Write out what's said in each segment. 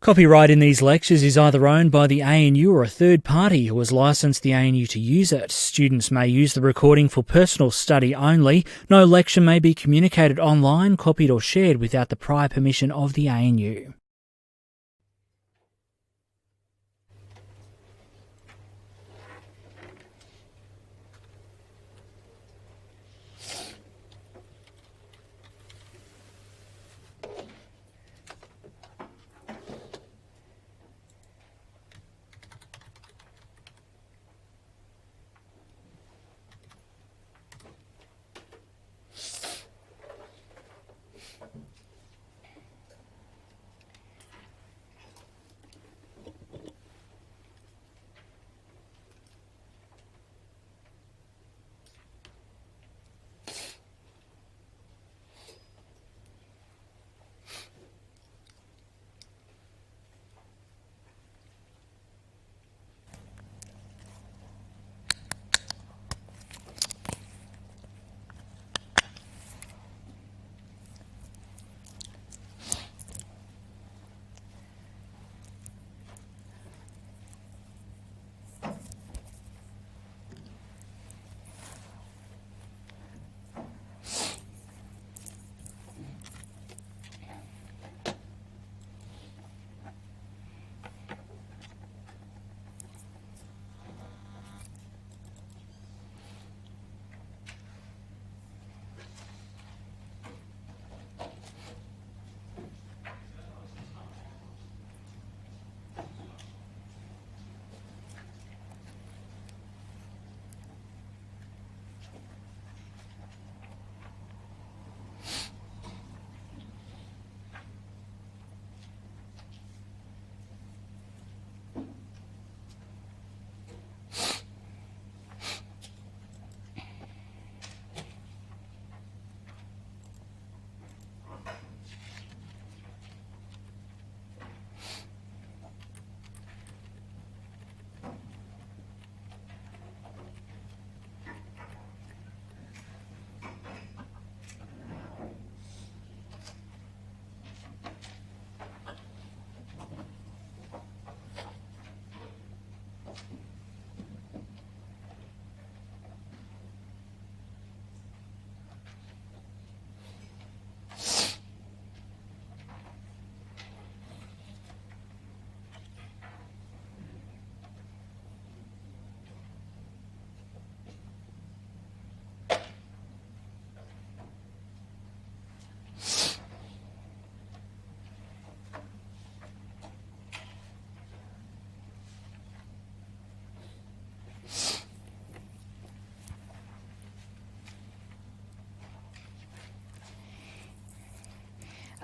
Copyright in these lectures is either owned by the ANU or a third party who has licensed the ANU to use it. Students may use the recording for personal study only. No lecture may be communicated online, copied or shared without the prior permission of the ANU.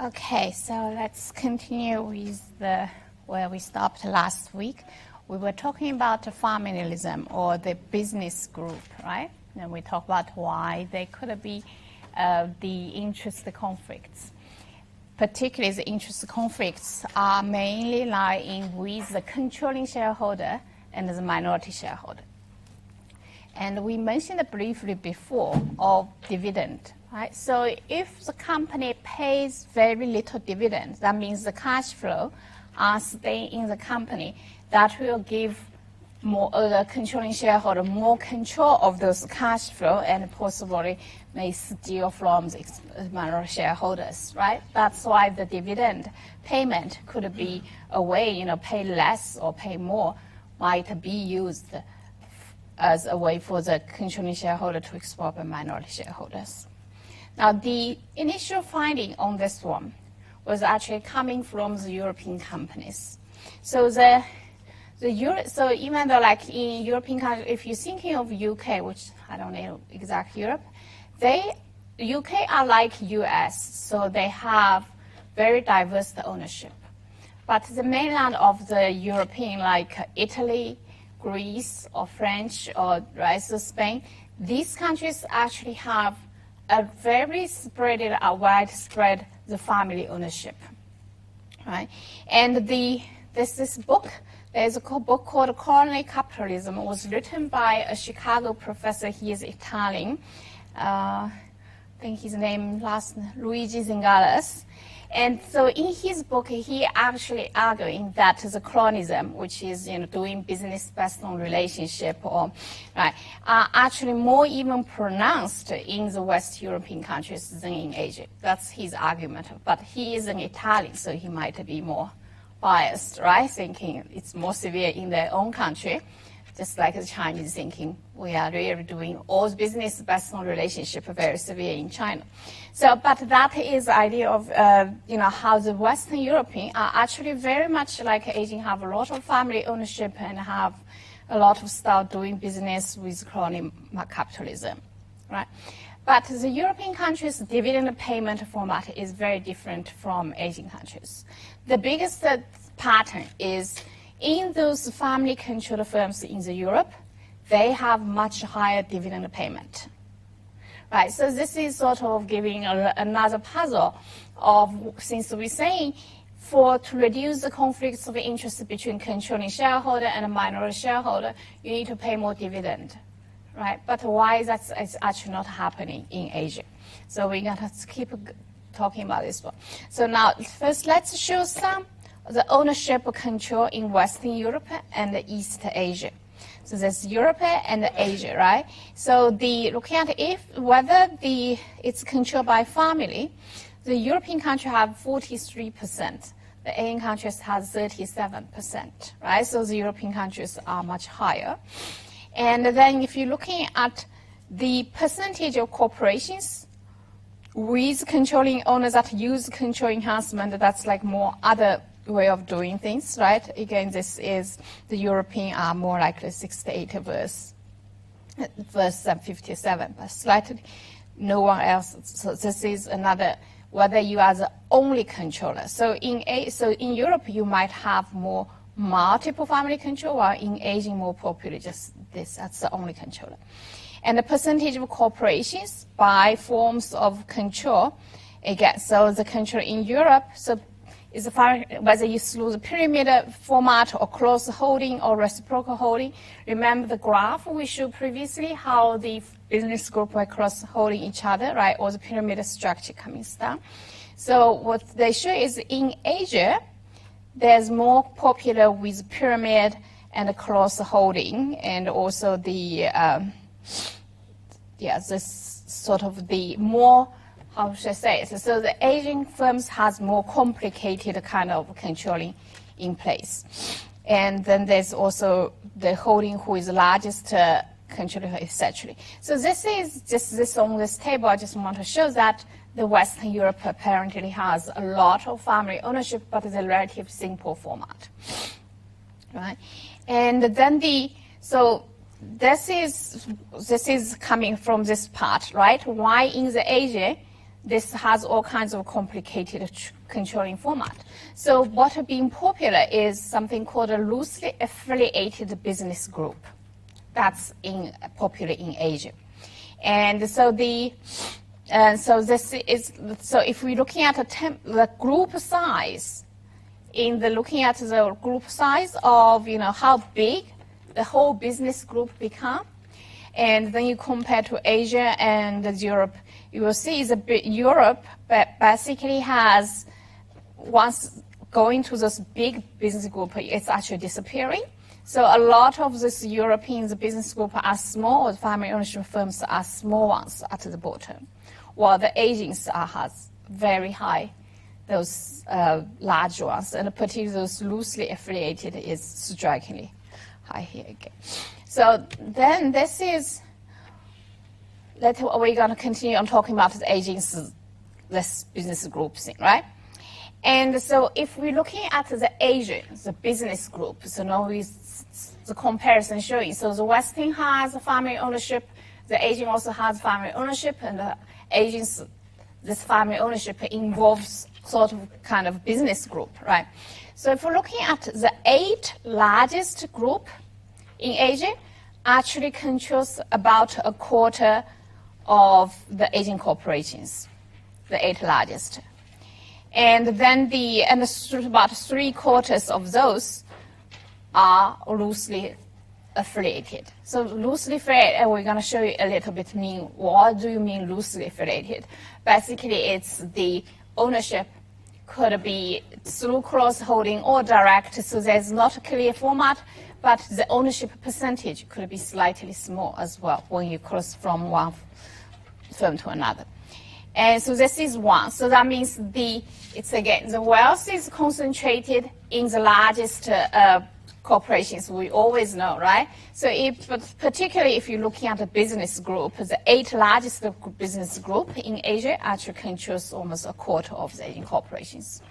Okay, so let's continue with where we stopped last week. We were talking about familialism or the business group, right? And we talked about why they could be the interest conflicts. Particularly the interest conflicts are mainly lying with the controlling shareholder and the minority shareholder. And we mentioned briefly before of dividend. Right? So if the company pays very little dividends, that means the cash flow are staying in the company. That will give the controlling shareholder more control of those cash flow and possibly may steal from the minority shareholders, right? That's why the dividend payment could be a way, pay less or pay more might be used as a way for the controlling shareholder to exploit the minority shareholders. Now, the initial finding on this one was actually coming from the European companies. So so even though like in European countries, if you're thinking of UK, which I don't know exact Europe, UK are like US, so they have very diverse ownership. But the mainland of the European, like Italy, Greece, or French, or Spain, these countries actually have a very widespread the family ownership, right? And this book, there's a book called Colonial Capitalism. It was written by a Chicago professor. He is Italian. I think his name Luigi Zingales. And so in his book, he actually arguing that the cronyism, which is doing business based on relationship, or right, are actually more even pronounced in the West European countries than in Asia. That's his argument. But he is an Italian, so he might be more biased, right? Thinking it's more severe in their own country. Just like the Chinese thinking, we are really doing all business based on relationship very severe in China. So, but that is the idea of, how the Western European are actually very much like Asian, have a lot of family ownership and have a lot of style doing business with crony capitalism, right? But the European countries' dividend payment format is very different from Asian countries. The biggest pattern is in those family-controlled firms in Europe, they have much higher dividend payment. Right, so this is sort of giving another puzzle of, since we're saying, to reduce the conflicts of interest between controlling shareholder and a minority shareholder, you need to pay more dividend, right? But why is that actually not happening in Asia? So we're going to keep talking about this one. So now, first, let's show some the ownership control in Western Europe and East Asia. So there's Europe and Asia, right? So looking at whether it's controlled by family, the European country have 43%. The Asian countries have 37%, right? So the European countries are much higher. And then if you're looking at the percentage of corporations with controlling owners that use control enhancement, that's like more other way of doing things, right? Again, this is the European are more likely 68 versus 57, but slightly no one else. So this is another, whether you are the only controller. So in Europe, you might have more multiple family control, while in Asia, more popular just this, that's the only controller. And the percentage of corporations by forms of control, again, so the control in Europe, so is whether you use the pyramid format or close holding or reciprocal holding. Remember the graph we showed previously, how the business group were cross holding each other, right, or the pyramid structure coming down. So what they show is in Asia, there's more popular with pyramid and cross holding, and also this sort of the more, how should I say it? So the Asian firms has more complicated kind of controlling in place. And then there's also the holding who is the largest controller, essentially. So this is just this on this table. I just want to show that the Western Europe apparently has a lot of family ownership, but it's a relatively simple format, right? And then so this is coming from this part, right? Why in the Asia, this has all kinds of complicated controlling format. So what being popular is something called a loosely affiliated business group. That's popular in Asia. And so so if we're looking at the group size, looking at the group size of how big the whole business group become, and then you compare to Asia and Europe, you will see Europe basically has, once going to this big business group, it's actually disappearing. So a lot of this European business group are small, or family ownership firms are small ones at the bottom, while the Asians has very high, those large ones, and particularly those loosely affiliated is strikingly high here again. So then this is, we're going to continue on talking about the Asians, this business group thing, right? And so if we're looking at the Asian, the business group, so now the comparison showing, so the Western has family ownership, the Asian also has family ownership, and the Asians, this family ownership involves sort of kind of business group, right? So if we're looking at the 8 largest group in Asia, actually controls about a quarter of the Asian corporations, the 8 largest. And then about 3/4 of those are loosely affiliated. So loosely affiliated, and we're going to show you a little bit what do you mean loosely affiliated. Basically, it's the ownership could be through cross-holding or direct, so there's not a clear format, but the ownership percentage could be slightly small as well when you cross from one firm to another. And so this is one. So that means it's again, the wealth is concentrated in the largest corporations, we always know, right? So particularly if you're looking at a business group, the 8 largest business group in Asia actually controls almost a quarter of the Asian corporations.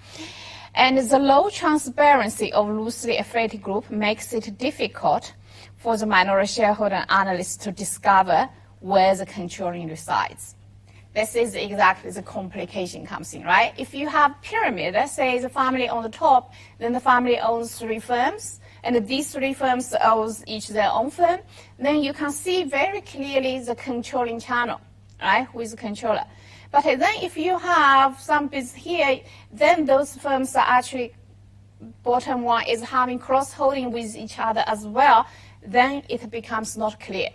And the low transparency of loosely affiliated group makes it difficult for the minority shareholder and analysts to discover where the controlling resides. This is exactly the complication comes in, right? If you have pyramid, let's say the family on the top, then the family owns 3 firms, and these 3 firms own each their own firm, then you can see very clearly the controlling channel, right, who is the controller. But then if you have some business here, then those firms are actually, bottom one is having cross-holding with each other as well, then it becomes not clear,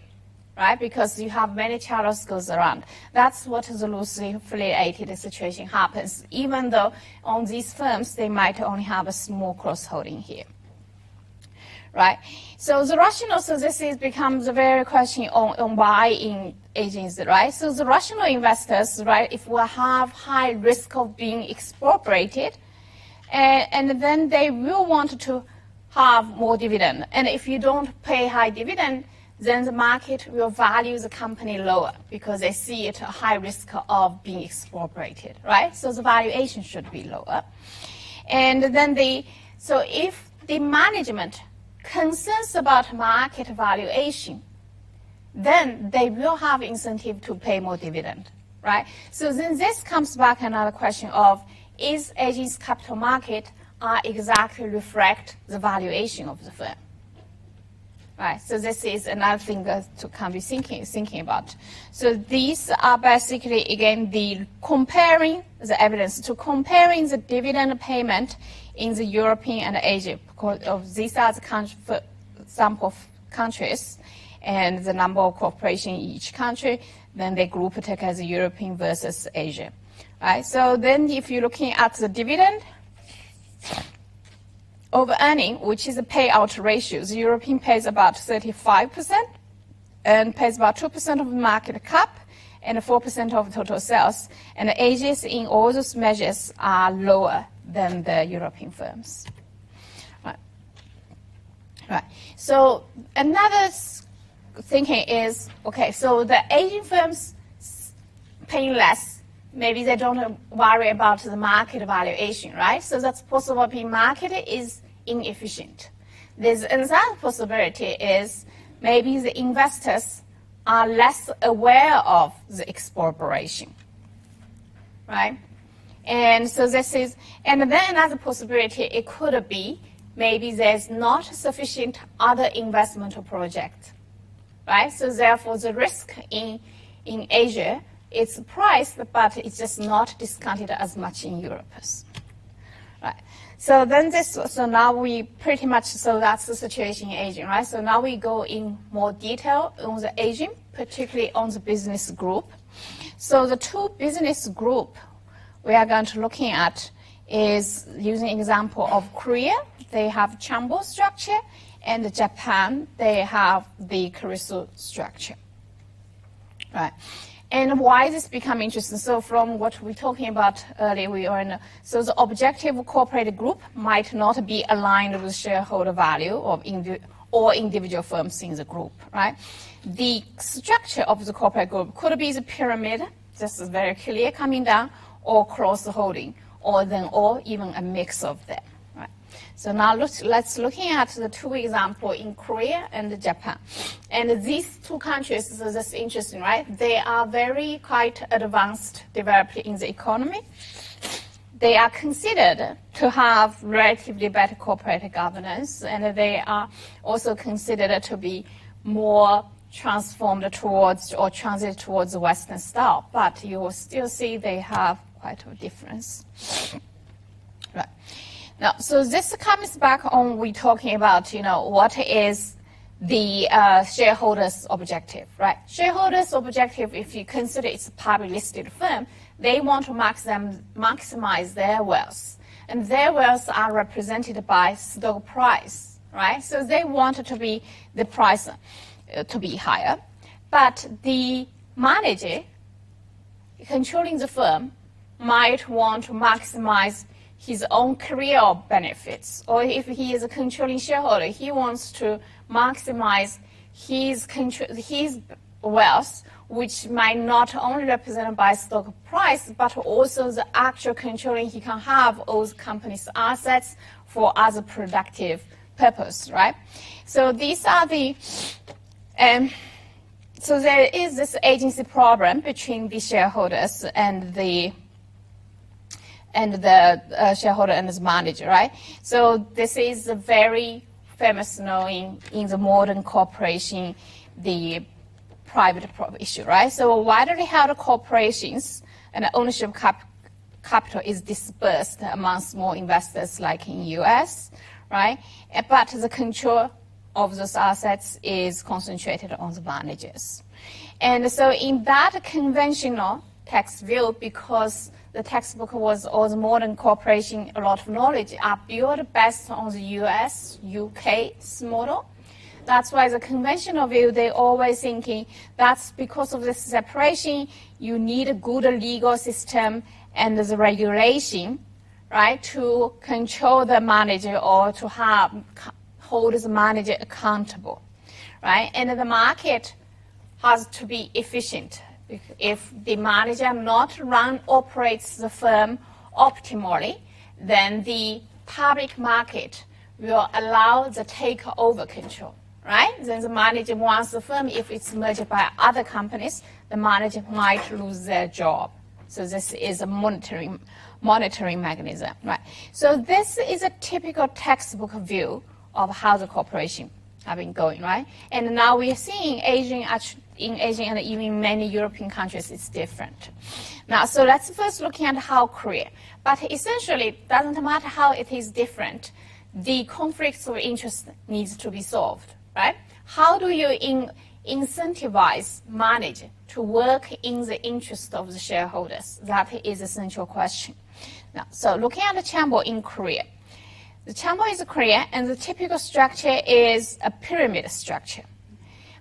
right? Because you have many channels goes around. That's what the loosely affiliated situation happens, even though on these firms, they might only have a small cross-holding here. Right, so the rational, so this becomes a very question on buying agents, right? So the rational investors, right, if we have high risk of being expropriated, and then they will want to have more dividend. And if you don't pay high dividend, then the market will value the company lower because they see it a high risk of being expropriated, right? So the valuation should be lower. And then so if the management concerns about market valuation, then they will have incentive to pay more dividend, right? So then this comes back another question of, is Asia's capital market exactly reflect the valuation of the firm? Right, so this is another thing that to can be thinking about. So these are basically, again, comparing the evidence, to comparing the dividend payment in the European and Asia, because these are the sample countries and the number of corporations in each country, then they group it as European versus Asia. Right, so then if you're looking at the dividend over earning, which is the payout ratios, the European pays about 35% and pays about 2% of the market cap and 4% of total sales. And the Asians in all those measures are lower than the European firms. Right. So another thinking is, okay, so the Asian firms paying less, maybe they don't worry about the market valuation, right? So that's possible the market is inefficient. There's another possibility is maybe the investors are less aware of the expropriation, right? And so this is, and then another possibility, it could be maybe there's not sufficient other investment project, right? So therefore the risk in Asia, it's priced, but it's just not discounted as much in Europe. Right. So then so now we pretty much, so that's the situation in Asia, right? So now we go in more detail on the Asian, particularly on the business group. So the 2 business group we are going to looking at is using example of Korea. They have Chambo structure, and Japan, they have the Kirisu structure. Right. And why this become interesting? So from what we're talking about earlier, so the objective corporate group might not be aligned with shareholder value of individual firms in the group, right? The structure of the corporate group could be the pyramid, this is very clear coming down, or cross-holding, or even a mix of them. Right? So now let's looking at the 2 examples in Korea and Japan. And these 2 countries, so that's interesting, right? They are very quite advanced, developed in the economy. They are considered to have relatively better corporate governance, and they are also considered to be more transformed towards or transit towards the Western style. But you will still see they have quite a difference. Right. Now, so this comes back on we talking about, what is the shareholders' objective, right? Shareholders' objective, if you consider it's a public listed firm, they want to maximize their wealth. And their wealth are represented by stock price, right? So they want it to be the price to be higher. But the manager controlling the firm might want to maximize his own career benefits. Or if he is a controlling shareholder, he wants to maximize his wealth, which might not only represented by stock price, but also the actual controlling he can have of the company's assets for other productive purpose, right? So these are the, so there is this agency problem between the shareholders and the shareholder and the manager, right? So this is a very famous knowing in the modern corporation, the private issue, right? So widely held corporations and the ownership capital is dispersed among small investors like in US, right? But the control of those assets is concentrated on the managers. And so in that conventional tax view, because the textbook was all the modern corporation, a lot of knowledge are built based on the US, UK's model. That's why the conventional view, they always thinking that's because of this separation, you need a good legal system and the regulation, right, to control the manager or to hold the manager accountable, right? And the market has to be efficient. If the manager not operates the firm optimally, then the public market will allow the takeover control, right? Then the manager wants the firm, if it's merged by other companies, the manager might lose their job. So this is a monitoring mechanism, right? So this is a typical textbook view of how the corporation have been going, right? And now we are seeing in Asian and even many European countries, it's different. Now, so let's first look at how Korea. But essentially, it doesn't matter how it is different, the conflicts of interest needs to be solved, right? How do you incentivize manager to work in the interest of the shareholders? That is a central question. Now, so looking at the Chambo in Korea. The Chambo is Korea, and the typical structure is a pyramid structure.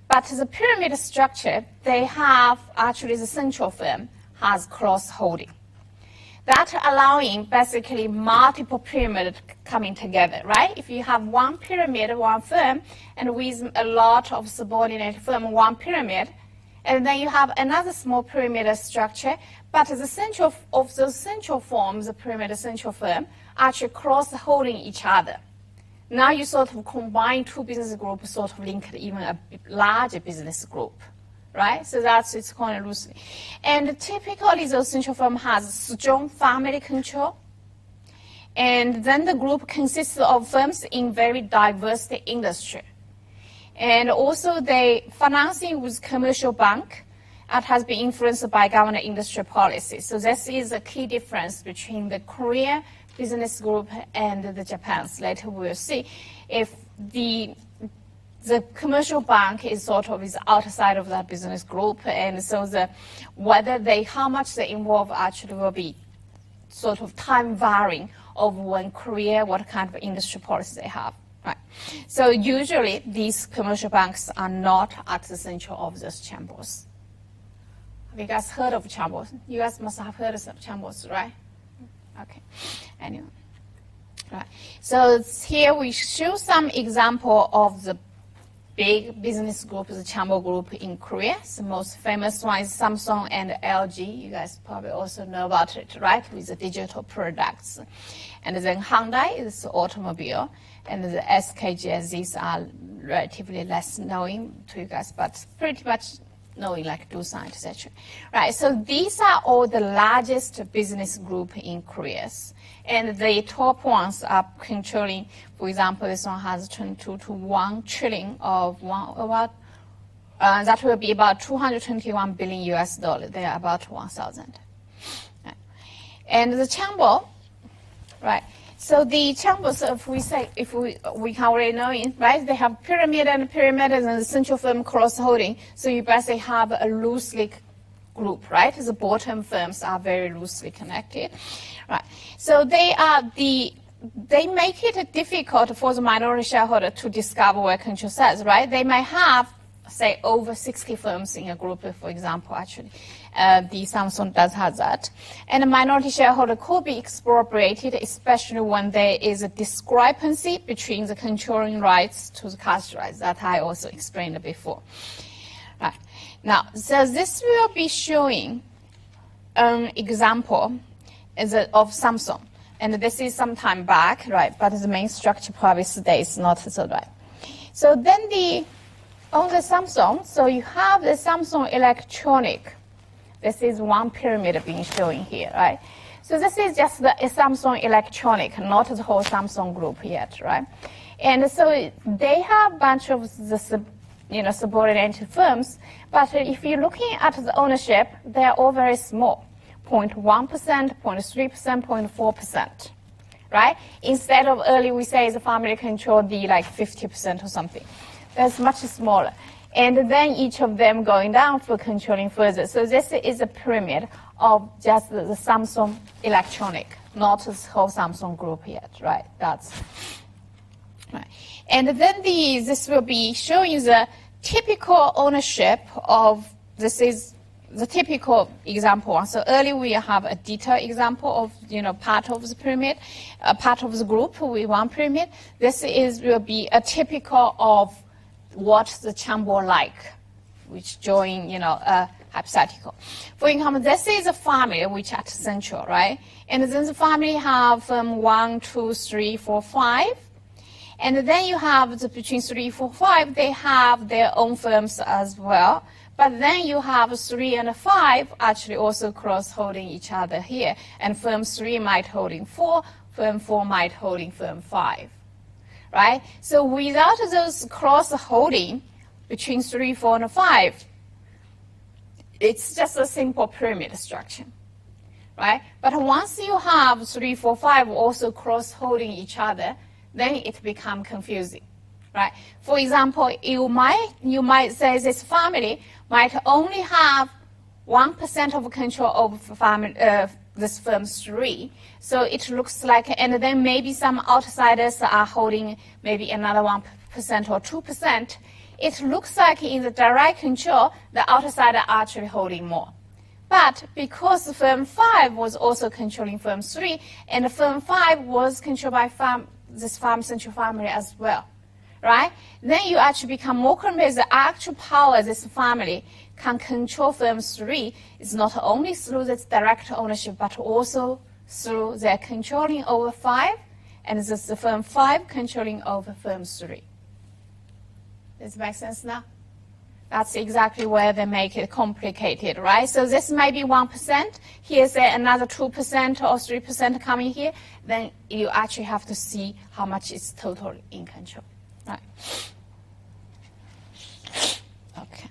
But the pyramid structure, they have actually the central firm has cross-holding. That allowing basically multiple pyramids coming together, right? If you have one pyramid, one firm, and with a lot of subordinate firm, one pyramid, and then you have another small pyramid structure, but the central of those central forms, the pyramid central firm, actually cross-holding each other. Now you sort of combine two business groups, sort of link even a larger business group, right? So that's it's called loosely. And typically those central firm has strong family control. And then the group consists of firms in very diverse industry. And also the financing with commercial bank that has been influenced by government industry policy. So this is a key difference between the Korea business group and the Japan's. Later we'll see if the commercial bank is sort of is outside of that business group, and so how much they involve actually will be sort of time varying of when Korea, what kind of industry policy they have. Right. So usually these commercial banks are not at the center of those chambers. Have you guys heard of chambers? You guys must have heard of chambers, right? Okay. Anyway. Right. So here we show some example of the big business group, the chamber group in Korea. The most famous one is Samsung and LG. You guys probably also know about it, right? With the digital products. And then Hyundai is the automobile. And the SKGS, these are relatively less known to you guys, but pretty much knowing like Doosan, etc. Right, so these are all the largest business group in Korea. And the top ones are controlling, for example, this one has 22 to 1 trillion of that will be about 221 billion US dollars. They are about 1,000. Right. And the chamber, right? So the chambers, if we can already know it, right? They have pyramid and the central firm cross-holding. So you basically have a loosely group, right? The bottom firms are very loosely connected, right? So they make it difficult for the minority shareholder to discover where control sits, right? They may have, say, over 60 firms in a group, for example, actually. The Samsung does have that. And a minority shareholder could be expropriated, especially when there is a discrepancy between the controlling rights to the cash rights that I also explained before. Right. Now, so this will be showing an example of Samsung. And this is some time back, right? But the main structure probably today is not so right. So then on the Samsung, so you have the Samsung Electronic. This is one pyramid being shown here, right? So this is just the Samsung Electronic, not the whole Samsung group yet, right? And so they have a bunch of the subordinated firms, but if you're looking at the ownership, they're all very small, 0.1%, 0.3%, 0.4%, right? Instead of earlier we say the family controlled the like 50% or something. That's much smaller. And then each of them going down for controlling further. So this is a pyramid of just the Samsung Electronic, not the whole Samsung group yet, right? That's right. And then this will be showing the typical ownership of, this is the typical example. So earlier we have a detailed example of, part of the pyramid, part of the group with one pyramid. This will be a typical of what the Chambord like, which join, hypothetical. For example, this is a family which at central, right? And then the family have 1, 2, 3, 4, 5. And then you have between 3, 4, 5, they have their own firms as well. But then you have 3 and 5 actually also cross-holding each other here. And firm 3 might holding 4, firm 4 might holding firm 5. Right? So without those cross-holding between 3, 4, and 5, it's just a simple pyramid structure. Right? But once you have 3, 4, 5 also cross-holding each other, then it becomes confusing. Right? For example, you might say this family might only have 1% of control over family, this firm 3. So it looks like, and then maybe some outsiders are holding maybe another 1% or 2%. It looks like in the direct control, the outsider are actually holding more. But because firm 5 was also controlling firm 3, and firm 5 was controlled by this farm central family as well, right? Then you actually become more convinced the actual power this family can control firm 3 is not only through this direct ownership, but also through their controlling over 5, and this is the firm 5 controlling over firm 3. Does it make sense now? That's exactly where they make it complicated, right? So this might be 1%. Here's another 2% or 3% coming here. Then you actually have to see how much is totally in control, right? Okay.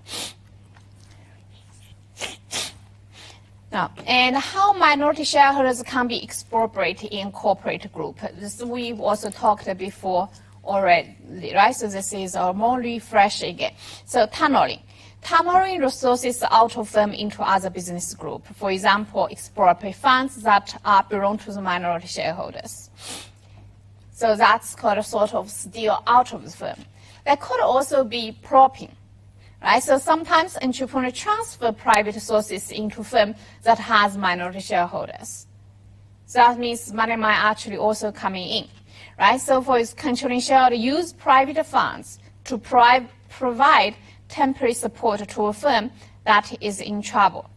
Now, and how minority shareholders can be expropriated in corporate group. This we've also talked before already, right? So this is a more refresh again. So tunneling. Tunneling resources out of firm into other business group. For example, expropriate funds that belong to the minority shareholders. So that's called a sort of steal out of the firm. There could also be propping. Right? So sometimes entrepreneur transfer private sources into firm that has minority shareholders. So that means money might actually also coming in. Right? So for its controlling shareholder, use private funds to provide temporary support to a firm that is in trouble.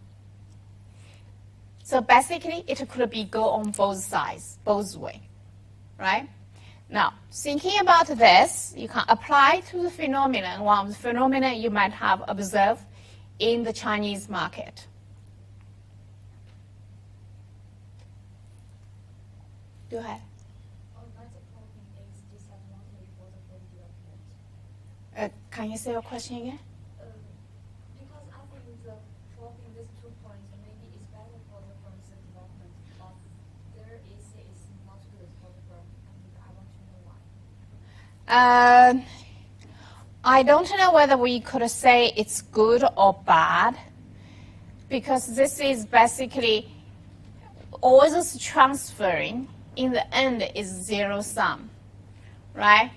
So basically, it could be go on both sides, both ways. Right? Now, thinking about this, you can apply to the phenomenon. One of the phenomena you might have observed in the Chinese market. Go ahead. Can you say your question again? Because I think the swapping these 2 points maybe is better for the firm's development, but there is not good for the firm, and I want to know why. I don't know whether we could say it's good or bad. because this is basically all this transferring in the end is zero sum, right?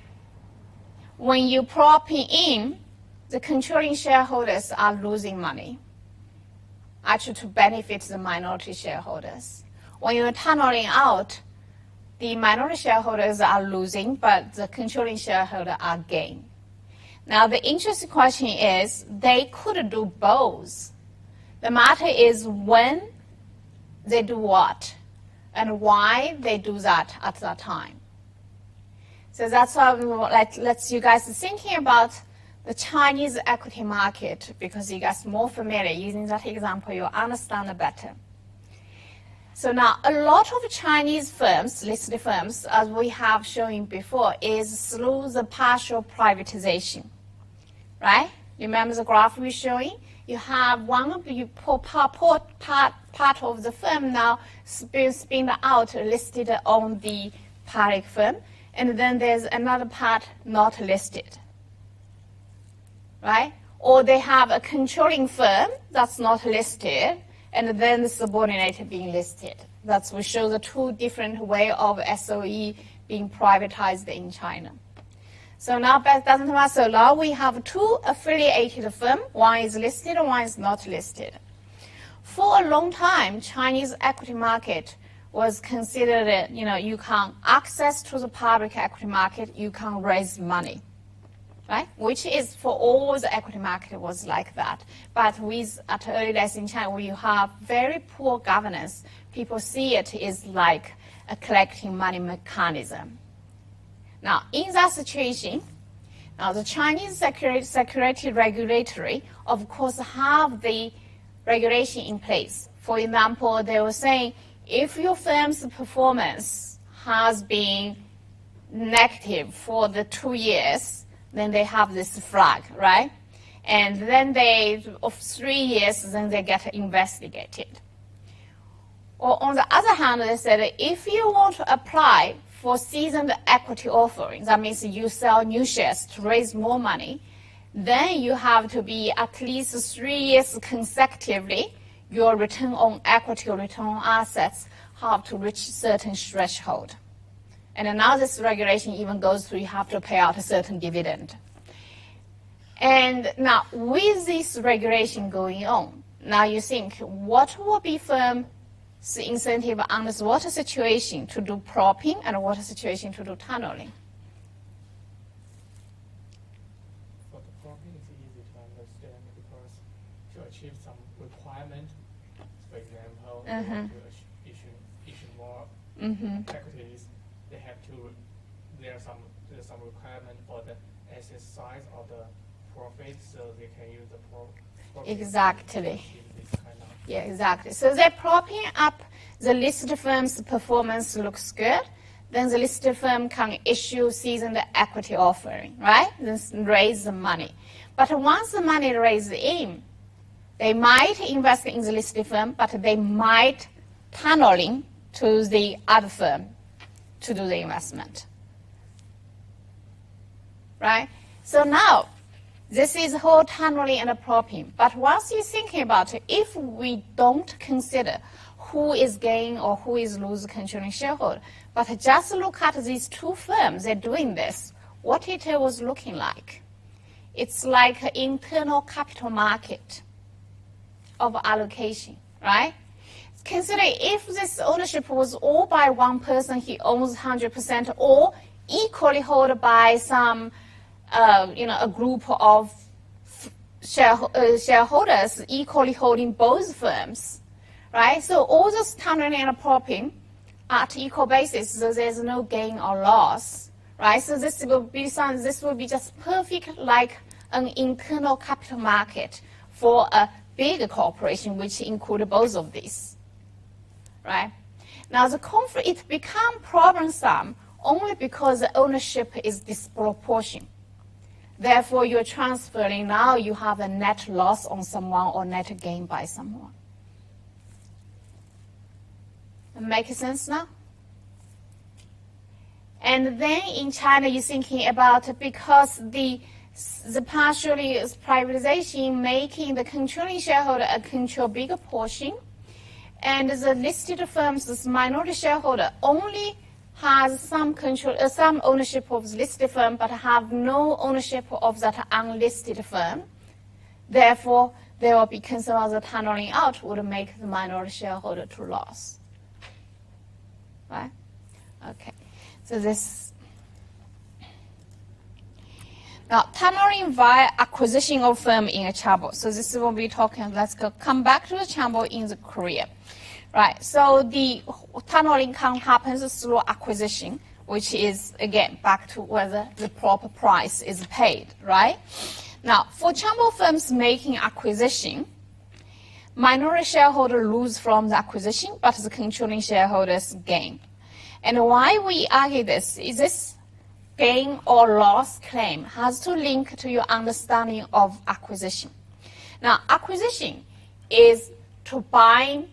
When you propping in, the controlling shareholders are losing money, actually to benefit the minority shareholders. When you're tunneling out, the minority shareholders are losing, but the controlling shareholders are gaining. Now, the interesting question is, they could do both. The matter is when they do what and why they do that at that time. So that's why let's you guys thinking about the Chinese equity market, because you guys are more familiar using that example, you'll understand better. So now a lot of Chinese firms, listed firms, as we have shown before, is through the partial privatization, right? Remember the graph we're showing? You have part of the firm now spin out, listed on the public firm, and then there's another part not listed, right? Or they have a controlling firm that's not listed, and then the subordinate being listed. That's we show the two different way of SOE being privatized in China. So now that doesn't matter. So now we have two affiliated firms. One is listed, one is not listed. For a long time, Chinese equity market was considered, you can access to the public equity market, you can raise money, right? Which is for all the equity market was like that. But at early days in China, where you have very poor governance, people see it is like a collecting money mechanism. Now, in that situation, now the Chinese security regulatory, of course, have the regulation in place. For example, they were saying, if your firm's performance has been negative for the 2 years, then they have this flag, right? And then of 3 years, then they get investigated. Or on the other hand, they said, if you want to apply for seasoned equity offerings, that means you sell new shares to raise more money, then you have to be at least 3 years consecutively, your return on equity or return on assets have to reach certain threshold. And now this regulation even goes through, you have to pay out a certain dividend. And now with this regulation going on, now you think, what will be firm's incentive under what situation to do propping and what situation to do tunneling? For the propping, it's easy to understand because to achieve some requirement, for example, they want to issue more equities, there's some requirement for the asset size of the profit, so they can use the profit. Exactly. This kind of. Yeah, exactly. So they're propping up the listed firm's performance looks good, then the listed firm can issue seasoned equity offering, right? Then raise the money. But once the money raised in, they might invest in the listed firm, but they might tunneling to the other firm to do the investment, right? So now, this is whole tunneling and propping. But once you're thinking about it, if we don't consider who is gaining or who is losing controlling shareholder, but just look at these two firms, they're doing this, what it was looking like. It's like an internal capital market of allocation, right? Consider if this ownership was all by one person, he owns 100%, or equally held by some, a group of shareholders equally holding both firms, right? So all this tunneling and propping at equal basis, so there's no gain or loss, right? So this will be just perfect like an internal capital market for a big corporation, which include both of these, right? Now the conflict, it becomes problemsome only because the ownership is disproportionate. Therefore, you're transferring, now you have a net loss on someone or net gain by someone. Make sense now? And then in China, you're thinking about, because the the partially privatization making the controlling shareholder control bigger portion, and the listed firm's minority shareholder only has some control, some ownership of the listed firm, but have no ownership of that unlisted firm. Therefore, there will be concern of the tunneling out would make the minority shareholder to loss. Right? Okay. So this. Now, tunneling via acquisition of firm in a chaebol. So this will be talking. Let's come back to the chaebol in the Korea. Right. So the tunneling happens through acquisition, which is again back to whether the proper price is paid. Right. Now, for chaebol firms making acquisition, minority shareholder lose from the acquisition, but the controlling shareholders gain. And why we argue this is this gain or loss claim has to link to your understanding of acquisition. Now, acquisition is to buy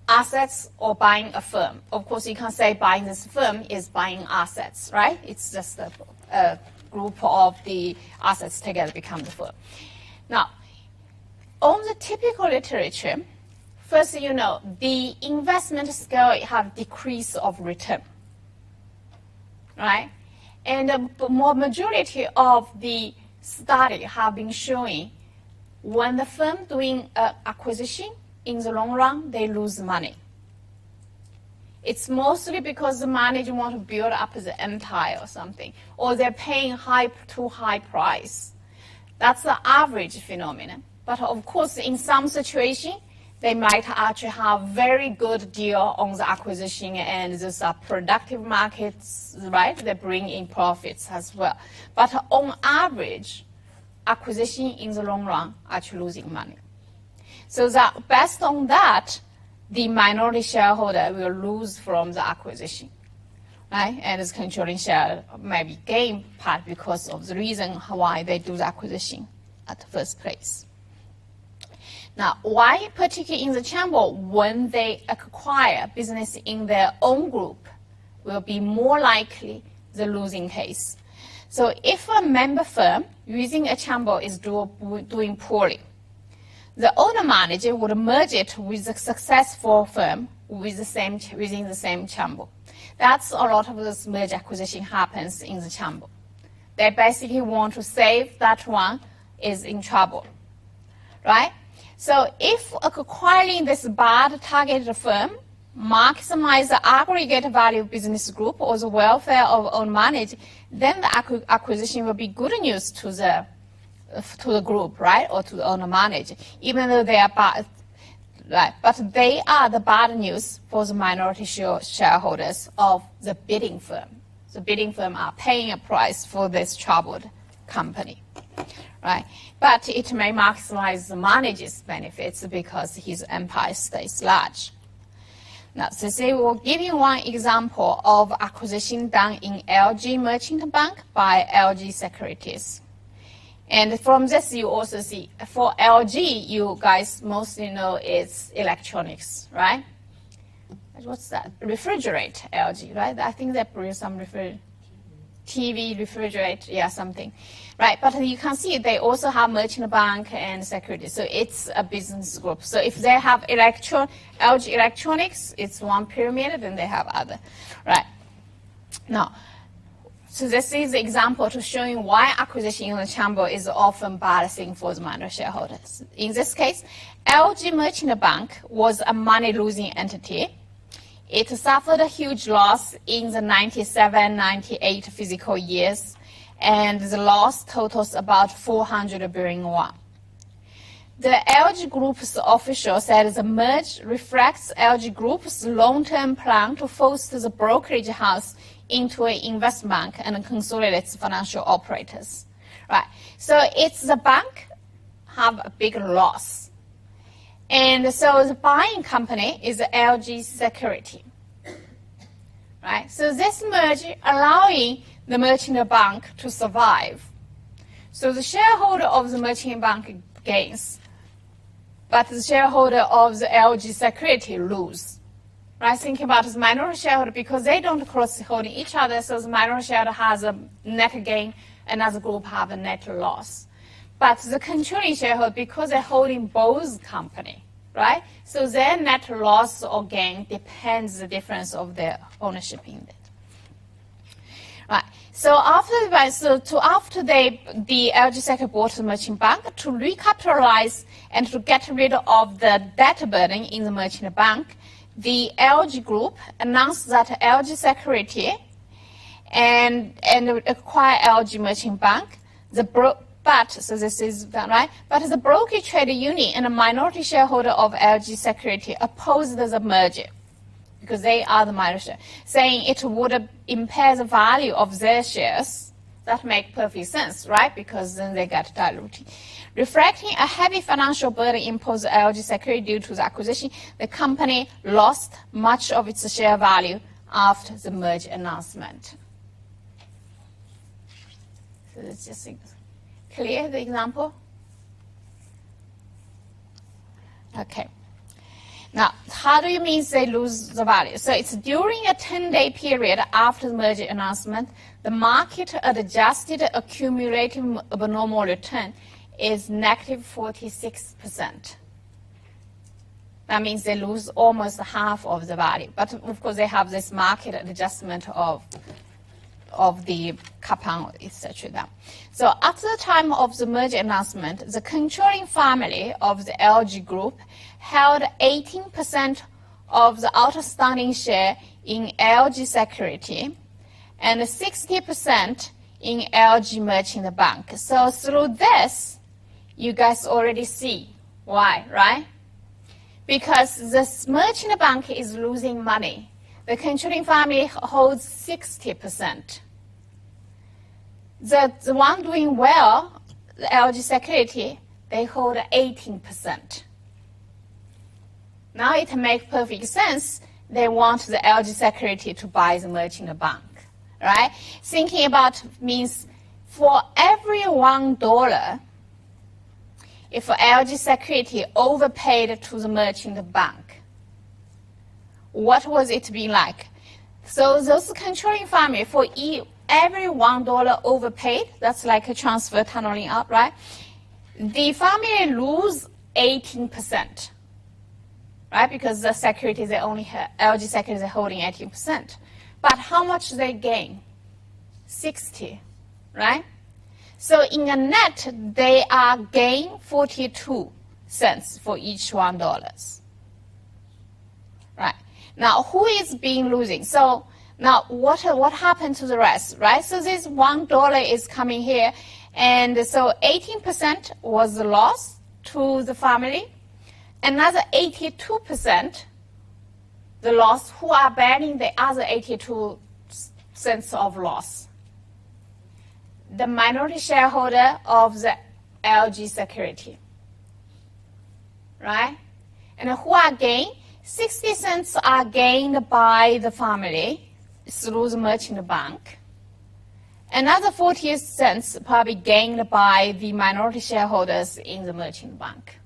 assets or buying a firm. Of course, you can say buying this firm is buying assets, right? It's just a group of the assets together become the firm. Now, on the typical literature, first, the investment scale have decrease of return, right? And the more majority of the study have been showing when the firm doing acquisition, in the long run, they lose money. It's mostly because the manager want to build up the empire or something, or they're paying too high price. That's the average phenomenon. But of course, in some situation, they might actually have very good deal on the acquisition, and these are productive markets, right? They bring in profits as well. But on average, acquisition in the long run actually losing money. So that based on that, the minority shareholder will lose from the acquisition, right? And the controlling share maybe gain part because of the reason why they do the acquisition at the first place. Now, why particularly in the chaebol, when they acquire business in their own group, will be more likely the losing case. So if a member firm using a chaebol is doing poorly, the owner manager would merge it with a successful firm within the same chaebol. That's a lot of this merge acquisition happens in the chaebol. They basically want to save that one is in trouble, right? So if acquiring this bad targeted firm maximize the aggregate value of business group or the welfare of owner manager, then the acquisition will be good news to the group, right, or to the owner manager, even though they are bad, right? But they are the bad news for the minority shareholders of the bidding firm. The bidding firm are paying a price for this troubled company, right? But it may maximize the manager's benefits because his empire stays large. Now, Ceci will give you one example of acquisition done in LG Merchant Bank by LG Securities. And from this, you also see, for LG, you guys mostly know it's electronics, right? What's that? Refrigerator, LG, right? I think they produce some TV, refrigerator, yeah, something, right? But you can see they also have merchant bank and securities. So it's a business group. So if they have LG Electronics, it's one pyramid, then they have other, right? Now, so this is the example to showing why acquisition in the chaebol is often bad thing for the minor shareholders. In this case, LG Merchant Bank was a money-losing entity. It suffered a huge loss in the 97-98 fiscal years, and the loss totals about 400 billion won. The LG Group's official said the merge reflects LG Group's long-term plan to foster the brokerage house into an investment bank and consolidate its financial operators, right? So it's the bank have a big loss. And so the buying company is LG Security, right? So this merge allowing the merchant bank to survive. So the shareholder of the merchant bank gains, but the shareholder of the LG Security lose, right? Thinking about the minority shareholder, because they don't cross-holding each other, so the minority shareholder has a net gain, another group have a net loss. But the controlling shareholder, because they're holding both company, right? So their net loss or gain depends the difference of their ownership in it. Right. So after the LG Securities bought the merchant bank to recapitalize and to get rid of the debt burden in the merchant bank, the LG Group announced that LG Securities and acquire LG Merchant Bank. So this is right. But the brokerage trade union and a minority shareholder of LG Securities opposed the merger, because they are the minority, saying it would impair the value of their shares. That makes perfect sense, right? Because then they get diluted. Reflecting a heavy financial burden imposed on LG Securities due to the acquisition, the company lost much of its share value after the merger announcement. So it's just clear, the example? Okay. Now, how do you mean they lose the value? So it's during a 10-day period after the merger announcement, the market adjusted accumulative abnormal return is negative 46%. That means they lose almost half of the value. But of course, they have this market adjustment of the compound, etc. So at the time of the merger announcement, the controlling family of the LG Group held 18% of the outstanding share in LG Securities and 60% in LG Merchant Bank. So through this, you guys already see why, right? Because this merchant bank is losing money. The controlling family holds 60%. The one doing well, the LG Securities, they hold 18%. Now it makes perfect sense. They want the LG Securities to buy the merchant bank, right? Thinking about means for every $1, if LG Securities overpaid to the merchant bank, what was it being like? So those controlling family, for every $1 overpaid, that's like a transfer tunneling up, right? The family lose 18%, right? Because the securities, they only have, LG Securities are holding 18%. But how much they gain? 60, right? So in a net, they are gain 42 cents for each $1. Right. Now, who is being losing? So now, what happened to the rest, right? So this $1 is coming here, and so 18% was the loss to the family. Another 82%, the loss, who are bearing the other 82 cents of loss? The minority shareholder of the LG Securities, right? And who are gained? 60 cents are gained by the family through the merchant bank. Another 40 cents probably gained by the minority shareholders in the merchant bank.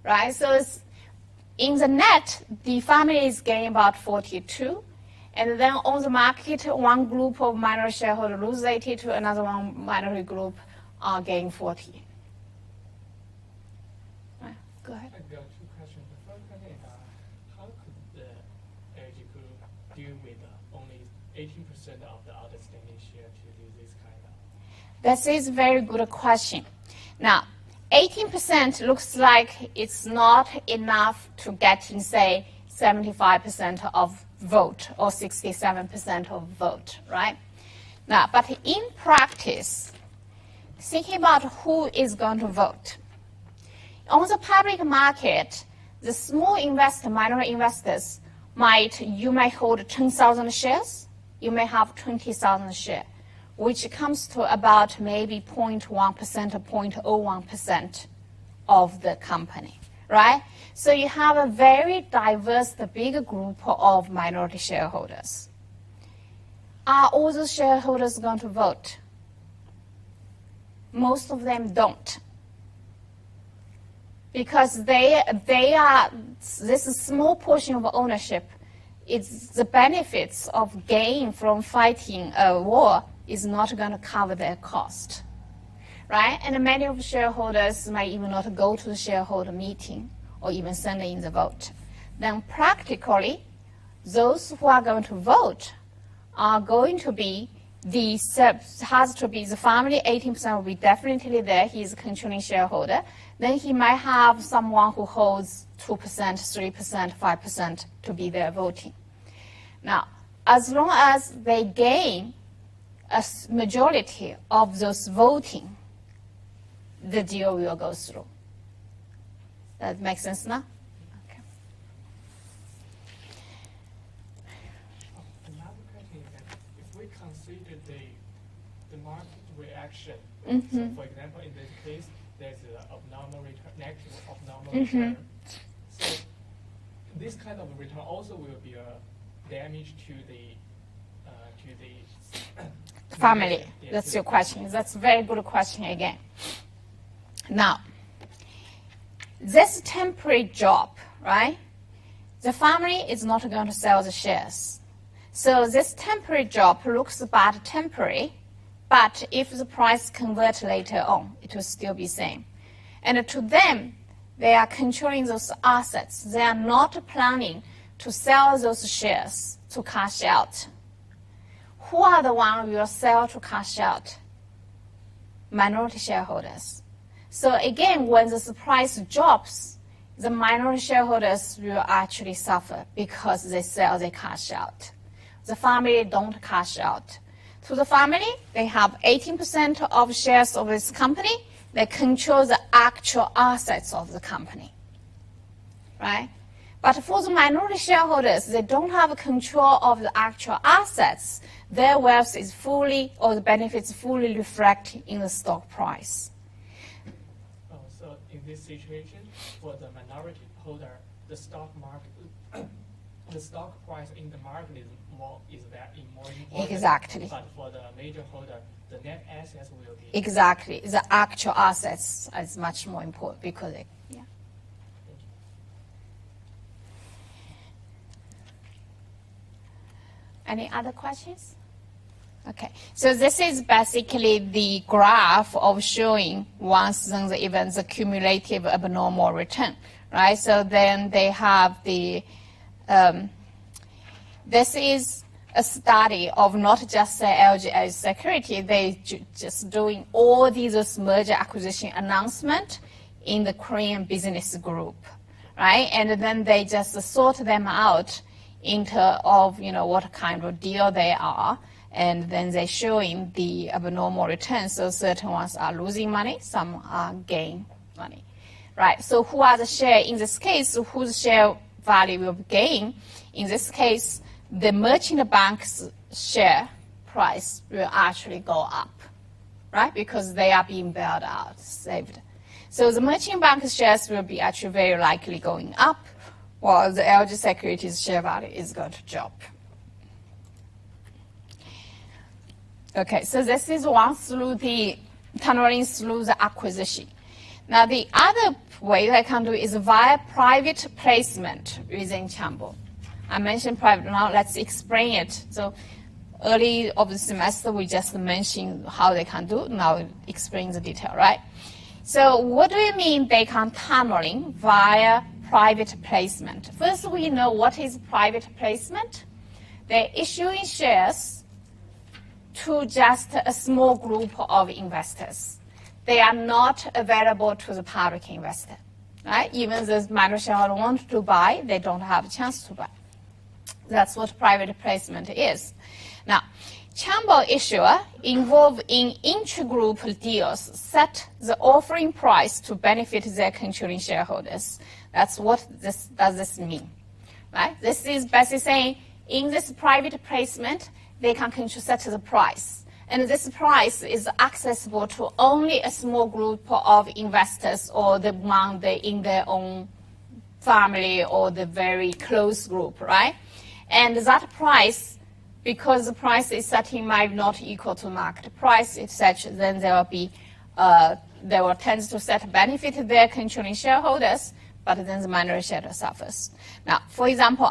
Right? So it's, in the net, the family is gaining about 42. And then on the market, one group of minority shareholders lose 82, another one minority group are gaining 40. Right, go ahead. There are two questions. The first question is, how could the LG Group deal with only 18% of the outstanding share to do this kind of? This is a very good question. Now, 18% looks like it's not enough to get in, say, 75% of vote or 67% of vote, right? Now, but in practice, thinking about who is going to vote. On the public market, the small investor, minority investors, you may hold 10,000 shares, you may have 20,000 shares, which comes to about maybe 0.1% or 0.01% of the company, right? So you have a very diverse, big group of minority shareholders. Are all those shareholders going to vote? Most of them don't. because they are, this small portion of ownership, it's the benefits of gain from fighting a war is not going to cover their cost, right? And many of the shareholders might even not go to the shareholder meeting or even send in the vote. Then practically, those who are going to vote are going to be the family. 18% will be definitely there. He's a controlling shareholder. Then he might have someone who holds 2%, 3%, 5% to be there voting. Now, as long as they gain a majority of those voting, the deal will go through. That makes sense now? Okay. Another question is that if we consider the market reaction, Mm-hmm. so for example, in this case, there's an abnormal return, negative abnormal return. So this kind of return also will be a damage to the Family. Yeah, That's to your the question. That's a very good question again. Now, this temporary job, right? The family is not going to sell the shares. So this temporary job looks bad temporary, but if the price converts later on, it will still be same. And to them, they are controlling those assets. They are not planning to sell those shares to cash out. Who are the ones who will sell to cash out? Minority shareholders. So again, when the price drops, the minority shareholders will actually suffer because they sell, they cash out. The family don't cash out. To the family, they have 18% of shares of this company. They control the actual assets of the company, right? But for the minority shareholders, they don't have control of the actual assets. Their wealth is fully, or the benefits fully reflect in the stock price. So in this situation, for the minority holder, the stock market, the stock price in the market is more important. Exactly. But for the major holder, the net assets will be. Exactly. The actual assets is much more important because yeah. Thank you. Any other questions? Okay, so this is basically the graph of showing once the events a cumulative abnormal return, right? So then they have the, this is a study of not just the LGH security, they just doing all these merger acquisition announcement in the Korean business group, right? And then they just sort them out into of, what kind of deal they are. And then they're showing the abnormal returns. So certain ones are losing money, some are gain money, right? So who are the share in this case? Whose share value will gain? In this case, the merchant bank's share price will actually go up, right? Because they are being bailed out, saved. So the merchant bank's shares will be actually very likely going up, while the LG Securities share value is going to drop. Okay, so this is one through the tunneling through the acquisition. Now the other way I can do is via private placement within Chambo. I mentioned private, now let's explain it. So early of the semester we just mentioned how they can do, now explain the detail, right? So what do you mean they can tunneling via private placement? First we know what is private placement. They're issuing shares to just a small group of investors. They are not available to the public investor, right? Even the minority shareholder want to buy, they don't have a chance to buy. That's what private placement is. Now, Chambo issuer involved in intra-group deals set the offering price to benefit their controlling shareholders. That's what does this mean, right? This is basically saying in this private placement, they can set the price. And this price is accessible to only a small group of investors or among in their own family or the very close group, right? And that price, because the price is setting might not equal to market price, it's such, then there will be they will tend to set benefit their controlling shareholders, but then the minority shareholder suffers. Now, for example,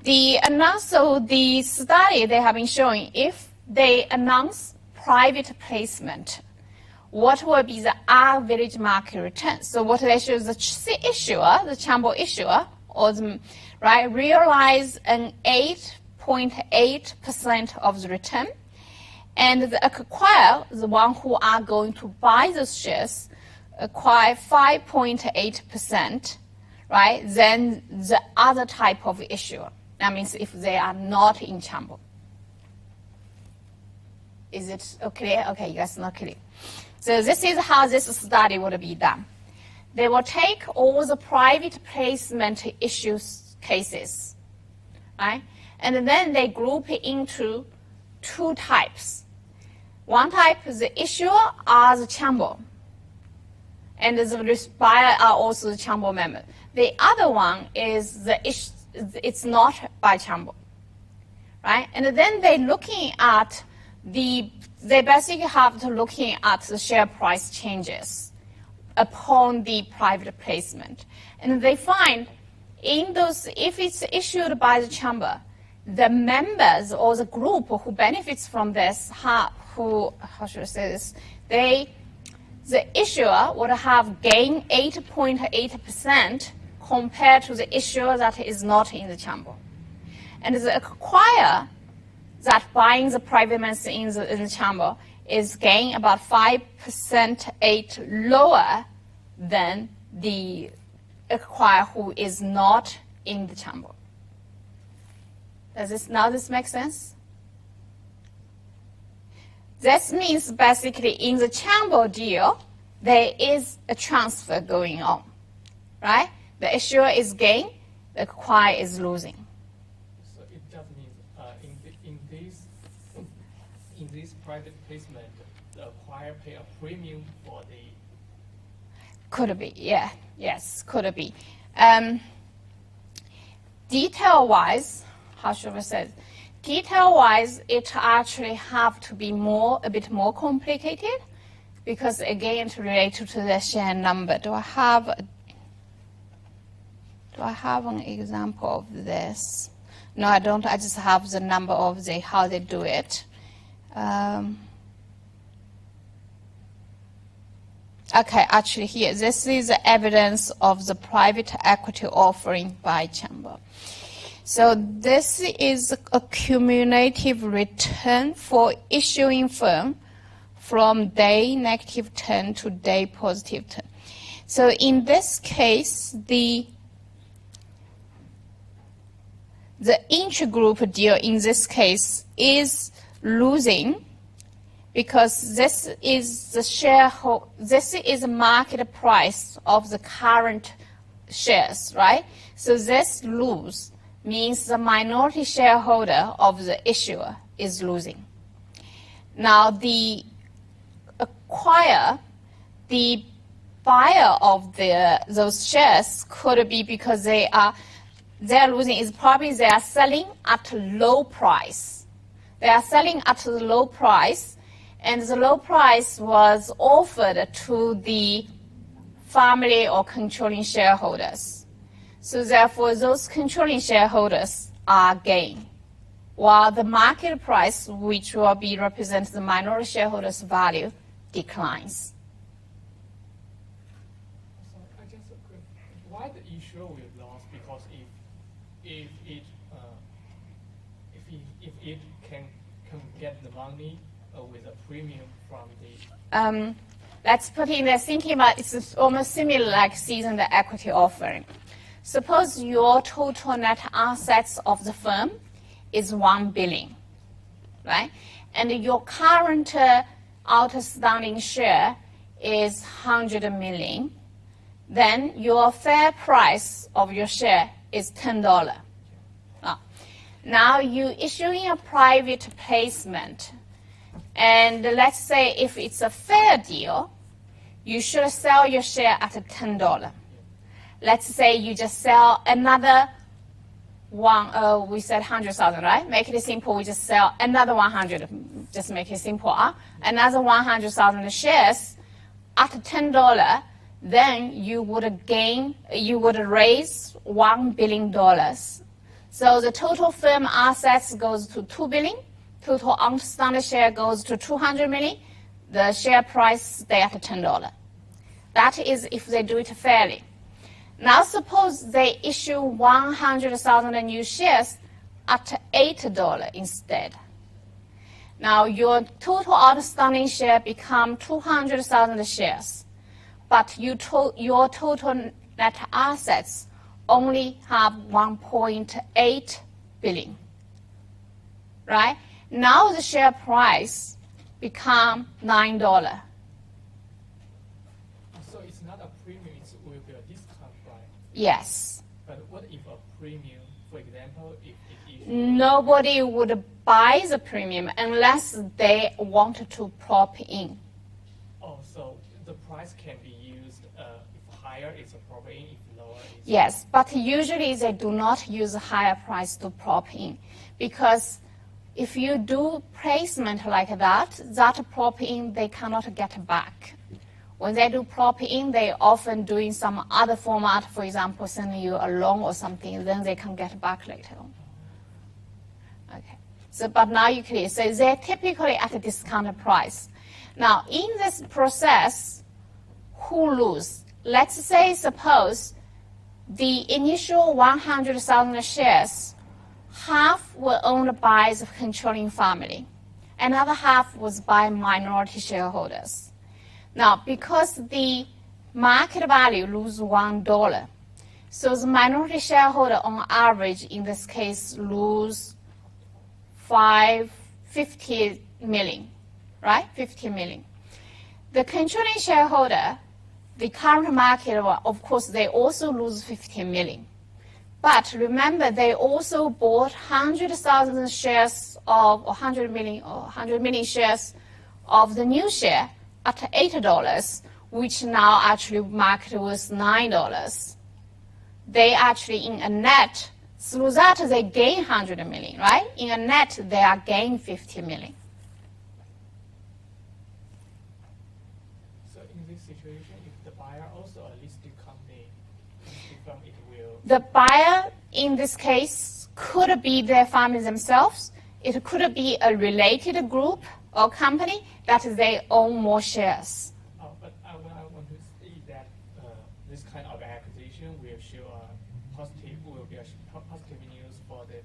and also the study they have been showing, if they announce private placement, what will be the average market return? So what they show is the issuer, the Chambo issuer, or the, right, realize an 8.8% of the return, and the acquire, the one who are going to buy those shares, acquire 5.8%, right? Then the other type of issuer. That means if they are not in Chambo. Is it clear? Okay, you guys not clear. So this is how this study would be done. They will take all the private placement issues cases, right? And then they group it into two types. One type is the issuer are the Chambo, and the buyer are also the Chambo member. The other one is it's not by Chambo, right? And then they looking at they basically have to looking at the share price changes upon the private placement. And they find in those, if it's issued by the chamber, the members or the group who benefits from this, how should I say this? The issuer would have gained 8.8% compared to the issuer that is not in the chamber. And the acquirer that buying the private members in the chamber is gain about 5% lower than the acquirer who is not in the chamber. Does this make sense? This means basically in the chamber deal, there is a transfer going on, right? The issuer is gain, the acquirer is losing. So it does mean in this private placement, the acquirer pay a premium for the. Could be, yeah, yes, could be. Detail-wise, how should we say? Detail-wise, it actually have to be a bit more complicated, because again, it's related to the share number. Do I have an example of this? No, I don't. I just have the number of how they do it. Okay, actually here, this is the evidence of the private equity offering by chamber. So this is a cumulative return for issuing firm from day -10 to day +10. So in this case, the intragroup deal in this case is losing, because this is the market price of the current shares, right? So this lose means the minority shareholder of the issuer is losing. Now the acquirer, the buyer of those shares could be because they're losing is probably they are selling at a low price. They are selling at the low price, and the low price was offered to the family or controlling shareholders. So therefore, those controlling shareholders are gain, while the market price, which will be represent the minority shareholders' value, declines. So I guess why the issuer will lose? Because if it can get the money with a premium from the. Let's put in there thinking about it's almost similar like seasoned equity offering. Suppose your total net assets of the firm is 1 billion, right? And your current outstanding share is 100 million. Then your fair price of your share is $10. Now you issuing a private placement, and let's say if it's a fair deal, you should sell your share at $10. Let's say you just sell another one, we said 100,000, right? Make it simple, we just sell another 100, just make it simple. Another 100,000 shares at $10, then you would raise $1 billion. So the total firm assets goes to $2 billion, total outstanding share goes to $200 million, the share price stay at $10. That is if they do it fairly. Now suppose they issue 100,000 new shares at $8 instead. Now your total outstanding share become 200,000 shares, but your total net assets only have 1.8 billion, right? Now the share price become $9. So it's not a premium, it will be a discount price. Yes. But what if a premium, for example, if it is... Nobody would buy the premium unless they want to prop in. Oh, so the price can be used, if higher it's a prop in, if lower it's... Yes, but usually they do not use a higher price to prop in, because if you do placement like that, that prop in they cannot get back. When they do prop in, they often doing some other format, for example, sending you a loan or something, then they can get back later on. Okay. So, but now you clear. So they're typically at a discounted price. Now, in this process, who lose? Let's say, suppose the initial 100,000 shares, half were owned by the controlling family. Another half was by minority shareholders. Now, because the market value lose $1, so the minority shareholder on average, in this case, lose 50 million, right? 50 million. The controlling shareholder, the current market, of course, they also lose 50 million. But remember, they also bought 100,000 shares of, or 100 million shares of the new share at $8, which now actually market was $9. They actually, in a net, through that they gain 100 million, right? In a net, they are gain 50 million. So in this situation, if the buyer also a listed company, it will... The buyer, in this case, could be their family themselves. It could be a related group or company that they own more shares. But I want to say that this kind of acquisition will show will be a positive news for the buyer.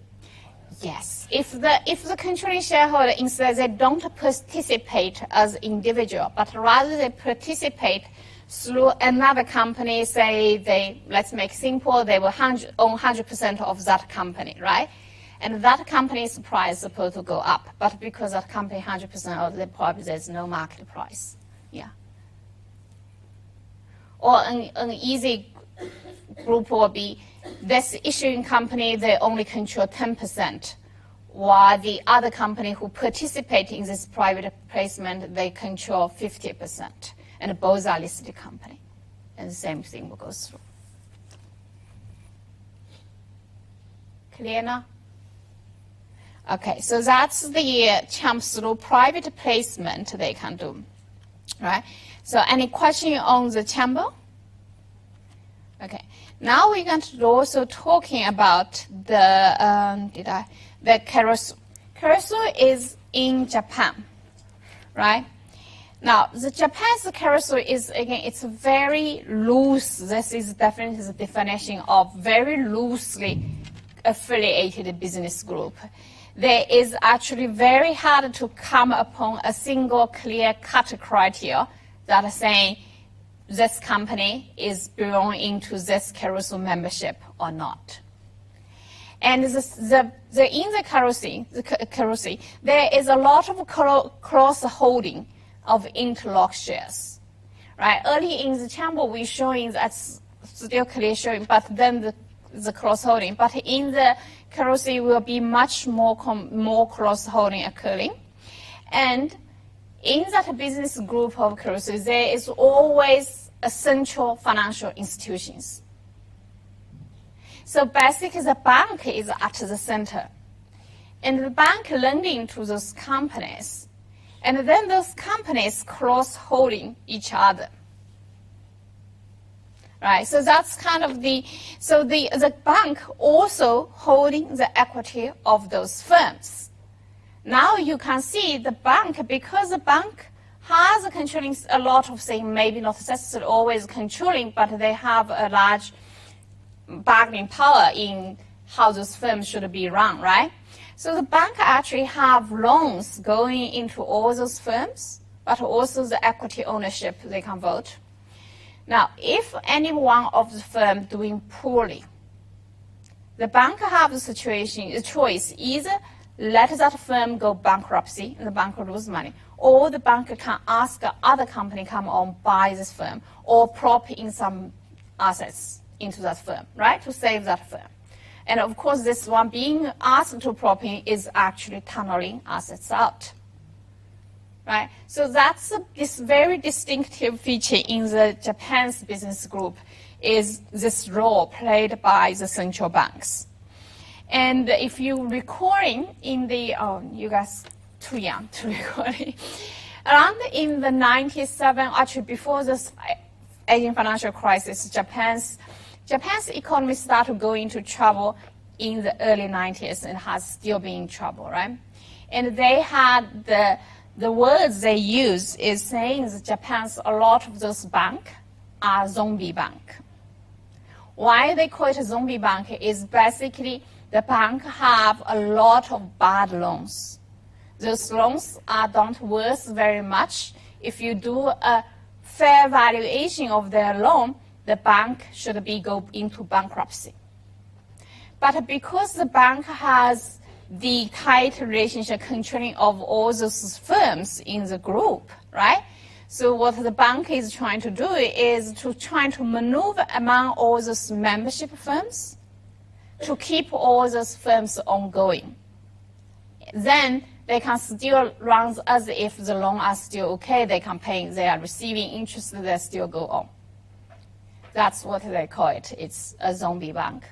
Yes. If the controlling shareholder, instead they don't participate as individual, but rather they participate through another company, say let's make simple, they will own 100% of that company, right? And that company's price is supposed to go up, but because that company 100% of the probably there's no market price. Yeah. Or an easy group will be this issuing company, they only control 10%, while the other company who participate in this private placement, they control 50%. And both are listed company. And the same thing will go through. Clear now? Okay, so that's the chance through private placement they can do, right? So any question on the chamber? Okay, now we're going to also talking about the Keiretsu. Keiretsu is in Japan, right? Now, the Japan's Keiretsu is, again, it's very loose. This is definitely the definition of very loosely affiliated business group. There is actually very hard to come upon a single clear-cut criteria that is saying this company is belonging to this Keiretsu membership or not. And in the Keiretsu, there is a lot of cross-holding of interlock shares, right? Early in the chamber, we're showing that's still clear showing, but then the cross-holding. But in the Keiretsu will be much more cross-holding occurring. And in that business group of Keiretsu, there is always a central financial institutions. So basically, the bank is at the center. And the bank lending to those companies. And then those companies cross-holding each other. right? So that's kind of the bank also holding the equity of those firms. Now you can see the bank, because the bank has controlling a lot of things, maybe not necessarily always controlling, but they have a large bargaining power in how those firms should be run, right? So the bank actually have loans going into all those firms, but also the equity ownership they can vote. Now, if any one of the firm doing poorly, the bank have a choice, either let that firm go bankruptcy and the bank will lose money, or the bank can ask other company come on, buy this firm, or prop in some assets into that firm, right, to save that firm. And of course, this one being asked to prop in is actually tunneling assets out. Right? So that's this very distinctive feature in the Japan's business group, is this role played by the central banks. And if you're recalling in the, you guys too young to recording, around in the 97, actually before this Asian financial crisis, Japan's economy started going into trouble in the early 90s and has still been in trouble, right? And they had the words they use is saying that Japan's, a lot of those banks are zombie bank. Why they call it a zombie bank is basically the bank have a lot of bad loans. Those loans don't worth very much. If you do a fair valuation of their loan, the bank should go into bankruptcy. But because the bank has the tight relationship controlling of all those firms in the group, right? So what the bank is trying to do is to try to maneuver among all those membership firms to keep all those firms ongoing. Then they can still run as if the loans are still okay, they can pay, they are receiving interest, they still go on. That's what they call it. It's a zombie bank.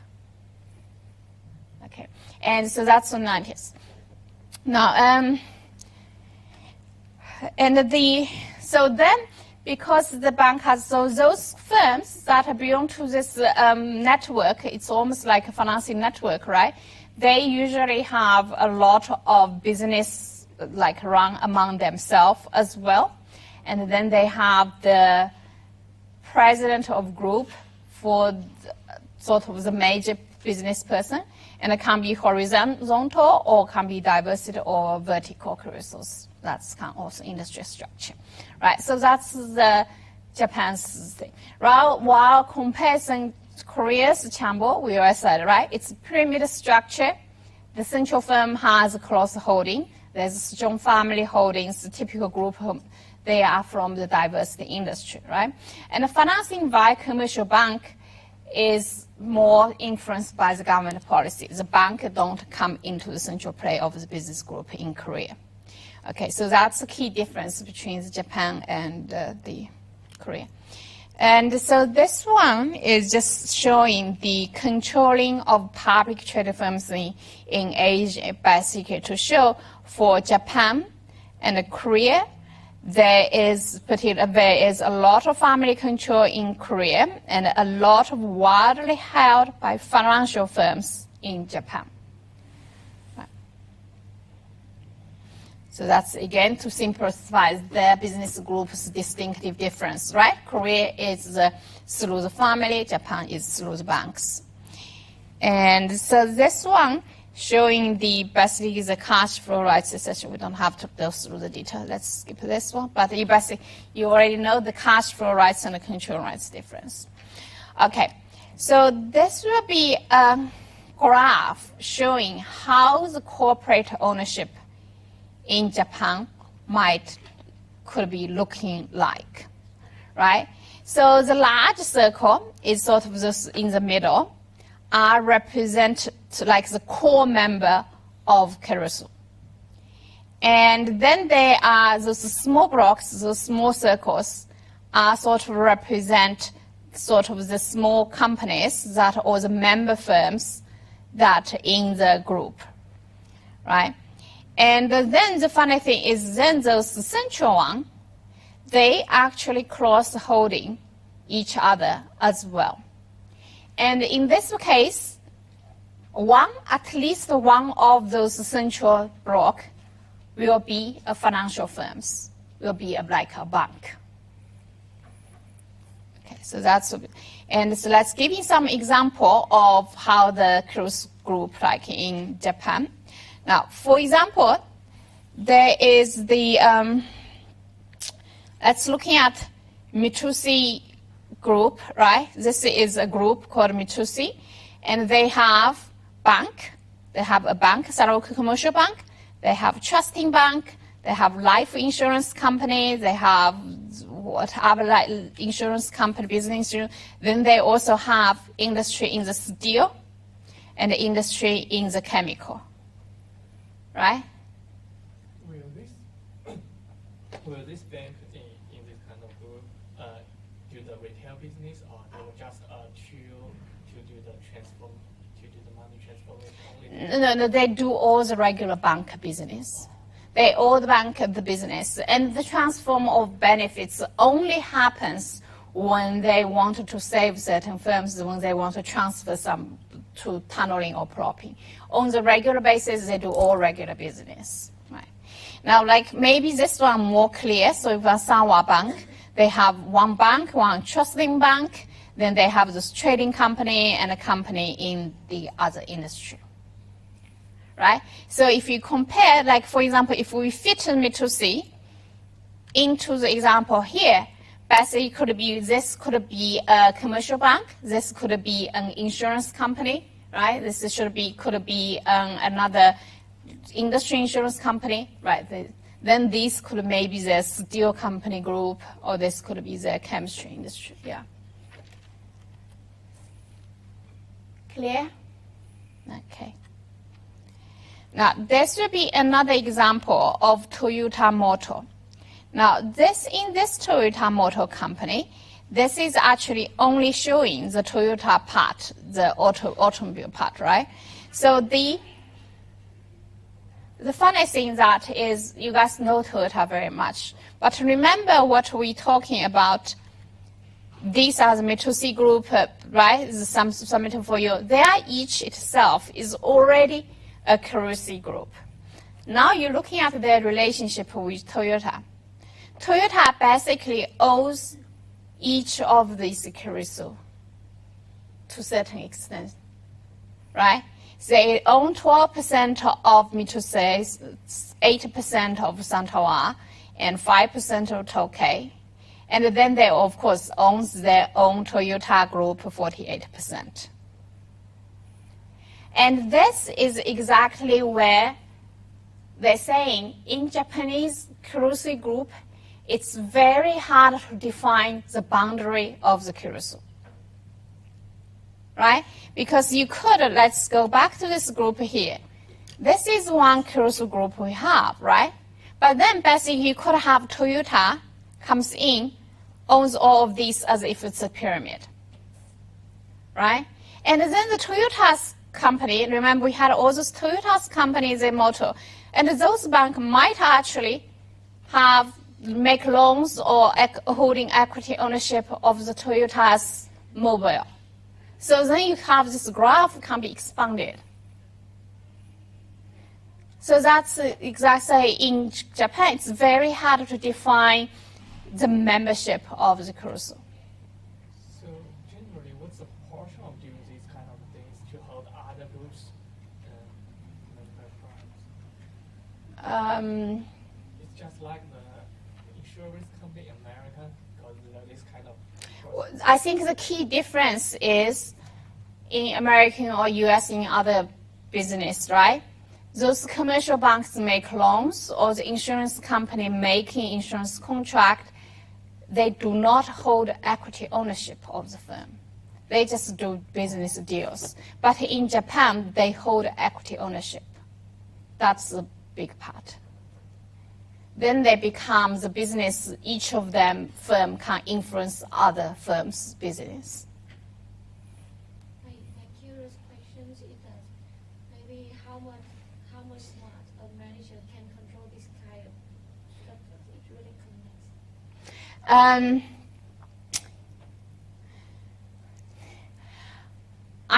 Okay, and so that's the 90s. Now, so then, because the bank has those firms that belong to this network, it's almost like a financing network, right? They usually have a lot of business like run among themselves as well, and then they have the president of group for sort of the major business person. And it can be horizontal or can be diversity or vertical carousels. That's kind of also industry structure, right? So that's the Japan's thing. Right? While comparison Korea's Chambo, we already said, right? It's a pyramid structure. The central firm has a cross holding. There's strong family holdings, the typical group. They are from the diversity industry, right? And the financing by commercial bank is more influenced by the government policy. The bank don't come into the central play of the business group in Korea. Okay, so that's the key difference between Japan and the Korea. And so this one is just showing the controlling of public trade firms in Asia, basically to show for Japan and Korea, there is a lot of family control in Korea and a lot of widely held by financial firms in Japan. Right. So that's, again, to simplify the business group's distinctive difference, right? Korea is through the family, Japan is through the banks. And so this one, showing basically the cash flow rights, etc. We don't have to go through the detail. Let's skip this one. But you already know the cash flow rights and the control rights difference. Okay, so this will be a graph showing how the corporate ownership in Japan could be looking like, right? So the large circle is sort of this in the middle, represent like the core member of Keresu. And then there are those small blocks, those small circles, sort of represent sort of the small companies that or the member firms that are in the group, right? And then the funny thing is then those central one, they actually cross-holding each other as well. And in this case, at least one of those central block will be a financial firms, will be like a bank. Okay, so that's, and so let's give you some example of how the Kurusu group like in Japan. Now, for example, there is the, let's looking at Mitsubishi Group, right? This is a group called Mitsubishi, and they have bank. They have a bank, Sarawak Commercial Bank. They have trusting bank. They have life insurance company. They have whatever like insurance company, business insurance. Then they also have industry in the steel and the industry in the chemical, right? Will this bank in this kind of group do the retail business, or they will just to do the transfer, to do the money transfer only? No, they do all the regular bank business. They all the bank the business, and the transform of benefits only happens when they want to save certain firms, when they want to transfer some to tunneling or propping. On the regular basis, they do all regular business. Now, like maybe this one more clear. So if Sawa Bank, they have one bank, one trusting bank, then they have this trading company and a company in the other industry, right? So if you compare, like for example, if we fit Mitsubishi into the example here, basically this could be a commercial bank, this could be an insurance company, right? This could be another industry insurance company, right? Then these could maybe the steel company group, or this could be the chemistry industry, yeah. Clear? Okay. Now, this will be another example of Toyota Motor. Now, in this Toyota Motor company, this is actually only showing the Toyota part, the automobile part, right? So the funny thing that is, you guys know Toyota very much, but remember what we're talking about. These are the Mitsubishi Group, right? Some submitted for you. They are each itself is already a Kurusu Group. Now you're looking at their relationship with Toyota. Toyota basically owns each of these Kurusu to a certain extent, right? They own 12% of Mitsubishi, 8% of Santawa, and 5% of Tokei. And then they, of course, own their own Toyota Group, 48%. And this is exactly where they're saying in Japanese Kurusu Group, it's very hard to define the boundary of the Kurusu. Right? Because you could, let's go back to this group here. This is one Kurusu group we have, right? But then basically you could have Toyota comes in, owns all of these as if it's a pyramid, right? And then the Toyota's company, remember we had all those Toyota's companies in motor, and those banks might actually make loans or holding equity ownership of the Toyota's mobile. So then you have this graph can be expanded. So that's exactly in Japan, it's very hard to define the membership of the Kurusu. So generally, what's the portion of doing these kind of things to hold other groups member firms? It's just like the insurance company in America, because this kind of process. I think the key difference is in American or US in other business, right? Those commercial banks make loans, or the insurance company making insurance contract, they do not hold equity ownership of the firm. They just do business deals. But in Japan, they hold equity ownership. That's the big part. Then they become the business, each of them firm can influence other firms' business. My curious question is that maybe how much smart a manager can control this kind of structure? It really connects.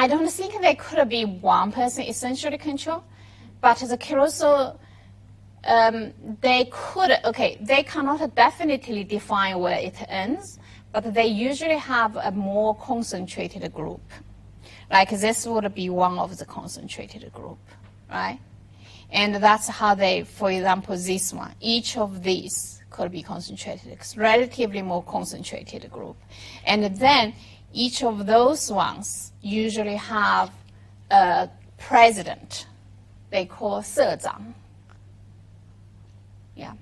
I don't think there could be one person essentially control, but the Caruso, they cannot definitely define where it ends, but they usually have a more concentrated group. Like this would be one of the concentrated group, right? And that's how they, for example, this one, each of these could be concentrated, it's relatively more concentrated group. And then each of those ones usually have a president. They call 社长. Yeah,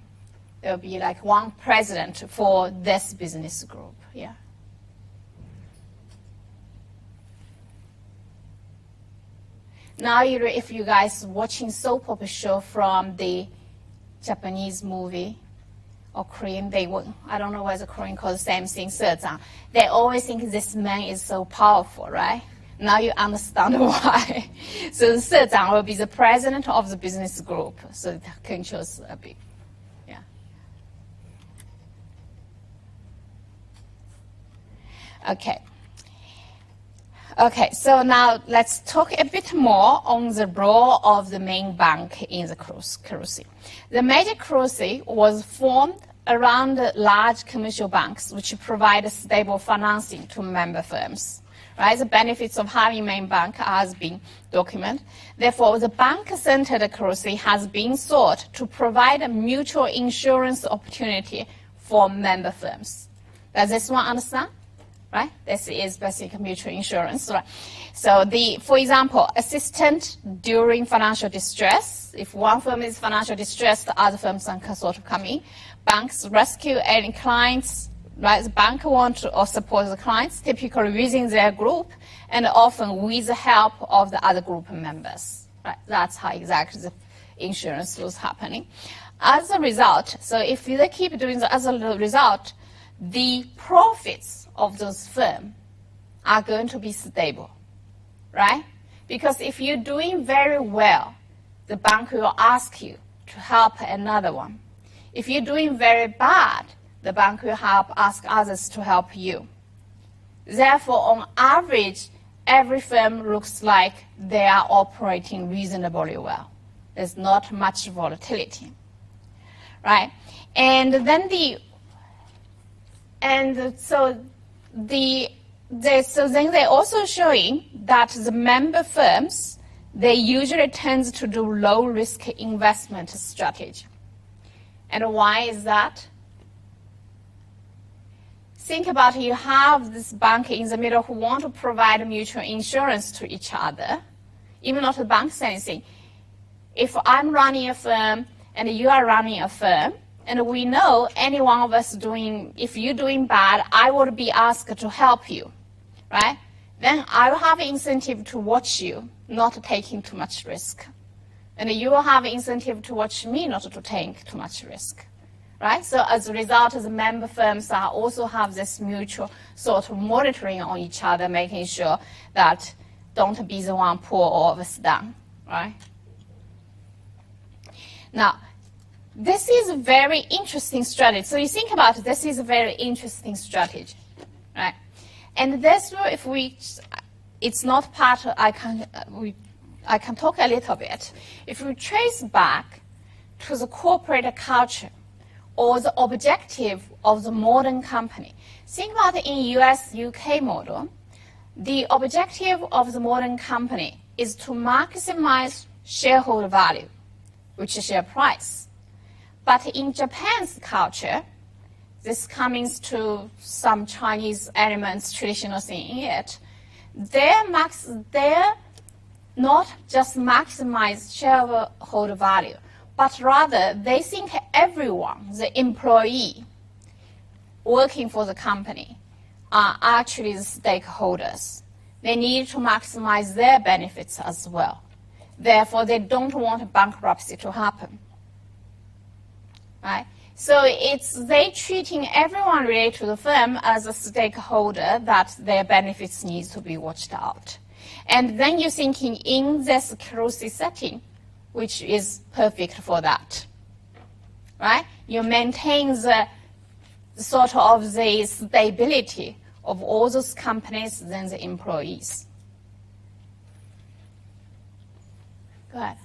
there will be like one president for this business group. Yeah. Now, if you guys watching soap opera show from the Japanese movie or Korean, I don't know whether Korean calls the same thing, 社长. They always think this man is so powerful, right? Now you understand why. So the 社长 will be the president of the business group, so it controls a bit. Yeah. Okay. Okay, so now let's talk a bit more on the role of the main bank in the Carusi. The Meiji Carusi was formed around large commercial banks which provide stable financing to member firms. Right? The benefits of having main bank has been documented. Therefore, the bank-centered Carusi has been sought to provide a mutual insurance opportunity for member firms. Does this one understand? Right? This is basic mutual insurance. Right? So, for example, assistance during financial distress. If one firm is financial distress, the other firms can sort of come in. Banks rescue any clients. Right? The bank wants to support the clients, typically within their group, and often with the help of the other group members. Right? That's how exactly the insurance was happening. As a result, so if they keep doing that, as a result, the profits of those firms are going to be stable, right? Because if you're doing very well, the bank will ask you to help another one. If you're doing very bad, the bank will ask others to help you. Therefore, on average, every firm looks like they are operating reasonably well. There's not much volatility, right? So then they're also showing that the member firms, they usually tend to do low-risk investment strategy. And why is that? Think about it, you have this bank in the middle who want to provide mutual insurance to each other, even not the bank saying anything. If I'm running a firm and you are running a firm, and we know any one of us if you're doing bad, I would be asked to help you, right? Then I will have an incentive to watch you, not taking too much risk. And you will have an incentive to watch me not to take too much risk, right? So as a result, the member firms also have this mutual sort of monitoring on each other, making sure that don't be the one pull all of us down, right? Now, this is a very interesting strategy. So you think about it, this is a very interesting strategy, right? And this, it's not part of, I can talk a little bit. If we trace back to the corporate culture or the objective of the modern company, think about it in US, UK model, the objective of the modern company is to maximize shareholder value, which is share price. But in Japan's culture, this comes to some Chinese elements, traditional thing in it, they're not just maximize shareholder value, but rather they think everyone, the employee working for the company, are actually the stakeholders. They need to maximize their benefits as well. Therefore, they don't want bankruptcy to happen. Right? So they treating everyone related to the firm as a stakeholder that their benefits need to be watched out. And then you're thinking in this Carusi setting, which is perfect for that. Right? You maintain the sort of the stability of all those companies than the employees. Go ahead.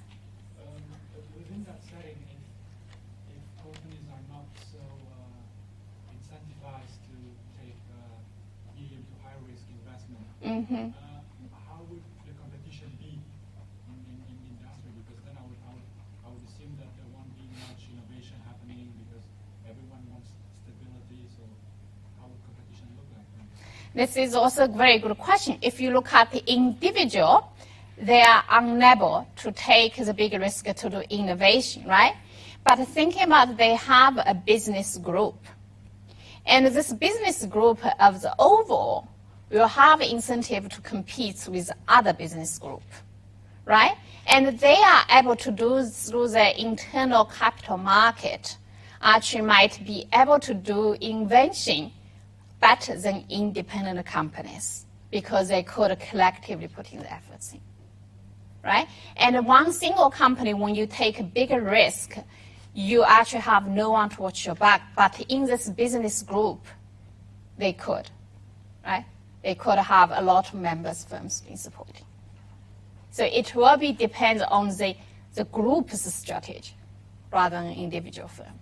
But within that setting, if companies are not so incentivized to take medium to high risk investment, how would the competition be in industry? Because then I would assume that there won't be much innovation happening because everyone wants stability. So how would competition look like then? This is also a very good question. If you look at the individual, they are unable to take the big risk to do innovation, right? But thinking about they have a business group. And this business group of the overall will have incentive to compete with other business group, right? And they are able to do through their internal capital market, actually might be able to do invention better than independent companies because they could collectively put in the efforts in. Right? And one single company, when you take a bigger risk, you actually have no one to watch your back. But in this business group, they could, right? They could have a lot of members firms being supporting. So it will be depends on the group's strategy rather than an individual firm.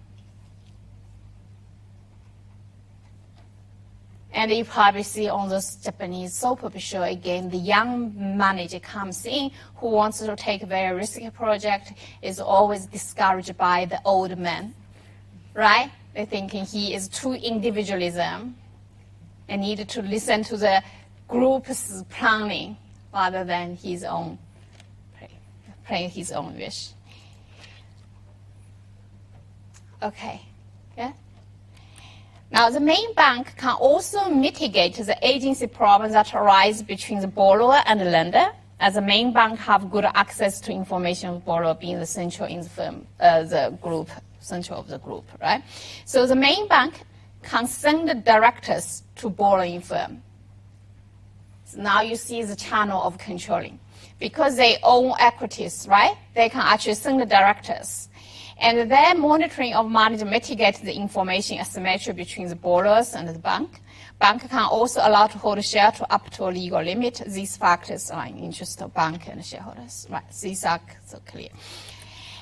And you probably see on this Japanese soap opera show, again, the young manager comes in who wants to take a very risky project, is always discouraged by the old man, right? They're thinking he is too individualism and needed to listen to the group's planning rather than his own, playing his own wish. Okay, yeah? Now, the main bank can also mitigate the agency problems that arise between the borrower and the lender, as the main bank have good access to information of borrower being the central in the firm, the group, central of the group, right? So the main bank can send the directors to borrowing firm. So now you see the channel of controlling. Because they own equities, right? They can actually send the directors. And their monitoring of money mitigates the information asymmetry between the borrowers and the bank. Bank can also allow to hold a share to up to a legal limit. These factors are in interest of bank and shareholders. Right, these are so clear.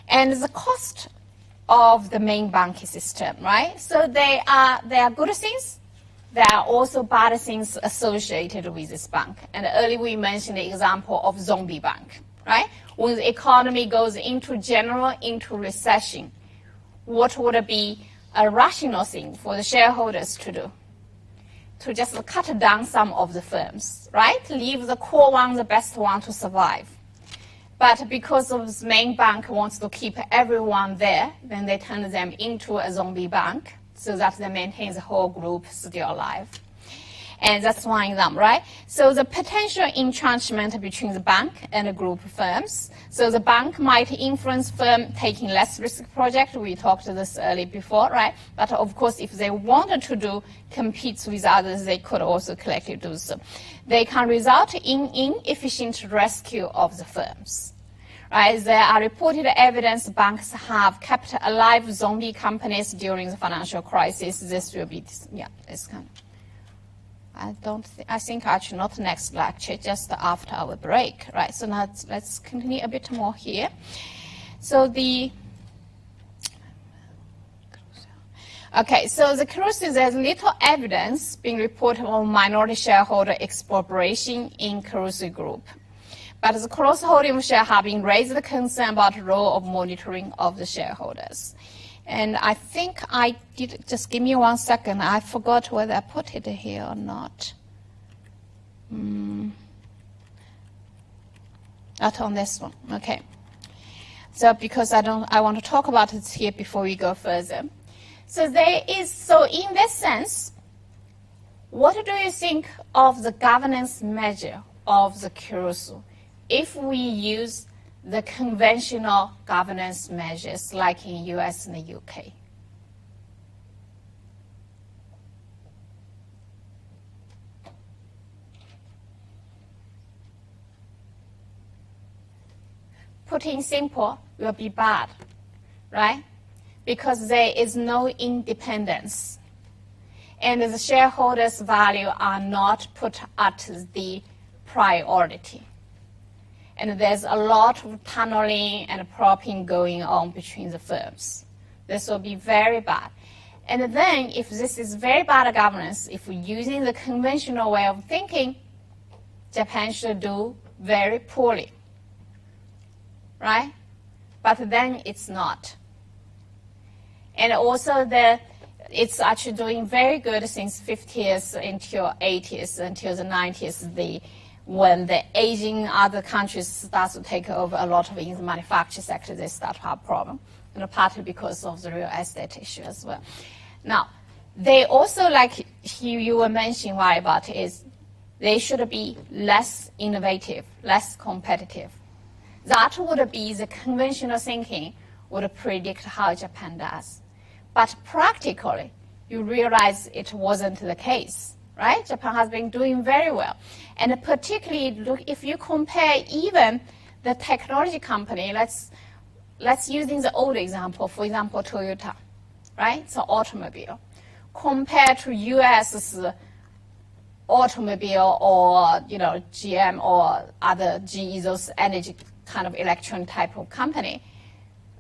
And the cost of the main banking system, right? So they are good things. There are also bad things associated with this bank. And earlier we mentioned the example of zombie bank, right? When the economy goes into recession, what would be a rational thing for the shareholders to do? To just cut down some of the firms, right? Leave the core one, the best one to survive. But because of the main bank wants to keep everyone there, then they turn them into a zombie bank so that they maintain the whole group still alive. And that's one example, right? So the potential entrenchment between the bank and the group firms. So the bank might influence firm taking less risk project. We talked this earlier before, right? But of course, if they wanted to compete with others, they could also collectively do so. They can result in inefficient rescue of the firms. Right? There are reported evidence banks have kept alive zombie companies during the financial crisis. This will be, this kind of. I think actually not next lecture, just after our break, right? So now let's continue a bit more here. So the Kurusu, there's little evidence being reported on minority shareholder expropriation in Kurusu Group. But the cross-holding of share have been raised the concern about the role of monitoring of the shareholders. And I think I did, just give me 1 second. I forgot whether I put it here or not. Not on this one, okay. So because I want to talk about it here before we go further. So in this sense, what do you think of the governance measure of the Kurusu if we use the conventional governance measures like in US and the UK? Putting simple, will be bad, right? Because there is no independence. And the shareholders' value are not put at the priority. and there's a lot of tunneling and propping going on between the firms. This will be very bad. And then if this is very bad governance, if we're using the conventional way of thinking, Japan should do very poorly, right? But then it's not. And also it's actually doing very good since 50s until 80s, until the 90s, when the aging other countries start to take over a lot of in the manufacturing sector, they start to have problem, and partly because of the real estate issue as well. Now, they also, like you were mentioning why about is they should be less innovative, less competitive. That would be the conventional thinking would predict how Japan does. But practically, you realize it wasn't the case, right? Japan has been doing very well. And particularly, look, if you compare even the technology company, let's using the old example, for example, Toyota, right? So automobile. Compared to US's automobile or, GM or other GE, those energy kind of electronic type of company.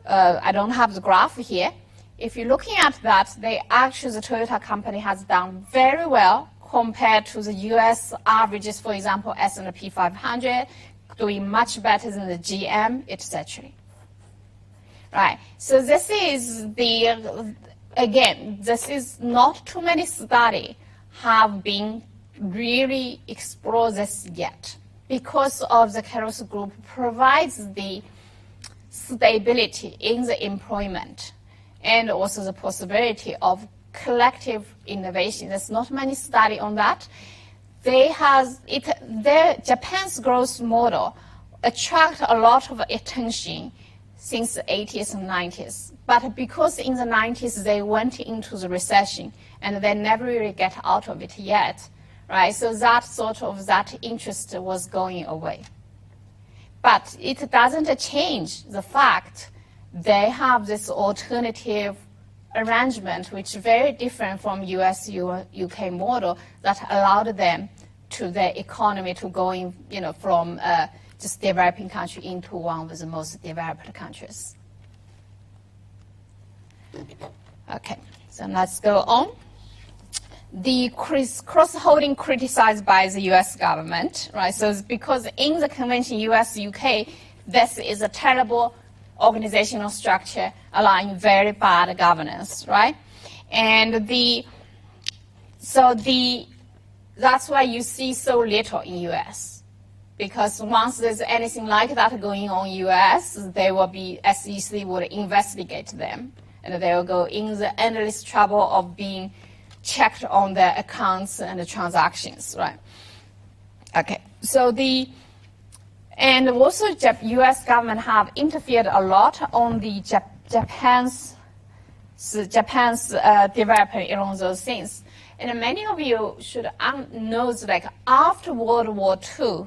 I don't have the graph here. If you're looking at that, the Toyota company has done very well compared to the US averages, for example, S&P 500, doing much better than the GM, etc. Right, so this is this is not too many studies have been really explored this yet, because of the Karusa Group provides the stability in the employment and also the possibility of collective innovation. There's not many studies on that. Japan's growth model attract a lot of attention since the 80s and 90s. But because in the 90s they went into the recession and they never really get out of it yet, right? So that interest was going away. But it doesn't change the fact they have this alternative arrangement, which is very different from US-UK model that allowed them to their economy to going, from just developing country into one of the most developed countries. Okay, so let's go on. The cross-holding criticized by the US government, right? So it's because in the convention US-UK, this is a terrible organizational structure allowing very bad governance, right? And that's why you see so little in US. Because once there's anything like that going on in US, SEC would investigate them. And they will go in the endless trouble of being checked on their accounts and the transactions, right? Okay, so and also U.S. government have interfered a lot on the Japan's development in all those things. And many of you should know that after World War II,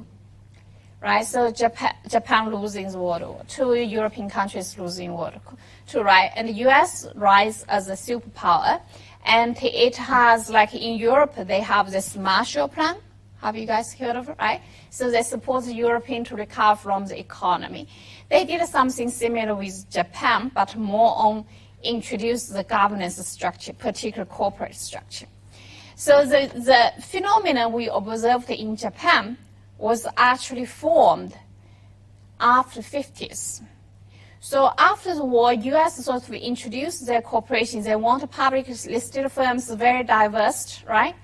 right? So Japan losing World War II, European countries losing World War II, right? And the U.S. rise as a superpower. And it has, like in Europe, they have this Marshall Plan. Have you guys heard of it, right? So they support the European to recover from the economy. They did something similar with Japan, but more on introduce the governance structure, particular corporate structure. So the phenomenon we observed in Japan was actually formed after the 50s. So after the war, U.S. sort of introduced their corporations. They want public listed firms, very diverse, right?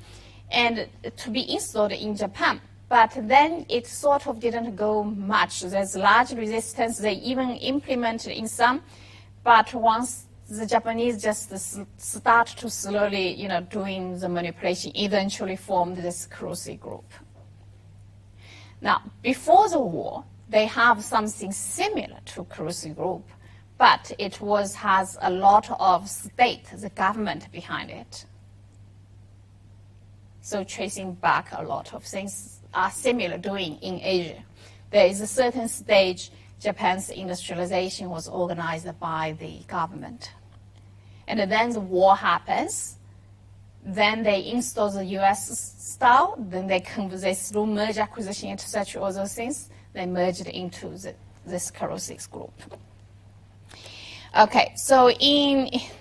And to be installed in Japan. But then it sort of didn't go much. There's large resistance. They even implemented in some. But once the Japanese just start to slowly, doing the manipulation, eventually formed this Karusa Group. Now, before the war, they have something similar to Karusa Group, but it has a lot of the government behind it. So tracing back, a lot of things are similar doing in Asia. There is a certain stage Japan's industrialization was organized by the government. And then the war happens. Then they install the U.S. style. Then they through merge, acquisition, etc., all those things. they merged into this K06 group. Okay, so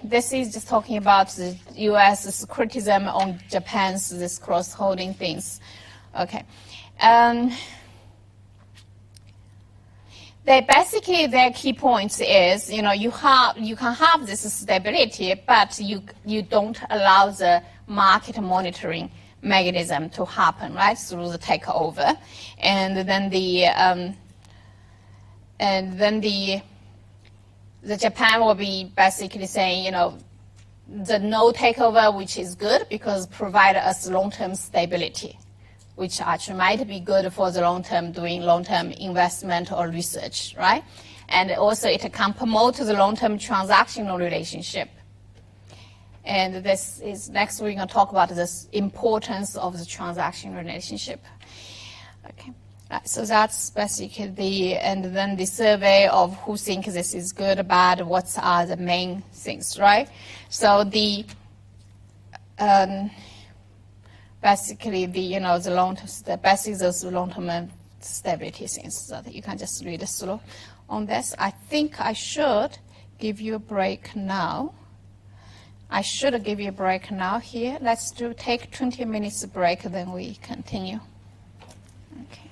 this is just talking about the U.S.'s criticism on Japan's this cross-holding things. Okay. Basically, their key points is, you can have this stability, but you don't allow the market monitoring mechanism to happen, right, through the takeover, and then the Japan will be basically saying, the no takeover, which is good because provide us long-term stability, which actually might be good for the long-term, doing long-term investment or research, right? And also it can promote the long-term transactional relationship. And this is, next we're going to talk about this importance of the transaction relationship. Okay. So that's basically and then the survey of who think this is good or bad, what are the main things, right? So basically the long-term, basically those long-term stability things, so that you can just read through on this. I think I should give you a break now. I should give you a break now here. Let's take 20 minutes break, then we continue. Okay.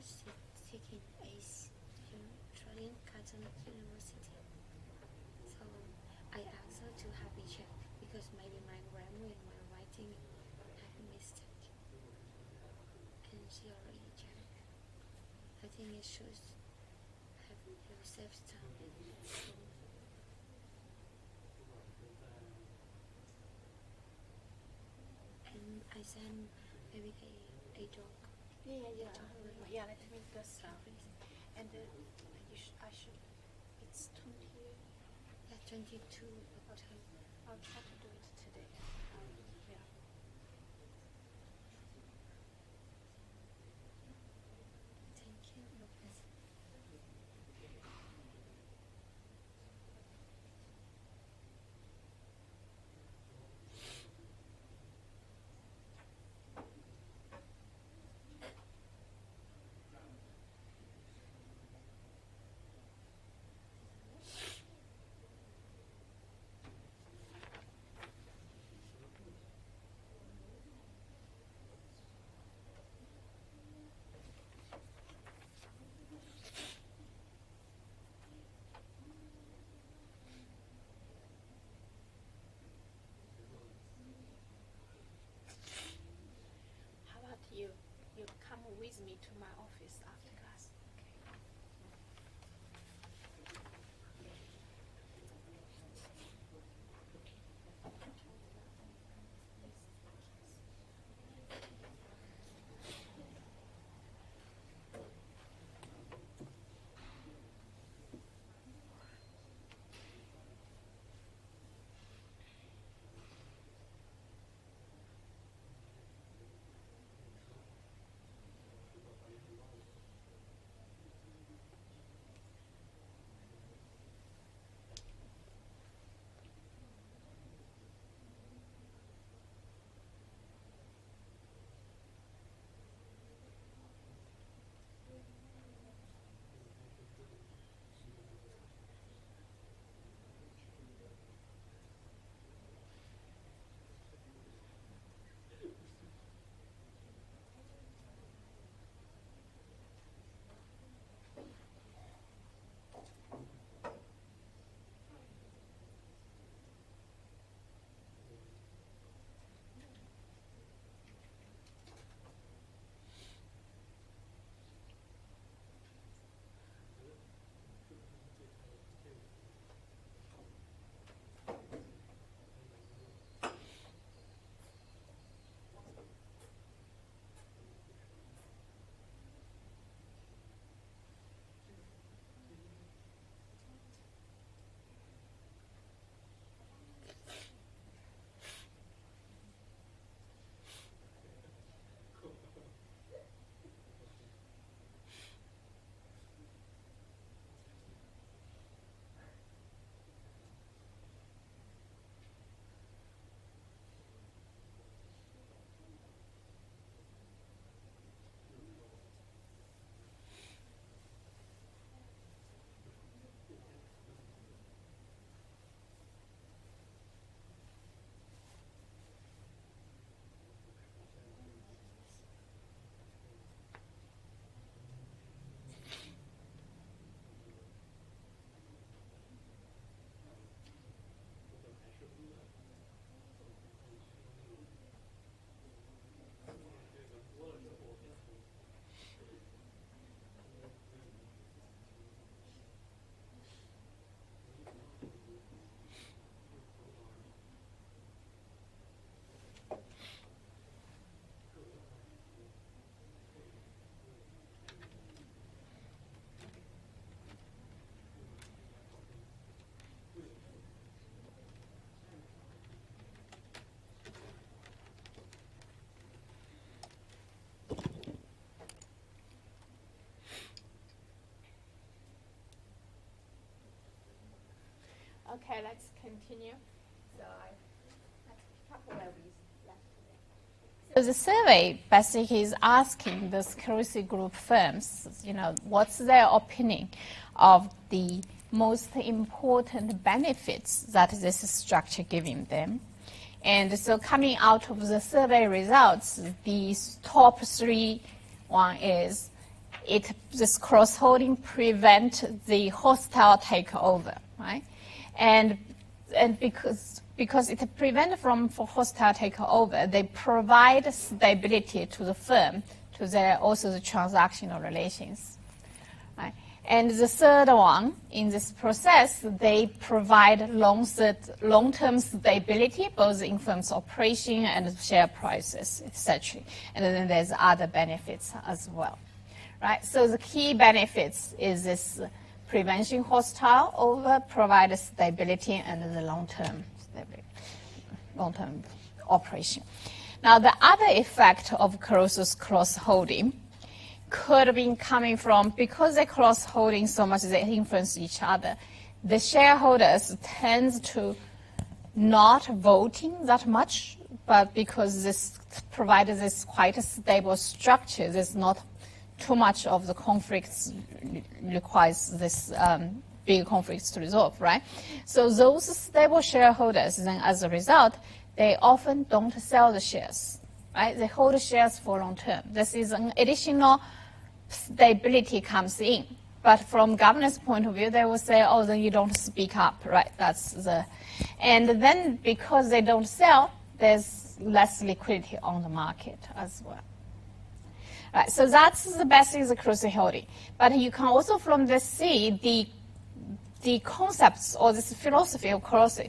seeking ACE, Australian Catholic University. So I asked her to help me check because maybe my grammar and my writing have a mistake. And she already checked. I think it should have your safe time. And I sent maybe a doc. Yeah, let me just, and I should, it's 20, Yeah, 22 October. I'll try to do it today. Yeah. Thank you, Professor. How about you? You come with me to my office after class. Okay, let's continue. So let's pick up where we left today. So the survey basically is asking the security group firms, what's their opinion of the most important benefits that this structure giving them. And so coming out of the survey results, the top three, one is this cross-holding prevent the hostile takeover, right? And because it prevents from hostile takeover, they provide stability to the firm, to also the transactional relations, right? And the third one, in this process, they provide long-term stability, both in firm's operation and share prices, etc. And then there's other benefits as well, right? So the key benefits is this prevention hostile over, provide stability, and the long-term operation. Now, the other effect of Caruso's cross-holding could have been coming from, because they're cross-holding so much, they influence each other, the shareholders tend to not voting that much, but because this provides this quite a stable structure, there's not too much of the conflicts requires this big conflicts to resolve, right? So those stable shareholders, then as a result, they often don't sell the shares, right? They hold the shares for long term. This is an additional stability comes in. But from governance point of view, they will say, oh, then you don't speak up, right? And then because they don't sell, there's less liquidity on the market as well. Right, so that's the basic of the cross-holding. But you can also from this see the concepts or this philosophy of Caruso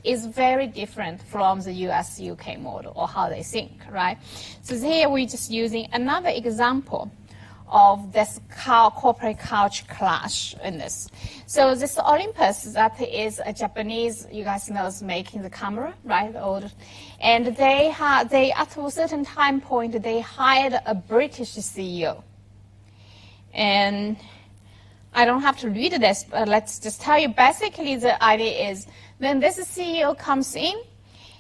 is very different from the US-UK model or how they think, right? So here we're just using another example of this corporate culture clash in this. So this Olympus, that is a Japanese, you guys know, is making the camera, right? And they at a certain time point, they hired a British CEO. And I don't have to read this, but let's just tell you, basically the idea is, then this CEO comes in,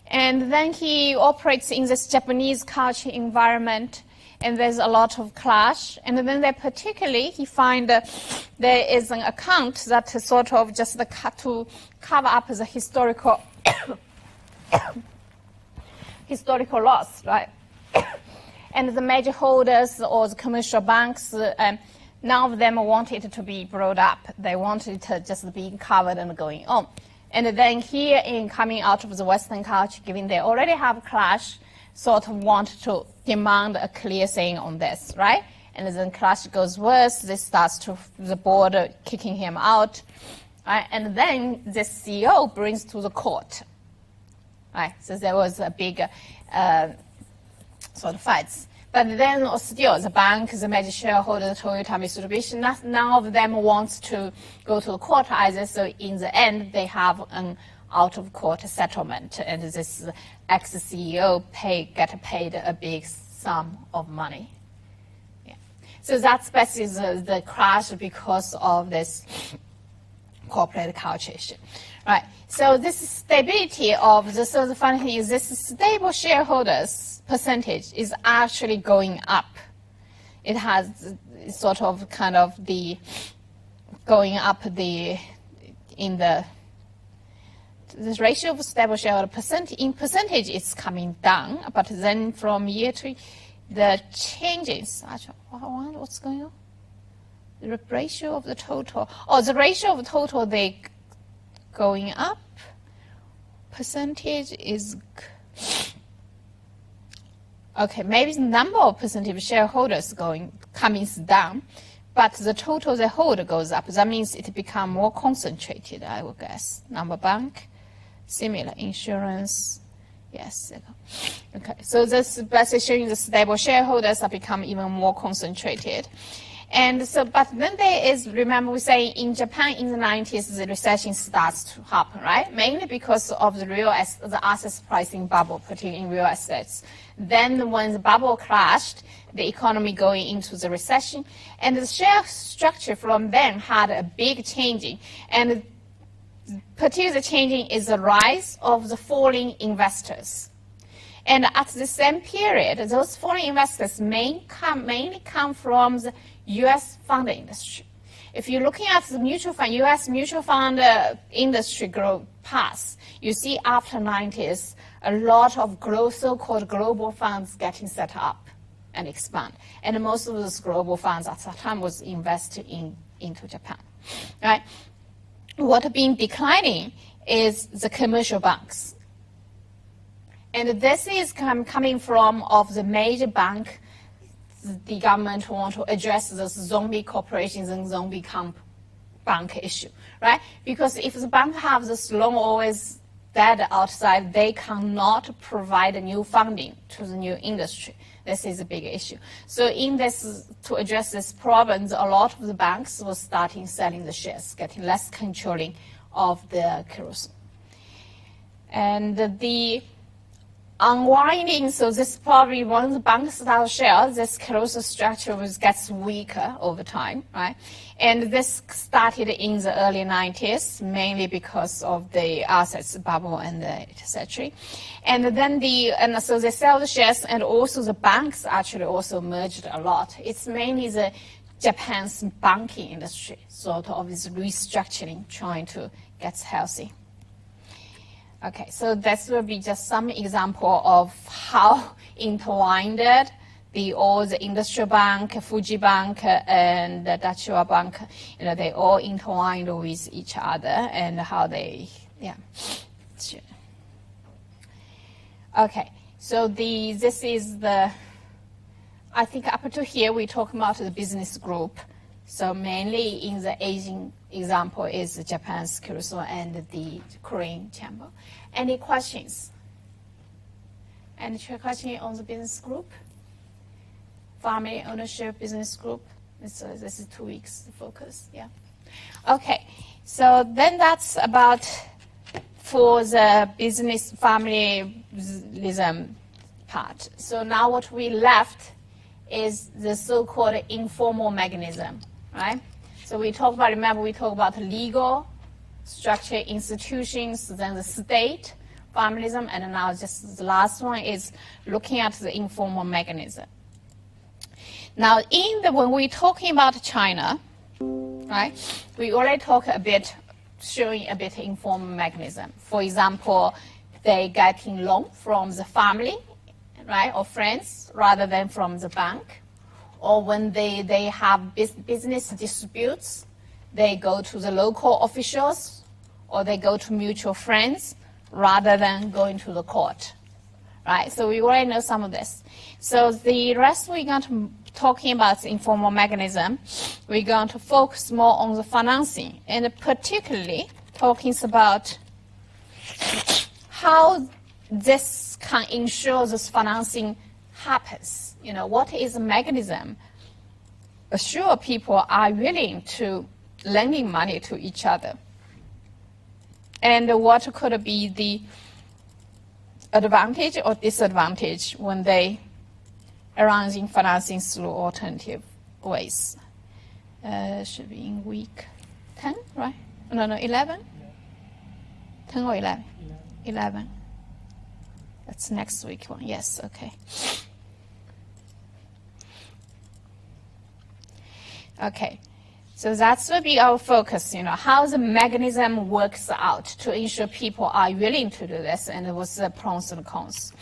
and then he operates in this Japanese culture environment, and there's a lot of clash. And then they particularly, he find there is an account that is sort of just to cover up the historical loss, right? And the major holders or the commercial banks, none of them wanted it to be brought up. They wanted it to just be covered and going on. And then here in coming out of the Western culture, given they already have a clash, sort of want to demand a clear saying on this, right? And then clash goes worse, this starts to the board kicking him out, right? And then the CEO brings to the court, right? So there was a big sort of fights. But then still, the bank, the major shareholder, Toyota, Mitsubishi, none of them wants to go to the court either. So in the end, they have an out-of-court settlement, and this ex-CEO get paid a big sum of money. Yeah. So that's basically the crash because of this corporate culture issue. Right. So this stability of the, so the funny thing is this stable shareholders percentage is actually going up. It has sort of kind of the going up in the this ratio of stable shareholder percentage is coming down, but then from year to the changes. Actually, what's going on? The ratio of the total. Oh, the ratio of the total they going up. Percentage is okay. Maybe the number of percentage of shareholders coming down, but the total they hold goes up. That means it become more concentrated, I would guess. Number bank. Similar insurance, yes. Okay, so this basically showing the stable shareholders have become even more concentrated. And so, but then there is, remember we say in Japan in the 90s, the recession starts to happen, right? Mainly because of the assets pricing bubble, particularly in real assets. Then when the bubble crashed, the economy going into the recession, and the share structure from then had a big changing. And particularly changing is the rise of the foreign investors. And at the same period, those foreign investors mainly come from the U.S. fund industry. If you're looking at the mutual fund, U.S. mutual fund industry growth path, you see after 90s, a lot of so-called global funds getting set up, and expand. And most of those global funds at that time was invested into Japan, right? What has been declining is the commercial banks. And this is coming from of the major bank. The government want to address those zombie corporations and zombie bank issue, right? Because if the bank have this loan always dead outside, they cannot provide new funding to the new industry. This is a big issue. So in this, to address this problem, a lot of the banks were starting selling the shares, getting less controlling of the kerosene. And the unwinding, so this probably once the banks start share, this kerosene structure gets weaker over time, right? And this started in the early 90s, mainly because of the assets bubble and etc. And then so they sell the shares, and also the banks actually also merged a lot. It's mainly the Japan's banking industry, sort of is restructuring, trying to get healthy. Okay, so this will be just some example of how intertwined all the industrial bank, Fuji Bank, and the Dachiwa Bank, they all intertwined with each other, and how they, yeah. Okay, so this is the, I think up to here we talk about the business group. So mainly in the Asian example is Japan's Kuroso and the Korean chamber. Any questions? Any question on the business group? Family ownership business group. This is 2 weeks focus. Yeah. Okay. So then that's about for the business familism part. So now what we left is the so-called informal mechanism. Right? So we talk about, remember we talk about legal structure, institutions, then the state, familism, and now just the last one is looking at the informal mechanism. Now when we're talking about China, right, we already talk a bit, showing a bit informal mechanism. For example, they getting loan from the family, right, or friends rather than from the bank. Or when they have business disputes, they go to the local officials, or they go to mutual friends, rather than going to the court, right? So we already know some of this. So the rest we're going to talking about the informal mechanism. We're going to focus more on the financing, and particularly talking about how this can ensure this financing happens. What is the mechanism? Assure people are willing to lending money to each other. And what could be the advantage or disadvantage when they arranging financing through alternative ways? Should be in week 10, right? No, 11? 10 or 11? 11. That's next week one. Yes, okay. Okay, so that's will be our focus, how the mechanism works out to ensure people are willing to do this, and what's the pros and cons.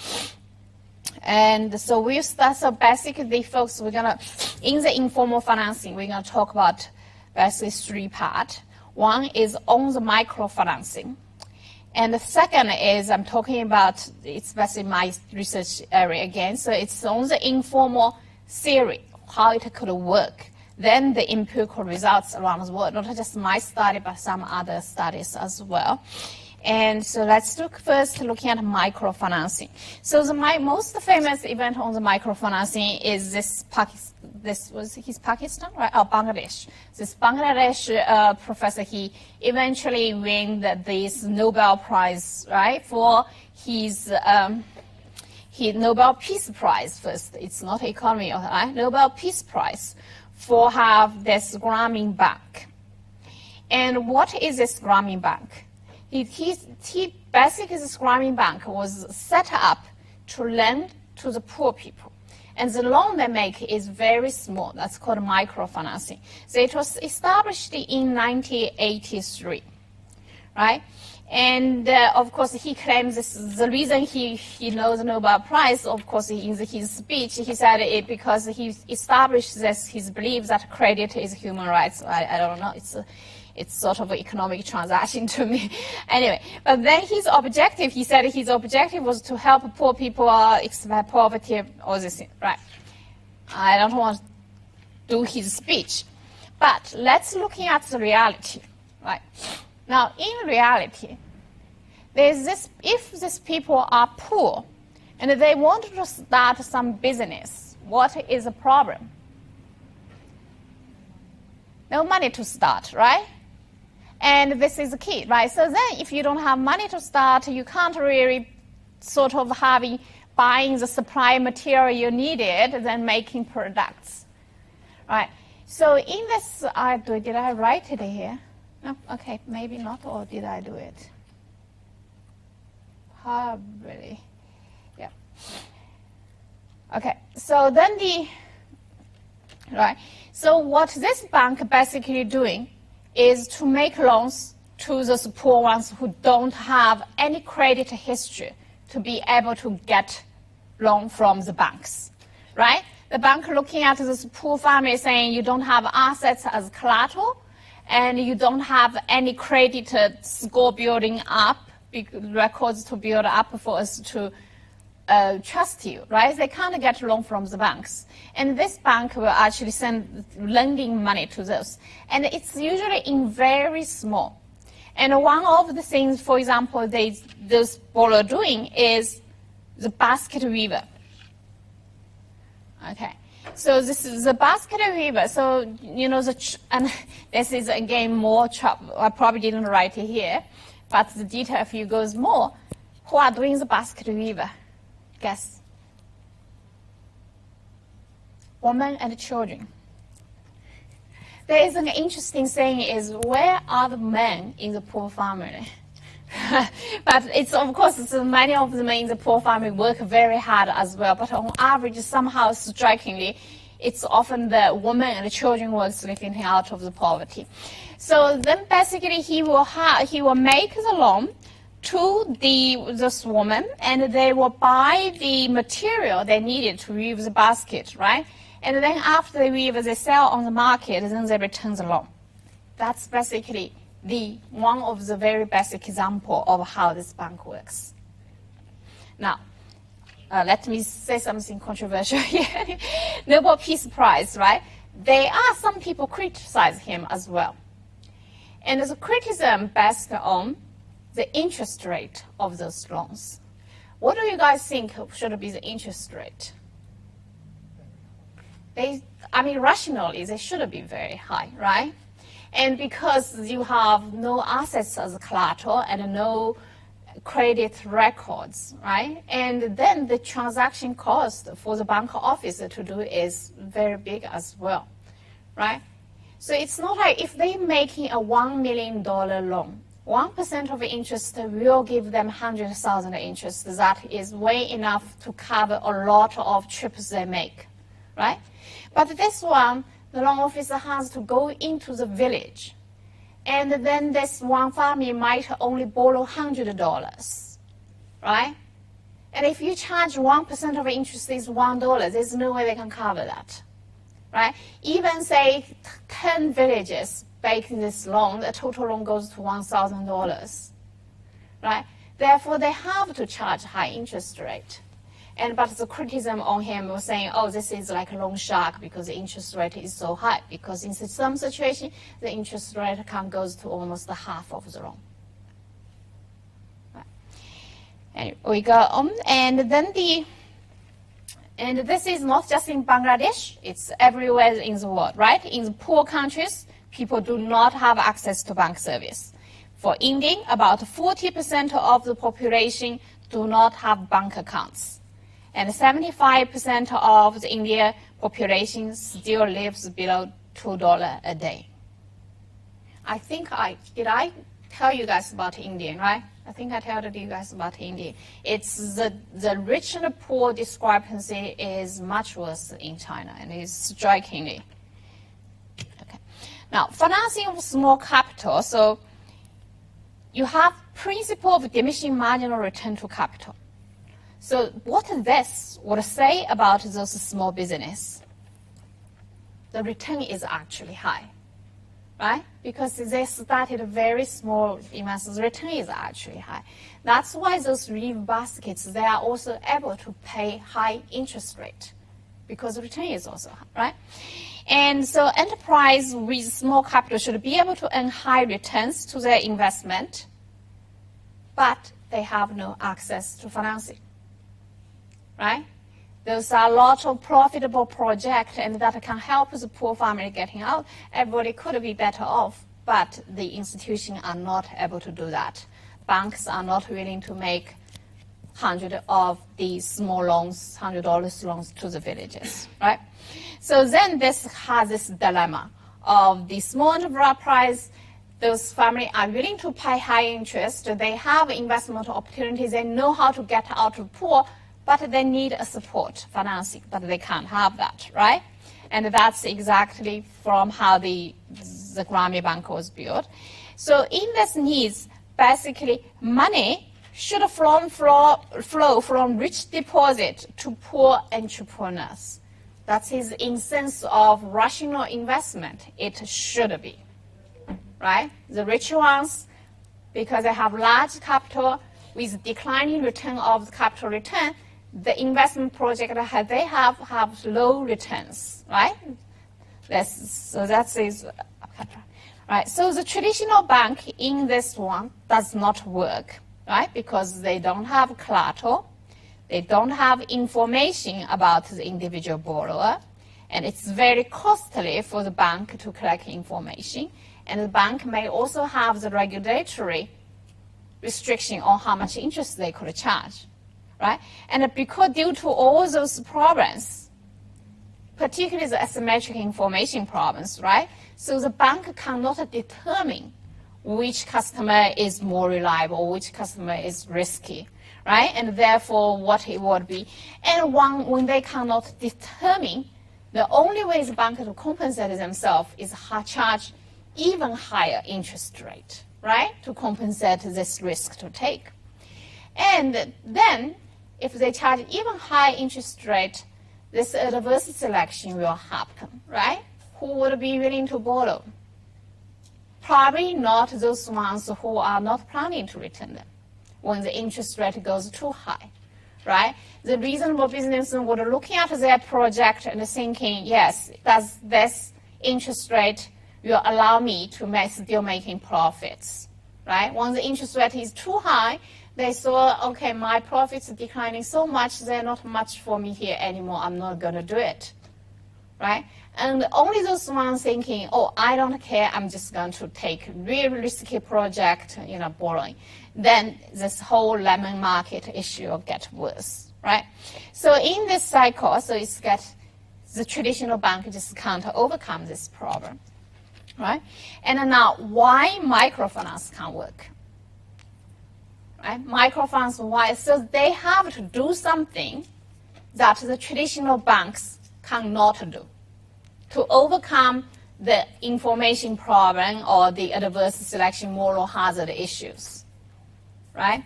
And so we start, so basically folks, we're gonna, in the informal financing, we're gonna talk about basically 3 parts. One is on the microfinancing. And the second is, I'm talking about, it's basically my research area again, so it's on the informal theory, how it could work. Then the empirical results around the world, not just my study, but some other studies as well. And so let's look first looking at microfinancing. So my most famous event on the microfinancing is this was his Pakistan, right? Or Bangladesh. This Bangladesh professor, he eventually won this Nobel Prize, right, for his Nobel Peace Prize first. It's not economy, right? Nobel Peace Prize for have this Grameen Bank. And what is this Grameen Bank? He basically, this Grameen Bank was set up to lend to the poor people. And the loan they make is very small. That's called microfinancing. So it was established in 1983, right? And of course, he claims this is the reason he knows the Nobel Prize. Of course, in his speech, he said it because he established this, his belief that credit is human rights. I don't know. It's sort of an economic transaction to me. Anyway, but then his objective, he said his objective was to help poor people expel poverty, all this thing, right? I don't want to do his speech, but let's look at the reality, right? Now, in reality, there's this, if these people are poor and they want to start some business, what is the problem? No money to start, right? And this is the key, right? So then if you don't have money to start, you can't really sort of buying the supply material you needed, then making products, right? So in this, did I write it here? No, okay, maybe not, or did I do it? Probably, yeah. Okay, so then right, so what this bank basically doing is to make loans to those poor ones who don't have any credit history to be able to get loan from the banks, right? The bank looking at this poor family saying you don't have assets as collateral, and you don't have any credit score building up, records to build up for us to trust you, right? They can't get a loan from the banks. And this bank will actually send lending money to those. And it's usually in very small. And one of the things, for example, those people are doing is the basket weaver. Okay. So this is the basket weaver. So, you know, and this is again more, I probably didn't write it here, but the detail if you goes more, who are doing the basket weaver? Guess. Women and children. There is an interesting thing is, where are the men in the poor family? But it's, of course, many of them in the poor family work very hard as well, but on average, somehow strikingly, it's often the women and the children who are living out of the poverty. So then basically he will make the loan to this woman, and they will buy the material they needed to weave the basket, right? And then after they weave, they sell on the market, and then they return the loan. That's basically one of the very basic example of how this bank works. Now, let me say something controversial here. Nobel Peace Prize, right? There are some people criticize him as well. And the criticism based on the interest rate of those loans. What do you guys think should be the interest rate? Rationally, they should be very high, right? And because you have no assets as collateral and no credit records, right? And then the transaction cost for the bank officer to do is very big as well, right? So it's not like if they're making a $1 million loan, 1% of interest will give them 100,000 interest. That is way enough to cover a lot of trips they make, right? But this one, the loan officer has to go into the village. And then this one family might only borrow $100, right? And if you charge 1% of interest is $1, there's no way they can cover that, right? Even say 10 villages making this loan, the total loan goes to $1,000, right? Therefore, they have to charge high interest rate. But the criticism on him was saying, oh, this is like a loan shark because the interest rate is so high. Because in some situation, the interest rate can go to almost half of the loan. Right. Anyway, we go on, and then and this is not just in Bangladesh, it's everywhere in the world, right? In the poor countries, people do not have access to bank service. For India, about 40% of the population do not have bank accounts. And 75% of the Indian population still lives below $2 a day. I think did I tell you guys about India, right? I think I told you guys about India. It's the rich and poor discrepancy is much worse in China, and it's strikingly. Okay. Now, financing of small capital. So you have principle of diminishing marginal return to capital. So what this would say about those small business? The return is actually high, right? Because they started very small investments, return is actually high. That's why those REIT baskets, they are also able to pay high interest rate because the return is also high, right? And so enterprise with small capital should be able to earn high returns to their investment, but they have no access to financing, right? There's a lot of profitable projects and that can help the poor family getting out. Everybody could be better off, but the institutions are not able to do that. Banks are not willing to make hundreds of these small loans, $100 loans to the villages, right? So then this has this dilemma of the small enterprise. Those families are willing to pay high interest. They have investment opportunities. They know how to get out of poor, but they need a support financing, but they can't have that, right? And that's exactly from how the Grameen Bank was built. So in this needs, basically money should flow from rich deposit to poor entrepreneurs. That is in sense of rational investment, it should be, right? The rich ones, because they have large capital with declining return of the capital return, the investment project that they have low returns, right? So that is, right? So the traditional bank in this one does not work, right? Because they don't have collateral. They don't have information about the individual borrower, and it's very costly for the bank to collect information. And the bank may also have the regulatory restriction on how much interest they could charge, right? And because due to all those problems, particularly the asymmetric information problems, right? So the bank cannot determine which customer is more reliable, which customer is risky, right? And therefore what it would be. And when they cannot determine, the only way the bank to compensate themselves is charge even higher interest rate, right? To compensate this risk to take. And then if they charge even high interest rate, this adverse selection will happen, right? Who would be willing to borrow? Probably not those ones who are not planning to return them when the interest rate goes too high, right? The reasonable businessman would looking at their project and thinking, yes, does this interest rate will allow me to still making profits, right? When the interest rate is too high, they saw, okay, my profits are declining so much, they're not much for me here anymore, I'm not going to do it, right? And only those ones thinking, oh, I don't care, I'm just going to take really risky project, borrowing. Then this whole lemon market issue will get worse, right? So in this cycle, so it's the traditional bank just can't overcome this problem, right? And now, why microfinance can work? Right? Microfinance, why? So they have to do something that the traditional banks cannot do to overcome the information problem or the adverse selection moral hazard issues, right?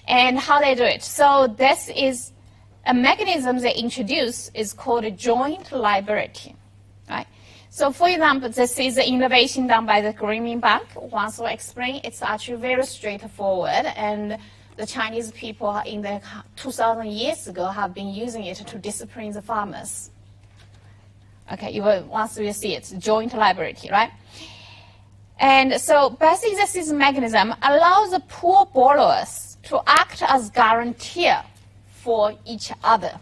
And how they do it. So this is a mechanism they introduce is called a joint liability, right? So for example, this is the innovation done by the Grameen Bank. Once we explain, it's actually very straightforward, and the Chinese people in the 2,000 years ago have been using it to discipline the farmers. Okay, once you see it, joint liability, right? And so basically this mechanism allows the poor borrowers to act as guarantor for each other.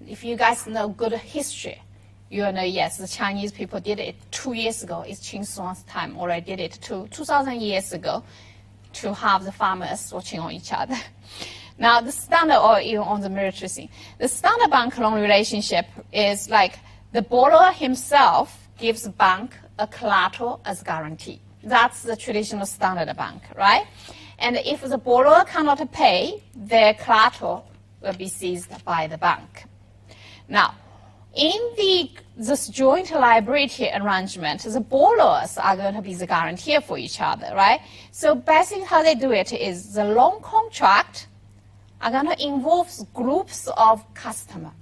If you guys know good history, you know, yes, the Chinese people did it 2 years ago. It's Qin Shi Huang's time already did it 2,000 years ago to have the farmers watching on each other. Now, the standard, or even on the military scene, the standard bank loan relationship is like the borrower himself gives the bank a collateral as guarantee. That's the traditional standard bank, right? And if the borrower cannot pay, their collateral will be seized by the bank. Now, in this joint liability arrangement, the borrowers are going to be the guarantor for each other, right? So basically how they do it is the loan contract are going to involve groups of customers,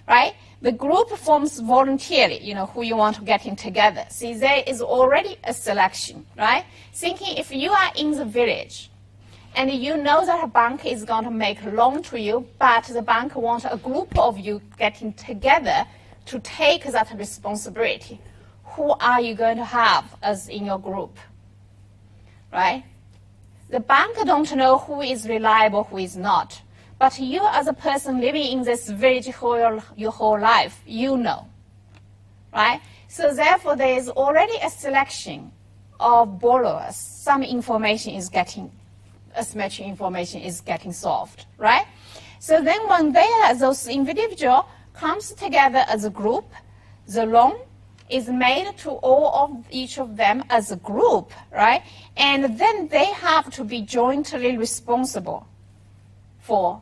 right? The group forms voluntarily, who you want to get in together. See, there is already a selection, right? Thinking if you are in the village and you know that a bank is going to make a loan to you, but the bank wants a group of you getting together to take that responsibility. Who are you going to have as in your group, right? The bank don't know who is reliable, who is not. But you as a person living in this village your whole life, you know, right? So therefore, there is already a selection of borrowers. Some information is getting, as much information is getting solved, right? So then when those individual comes together as a group, the loan is made to each of them as a group, right? And then they have to be jointly responsible for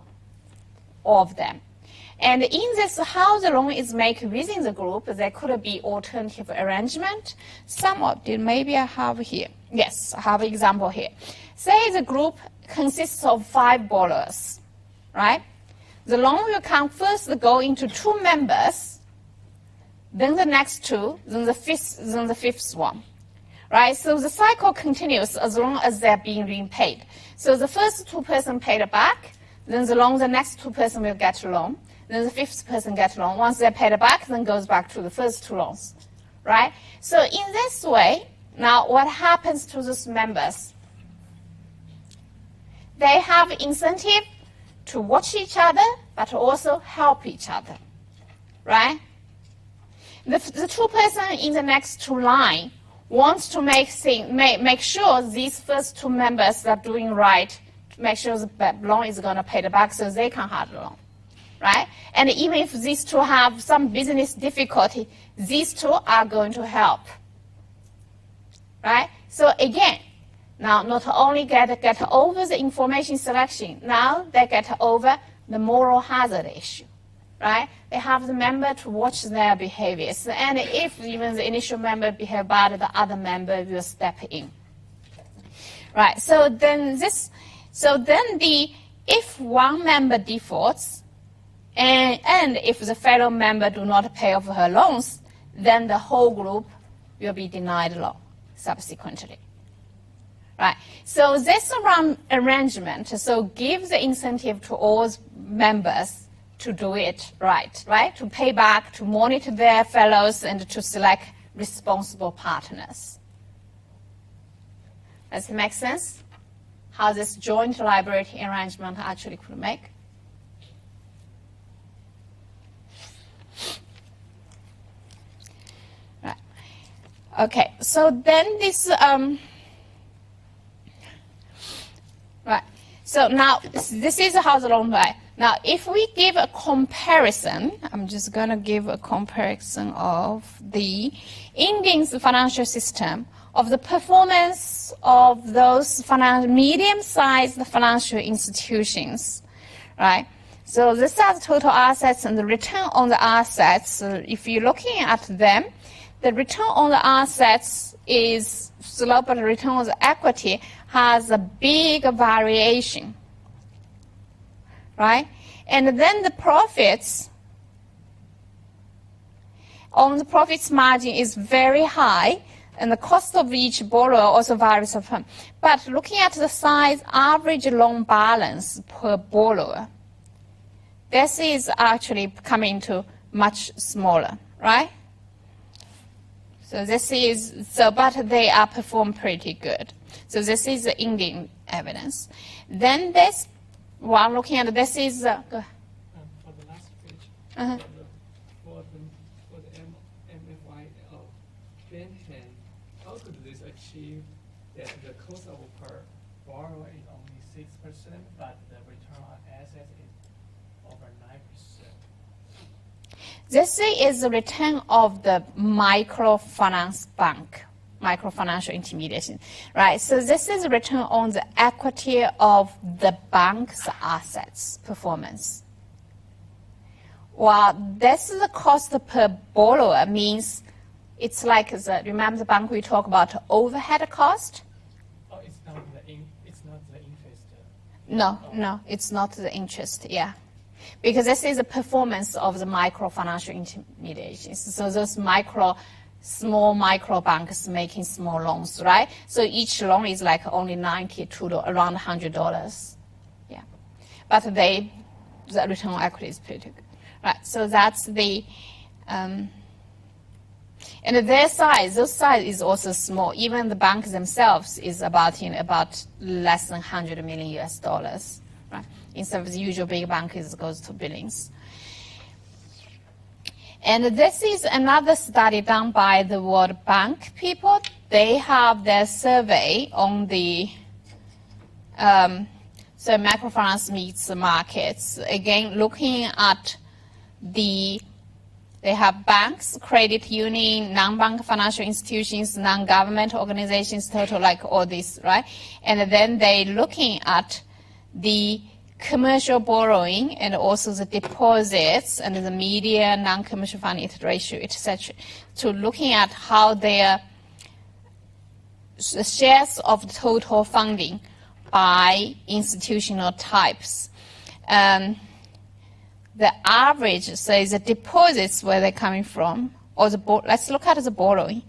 all of them. And in this, how the loan is made within the group, there could be alternative arrangement. Some of them, maybe I have here. Yes, I have an example here. Say the group consists of 5 borrowers, right? The loan will first go into 2 members, then the next 2, then the fifth one, right? So the cycle continues as long as they're being repaid. So the first 2 person paid back, then the next 2 person will get a loan, then the 5th person gets a loan. Once they're paid back, then goes back to the first 2 loans, right? So in this way, now what happens to those members? They have incentive to watch each other, but also help each other, right? The 2 person in the next 2 line wants to make sure these first 2 members are doing right, to make sure the loan is going to pay the back so they can have the loan, right? And even if these 2 have some business difficulty, these 2 are going to help, right? So again, now not only get over the information selection, now they get over the moral hazard issue, right? They have the member to watch their behaviors. And if even the initial member behave bad, the other member will step in, right? So then if one member defaults, and if the fellow member do not pay off her loans, then the whole group will be denied loan subsequently. Right. So this arrangement gives the incentive to all members to do it right, to pay back, to monitor their fellows, and to select responsible partners. Does it make sense? How this joint liability arrangement actually could make? Right. Okay. So then this. Right. So now this is how the loan works. Now, if we give a comparison, I'm just going to give a comparison of the Indian's financial system of the performance of those medium-sized financial institutions, right? So this are the total assets and the return on the assets. If you're looking at them, the return on the assets is slow, but the return on the equity has a big variation, right? And then the profits, on the profits margin is very high, and the cost of each borrower also varies. But looking at the size, average loan balance per borrower, this is actually coming to much smaller, right? So this is, but they are performed pretty good. So this is the Indian evidence. Then this one, looking at this is, for the last page, for the MFIL Benton, how could this achieve that the cost of per borrower is only 6%, but the return on assets is over 9%? This is the return of the microfinance bank, microfinancial intermediation, right? So this is a return on the equity of the bank's assets performance. Well, this is the cost per borrower, means it's like, remember the bank we talk about overhead cost? Oh, it's not the interest. No, it's not the interest, yeah. Because this is the performance of the microfinancial intermediations. So those small micro banks making small loans, right? So each loan is like only $92, around $100, yeah. But the return on equity is pretty good, right? So that's the, and their size, those size is also small. Even the banks themselves is about less than $100 million US, right? Instead of the usual big bank, it goes to billions. And this is another study done by the World Bank people. They have their survey on the so microfinance meets the markets. Again, looking at they have banks, credit union, non-bank financial institutions, non-government organizations, total like all this, right? And then they looking at the commercial borrowing and also the deposits and the median non-commercial funding ratio, etc., to looking at how their shares of the total funding by institutional types. The average, so the deposits where they're coming from, or let's look at the borrowing,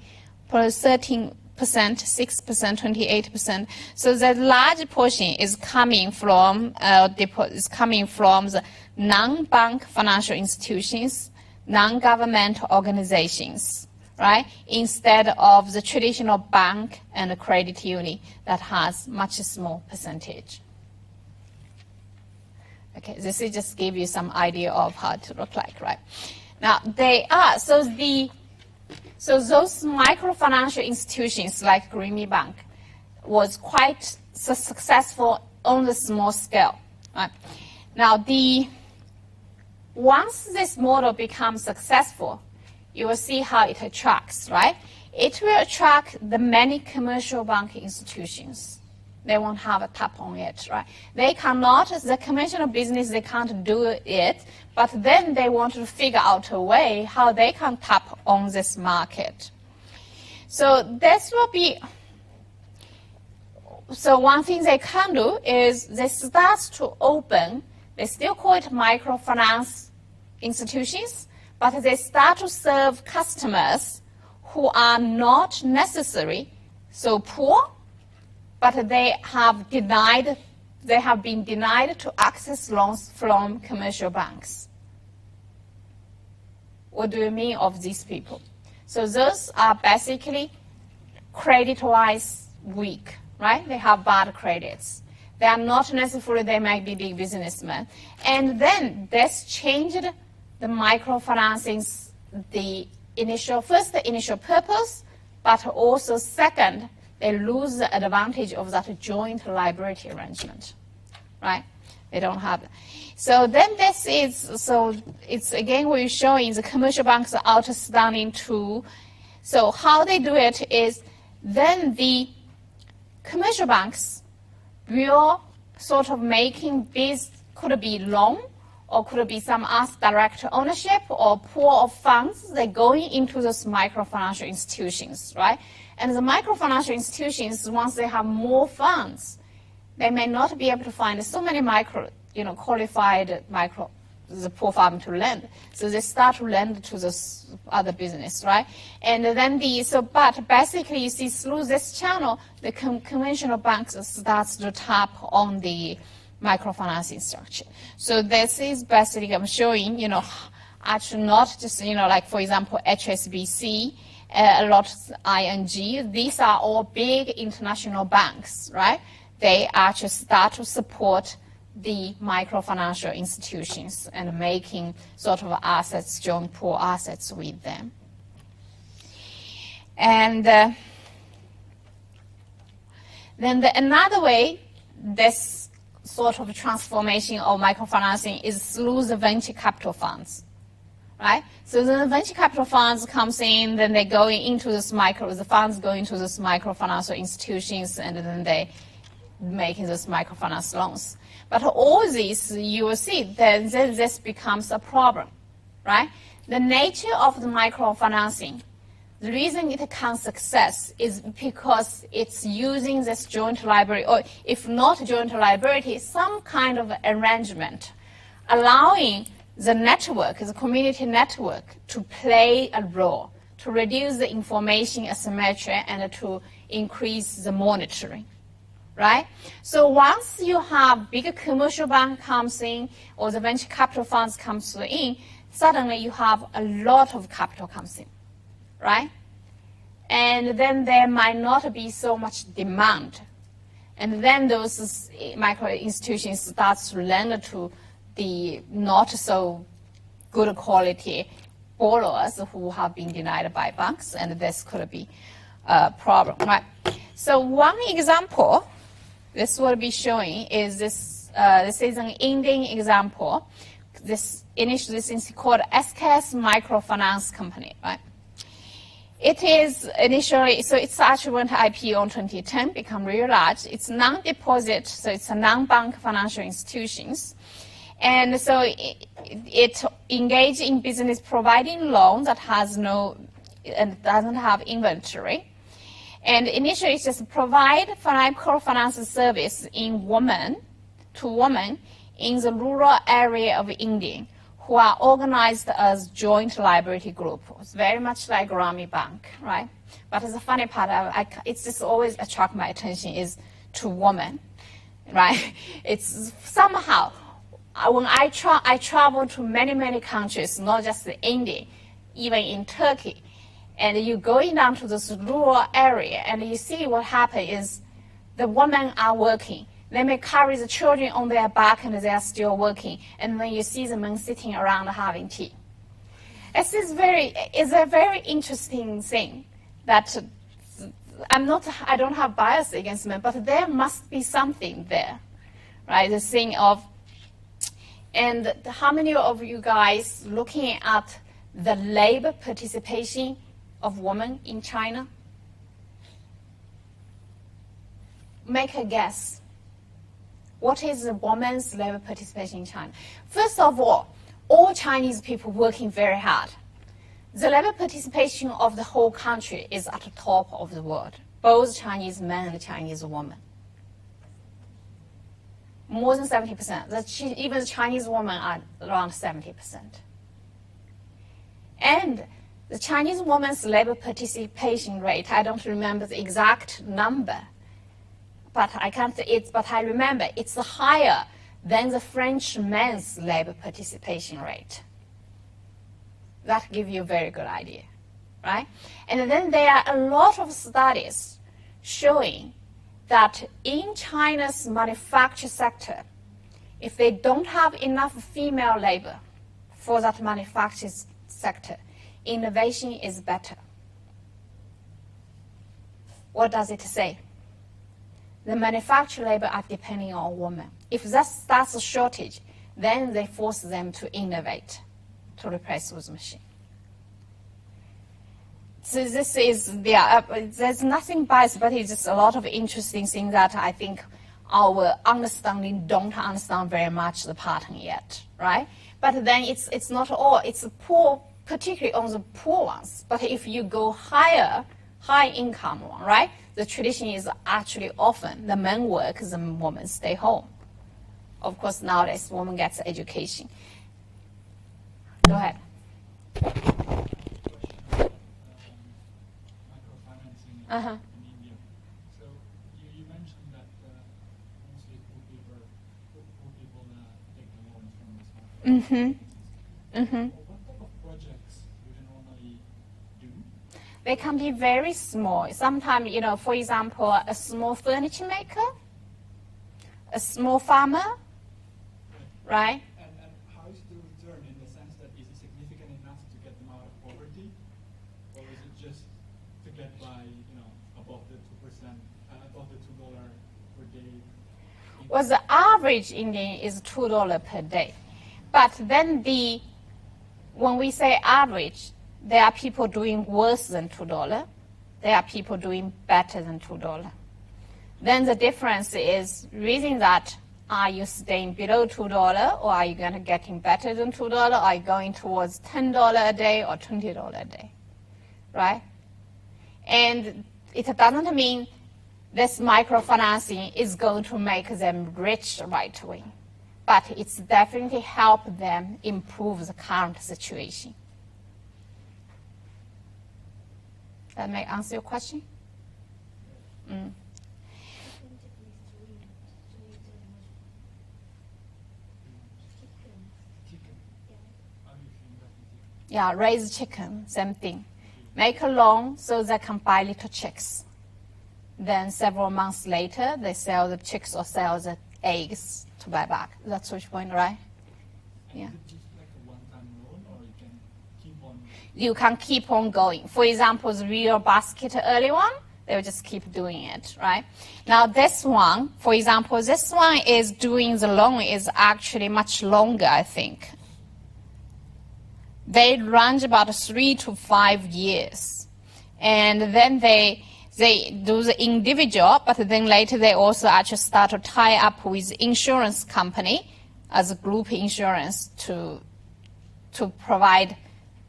for 13%, 6%, 28%. So the large portion is coming from the non-bank financial institutions, non-government organizations, right? Instead of the traditional bank and the credit union that has much small percentage. Okay, this is just give you some idea of how to look like, right? Now so those microfinancial institutions like Greenme Bank was quite successful on the small scale. Right? Now, once this model becomes successful, you will see how it attracts, right? It will attract the many commercial bank institutions. They won't have a tap on it, right? They cannot, the conventional business, they can't do it, but then they want to figure out a way how they can tap on this market. So this will be, so one thing they can do is they start to open, they still call it microfinance institutions, but they start to serve customers who are not necessarily so poor, but they have been denied to access loans from commercial banks. What do you mean of these people? So those are basically credit-wise weak, right? They have bad credits. They are not necessarily, they might be big businessmen. And then this changed the microfinancing's, the initial purpose, but also second, they lose the advantage of that joint liability arrangement, right? They don't have it. So then this is, so it's again we're showing the commercial banks are outstanding too. So how they do it is then the commercial banks will sort of making this, could be loan or could be some direct ownership or pool of funds, they're going into those microfinancial institutions, right? And the microfinancial institutions, once they have more funds, they may not be able to find so many qualified the poor farm to lend. So they start to lend to this other business, right? And then but basically you see through this channel, the conventional banks starts to tap on the microfinancing structure. So this is basically, I'm showing, actually not just, like for example, HSBC, a lot of ING, these are all big international banks, right? They actually start to support the microfinancial institutions and making sort of assets, joint pool assets with them. And then another way this sort of transformation of microfinancing is through the venture capital funds. Right? So the venture capital funds comes in, then they go into the funds go into this microfinancial institutions, and then they making those microfinance loans. But all these, you will see that this becomes a problem, right? The nature of the microfinancing, the reason it can success is because it's using this joint liability, or if not joint liability, some kind of arrangement, allowing the network, the community network, to play a role, to reduce the information asymmetry and to increase the monitoring, right? So once you have bigger commercial bank comes in or the venture capital funds comes in, suddenly you have a lot of capital comes in, right? And then there might not be so much demand. And then those micro institutions start to lend to the not so good quality borrowers who have been denied by banks, and this could be a problem, right? So one example, this will be showing is this. This is an Indian example. This is called SKS Microfinance Company, right? It is initially, so it's actually went IPO in 2010, become really large. It's non-deposit, so it's a non-bank financial institutions. And so it engaged in business providing loan that has no, and doesn't have inventory. And initially it's just provide microfinance service in to women in the rural area of India who are organized as joint liability group. It's very much like Grameen Bank, right? But the funny part, it's just always attract my attention is to women, right? It's somehow, when I travel to many countries, not just India, even in Turkey, and you going down to this rural area and you see what happens is the women are working. They may carry the children on their back and they are still working. And then you see the men sitting around having tea. It's a very interesting thing that I don't have bias against men, but there must be something there, right? The thing of, and how many of you guys looking at the labor participation of women in China? Make a guess. What is the women's labor participation in China? First of all Chinese people working very hard. The labor participation of the whole country is at the top of the world, both Chinese men and Chinese women. More than 70%. Even the Chinese women are around 70%. And the Chinese women's labor participation rate, I don't remember the exact number, but I remember it's higher than the French men's labor participation rate. That gives you a very good idea, right? And then there are a lot of studies showing that in China's manufacturing sector, if they don't have enough female labor for that manufacturing sector, innovation is better. What does it say? The manufacturing labor are depending on women. If that's a shortage, then they force them to innovate, to replace those machines. So this is, there's nothing biased, but it's just a lot of interesting things that I think our understanding don't understand very much the pattern yet, right? But then it's not all, it's poor, particularly on the poor ones. But if you go high income one, right? The tradition is actually often the men work, the women stay home. Of course, nowadays, women gets education. Go ahead. Microfinancing Uh-huh. in India. So you mentioned that mostly poor people take the loans from this market. What type of projects do they normally do? They can be very small. Sometimes, for example, a small furniture maker, a small farmer, right? And how is the return in the sense that is it significant enough to get them out of poverty? Or is it just to get by, above the 2%, above the $2 per day? Well, the average Indian is $2 per day. But then when we say average, there are people doing worse than $2. There are people doing better than $2. Then the difference is reason that are you staying below $2, or are you going to getting better than $2? Are you going towards $10 a day or $20 a day, right? And it doesn't mean this microfinancing is going to make them rich right away, but it's definitely help them improve the current situation. That may answer your question? Mm. Yeah, raise chicken, same thing. Make a loan so they can buy little chicks. Then several months later, they sell the chicks or sell the eggs to buy back. That's which point, right? Yeah. Is it just like a one-time loan, or you can keep on? You can keep on going. For example, the real basket early one, they will just keep doing it, right? Now this one, for example, this one is doing the loan is actually much longer, I think. They run about 3 to 5 years. And then they do the individual, but then later they also actually start to tie up with insurance company as a group insurance to provide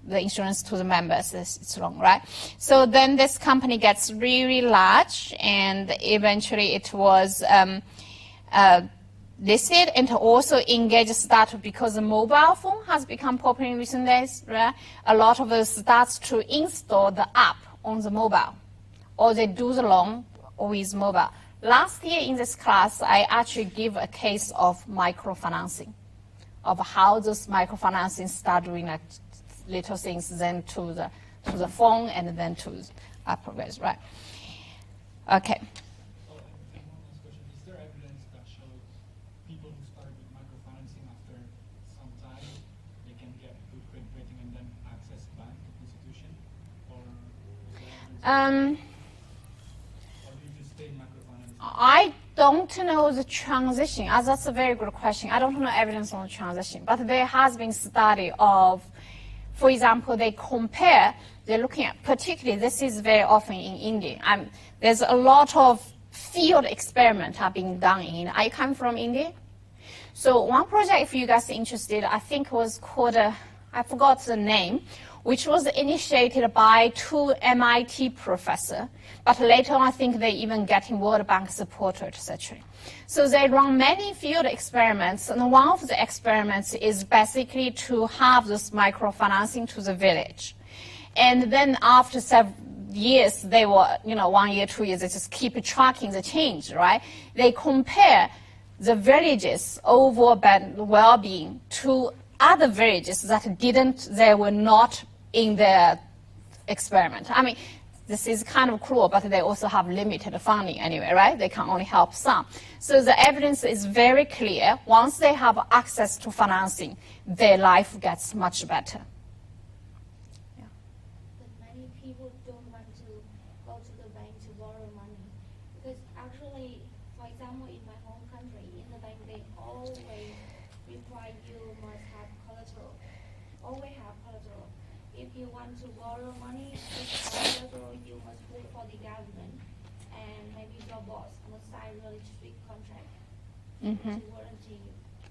the insurance to the members. It's long, right? So then this company gets really large, and eventually it was listed and also engage startup because the mobile phone has become popular in recent days, right? A lot of us starts to install the app on the mobile, or they do the loan with mobile. Last year in this class, I actually give a case of microfinancing, of how this microfinancing start doing like little things, then to the phone and then to Apple, right? Okay. Oh, and one last question. Is there evidence that shows people who started with microfinancing after some time, they can get good credit rating and then access bank institution? Or is there evidence? Or do you just stay in microfinancing? I don't know the transition. That's a very good question. I don't know evidence on the transition, but there has been study of, for example, they compare, they're looking at, particularly this is very often in India. There's a lot of field experiments are being done in India. I come from India. So one project, if you guys are interested, I think was called, I forgot the name, which was initiated by 2 MIT professors, but later on I think they even getting World Bank support, etc. So they run many field experiments, and one of the experiments is basically to have this microfinancing to the village. And then after several years, they were, 1 year, 2 years, they just keep tracking the change, right? They compare the villages' overall well-being to other villages that they were not in the experiment. I mean, this is kind of cruel, but they also have limited funding anyway, right? They can only help some. So the evidence is very clear. Once they have access to financing, their life gets much better. But many people don't want to go to the bank to borrow money. Because actually, for example, in my home country, in the bank, they always require you must have collateral. Always have collateral. If you want to borrow money, you must pay for the government, and maybe your boss must sign really strict contract to warranty you.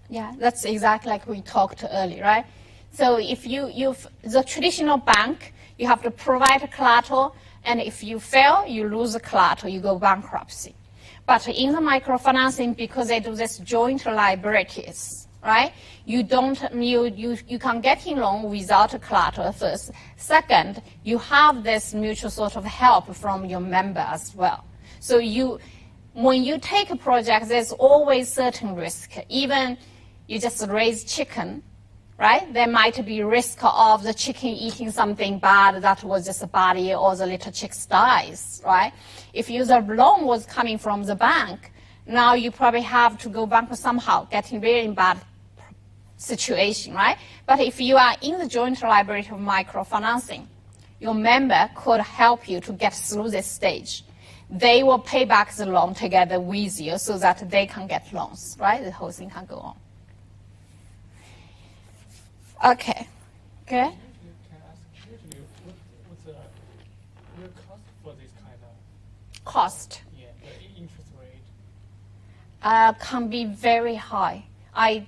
Yeah, that's exactly like we talked earlier, right? So if the traditional bank, you have to provide a collateral, and if you fail, you lose the collateral, you go bankruptcy. But in the microfinancing, because they do this joint liabilities, right? You can get in loan without a collateral first. Second, you have this mutual sort of help from your member as well. So when you take a project, there's always certain risk. Even you just raise chicken, right? There might be risk of the chicken eating something bad that was just a body, or the little chicks dies, right? If the loan was coming from the bank, now you probably have to go bankrupt somehow, getting really bad situation, right? But if you are in the joint liability of microfinancing, your member could help you to get through this stage. They will pay back the loan together with you so that they can get loans, right? The whole thing can go on. Okay, good. Can I ask, usually, what's the real cost for this kind of, Cost. the interest rate? can be very high.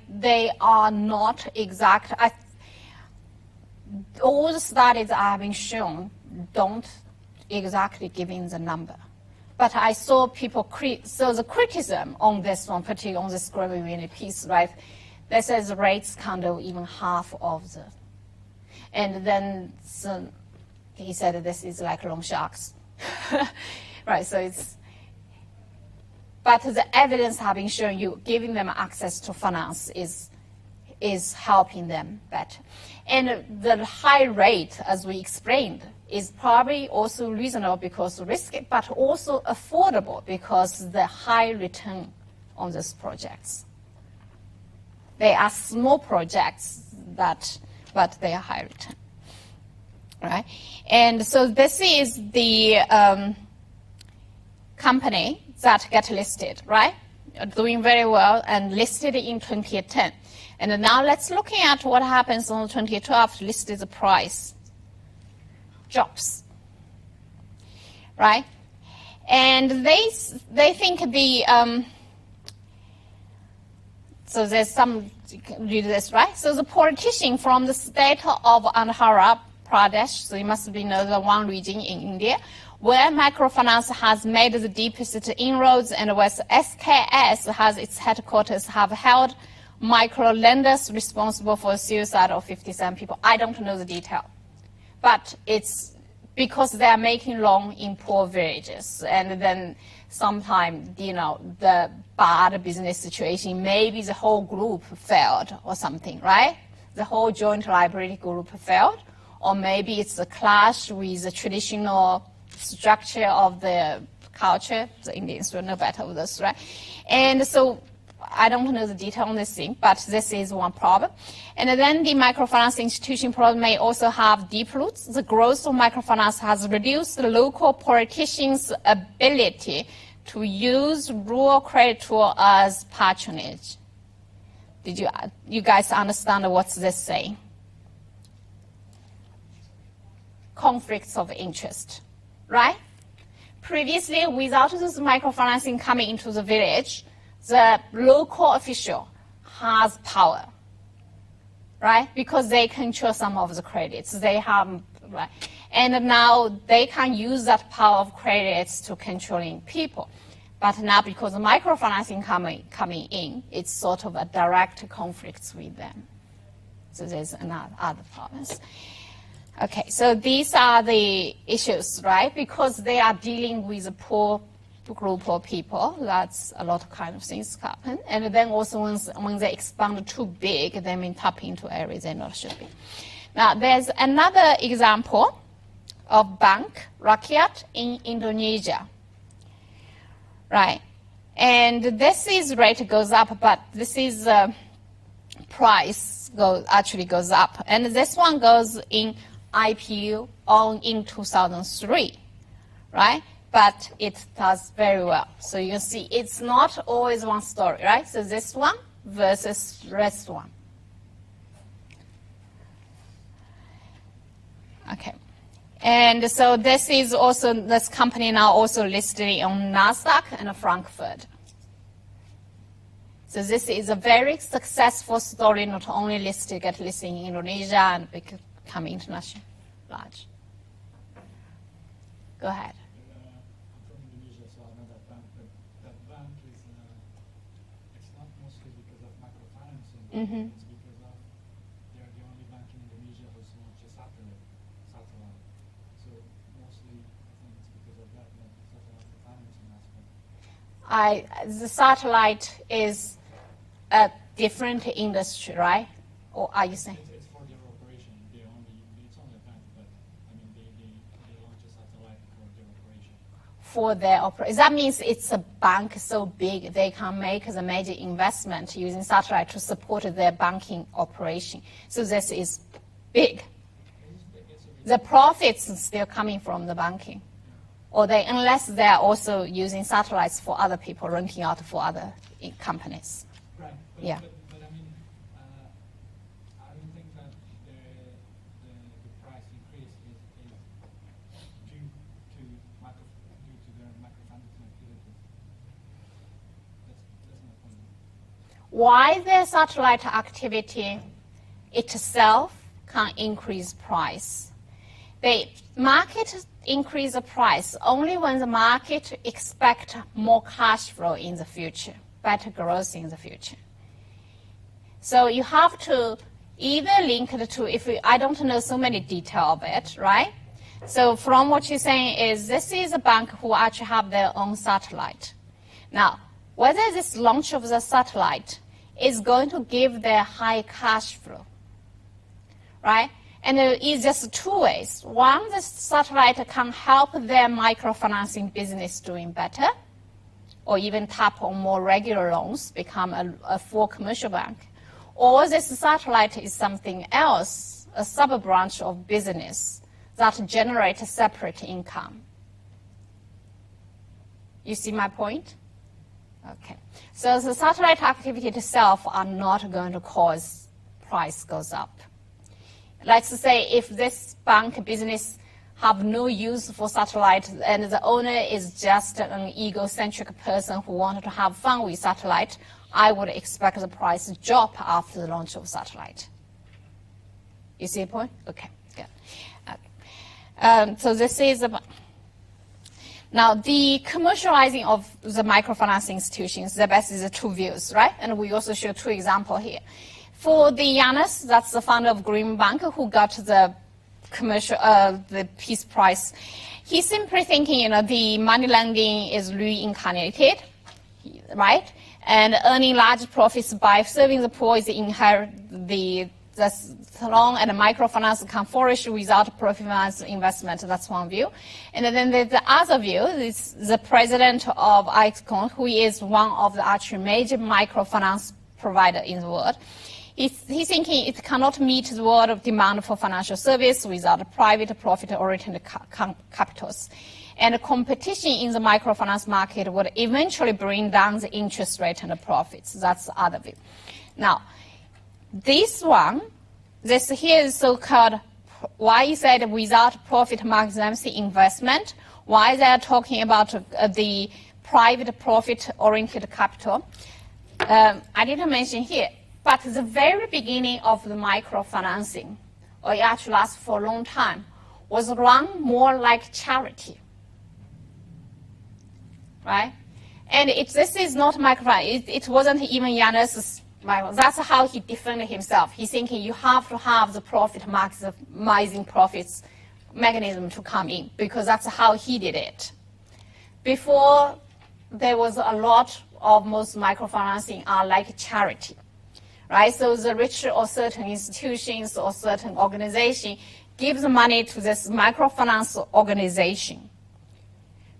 They are not exact. All the studies I have been shown don't exactly give in the number. But I saw people, so the criticism on this one, particularly on this Gravy unit piece, right? They says the rates kind of even half of the, and then he said this is like loan sharks, right? So it's, but the evidence having shown you giving them access to finance is helping them better. And the high rate, as we explained, is probably also reasonable because risky, but also affordable because the high return on these projects. They are small projects but they are high return, right? And so this is the company that get listed, right? Doing very well and listed in 2010. And now let's looking at what happens on 2012 listed the price drops, right? And they think the so there's some, you can read this, right? So the politician from the state of Andhra Pradesh, so you must be know the one region in India, where microfinance has made the deepest inroads and where SKS has its headquarters, have held micro lenders responsible for the suicide of 57 people. I don't know the detail, but it's because they are making loan in poor villages, and then sometimes, the bad business situation, maybe the whole group failed or something, right? The whole joint liability group failed, or maybe it's a clash with the traditional structure of the culture. The Indians will know better with this, right? And so I don't know the detail on this thing, but this is one problem. And then the microfinance institution problem may also have deep roots. The growth of microfinance has reduced the local politicians' ability to use rural credit tool as patronage. Did you guys understand what's this saying? Conflicts of interest, right? Previously, without this microfinancing coming into the village, the local official has power, right? Because they control some of the credits. They have, right? And now they can use that power of credits to controlling people. But now because the microfinancing coming in, it's sort of a direct conflict with them. So there's other problems. Okay, so these are the issues, right? Because they are dealing with a poor group of people, that's a lot of kind of things happen. And then also when they expand too big, they may tap into areas they not should be. Now there's another example of Bank Rakyat in Indonesia, right? And this is rate goes up, but this is price actually goes up. And this one goes in IPO in 2003, right? But it does very well. So you can see it's not always one story, right? So this one versus rest one. Okay. And so this is also, this company now also listed on NASDAQ and Frankfurt. So this is a very successful story, not only get listed in Indonesia and become international large. Go ahead. I'm from Indonesia, so I know that bank, but that bank is, it's not mostly because of microfinancing, it's because of they're the only bank in Indonesia who's launched a satellite. So mostly I think it's because of that, not because of the financing aspect. The satellite is a different industry, right? Or are you saying? It's for their operation. It's only a bank, but I mean they launch a satellite for their operation. For their operation. That means it's a bank so big they can make the major investment using satellite to support their banking operation. So this is big. The profits are still coming from the banking. Or unless they're also using satellites for other people, renting out for other companies. Right. But, Yeah. But I mean, I don't think that the price increase is due to their microfinancing activities. That's why the satellite activity itself can increase price. The market increase the price only when the market expect more cash flow in the future, better growth in the future. So you have to either link the two, I don't know so many detail of it, right? So from what you're saying is this is a bank who actually have their own satellite. Now, whether this launch of the satellite is going to give their high cash flow, right? And it's just two ways. One, the satellite can help their microfinancing business doing better, or even tap on more regular loans, become a full commercial bank. Or this satellite is something else, a sub-branch of business that generates separate income. You see my point? Okay. So the satellite activity itself are not going to cause price goes up. Let's say if this bank business have no use for satellite and the owner is just an egocentric person who wanted to have fun with satellite, I would expect the price to drop after the launch of satellite. You see the point? Okay, good. So this is about. Now, the commercializing of the microfinance institutions, the best is the two views, right? And we also show two examples here. For the Yanis, that's the founder of Green Bank, who got the commercial, the piece price. He's simply thinking, the money lending is reincarnated, right? And earning large profits by serving the poor is the long and microfinance can flourish without profit finance investment. That's one view. And then the other view is the president of ICON, who is one of the actually major microfinance provider in the world. He's thinking it cannot meet the world of demand for financial service without private profit-oriented capitals. And competition in the microfinance market would eventually bring down the interest rate and the profits. That's the other view. Now, this here is so-called, why is that without profit maximizing investment? Why they are talking about the private profit-oriented capital? I didn't mention here, but the very beginning of the microfinancing, or it actually lasts for a long time, was run more like charity, right? And this is not microfinance. It wasn't even Yanis. That's how he defended himself. He's thinking you have to have the profit maximizing profits mechanism to come in, because that's how he did it. Before, there was a lot of most microfinancing are like charity, right? So the rich or certain institutions or certain organization gives money to this microfinance organization.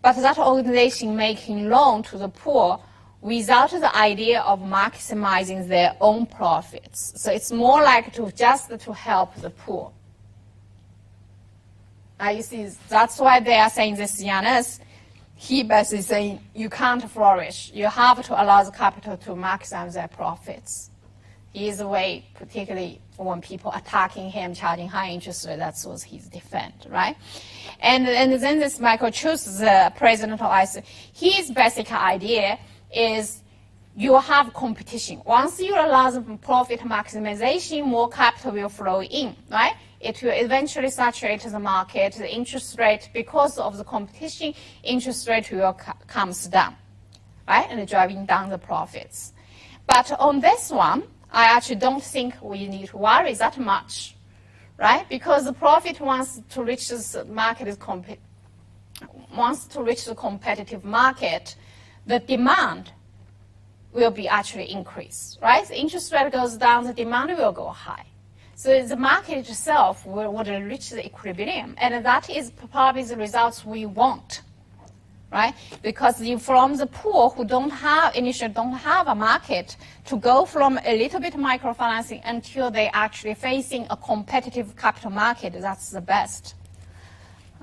But that organization making loan to the poor without the idea of maximizing their own profits. So it's more like just to help the poor. You see, that's why they are saying this, Yanis. He basically saying you can't flourish. You have to allow the capital to maximize their profits. He is the way, particularly when people attacking him, charging high interest rate, that's what his defense, right? And then this Michael Chus, the president of ICE, his basic idea is you have competition. Once you allow the profit maximization, more capital will flow in, right? It will eventually saturate the market. The interest rate, because of the competition, interest rate will comes down, right? And driving down the profits. But on this one, I actually don't think we need to worry that much, right? Because the profit wants to reach the market wants to reach the competitive market, the demand will be actually increased, right? The interest rate goes down, the demand will go high. So the market itself would reach the equilibrium, and that is probably the results we want, right? Because from the poor who initially don't have a market to go from a little bit microfinancing until they actually facing a competitive capital market, that's the best.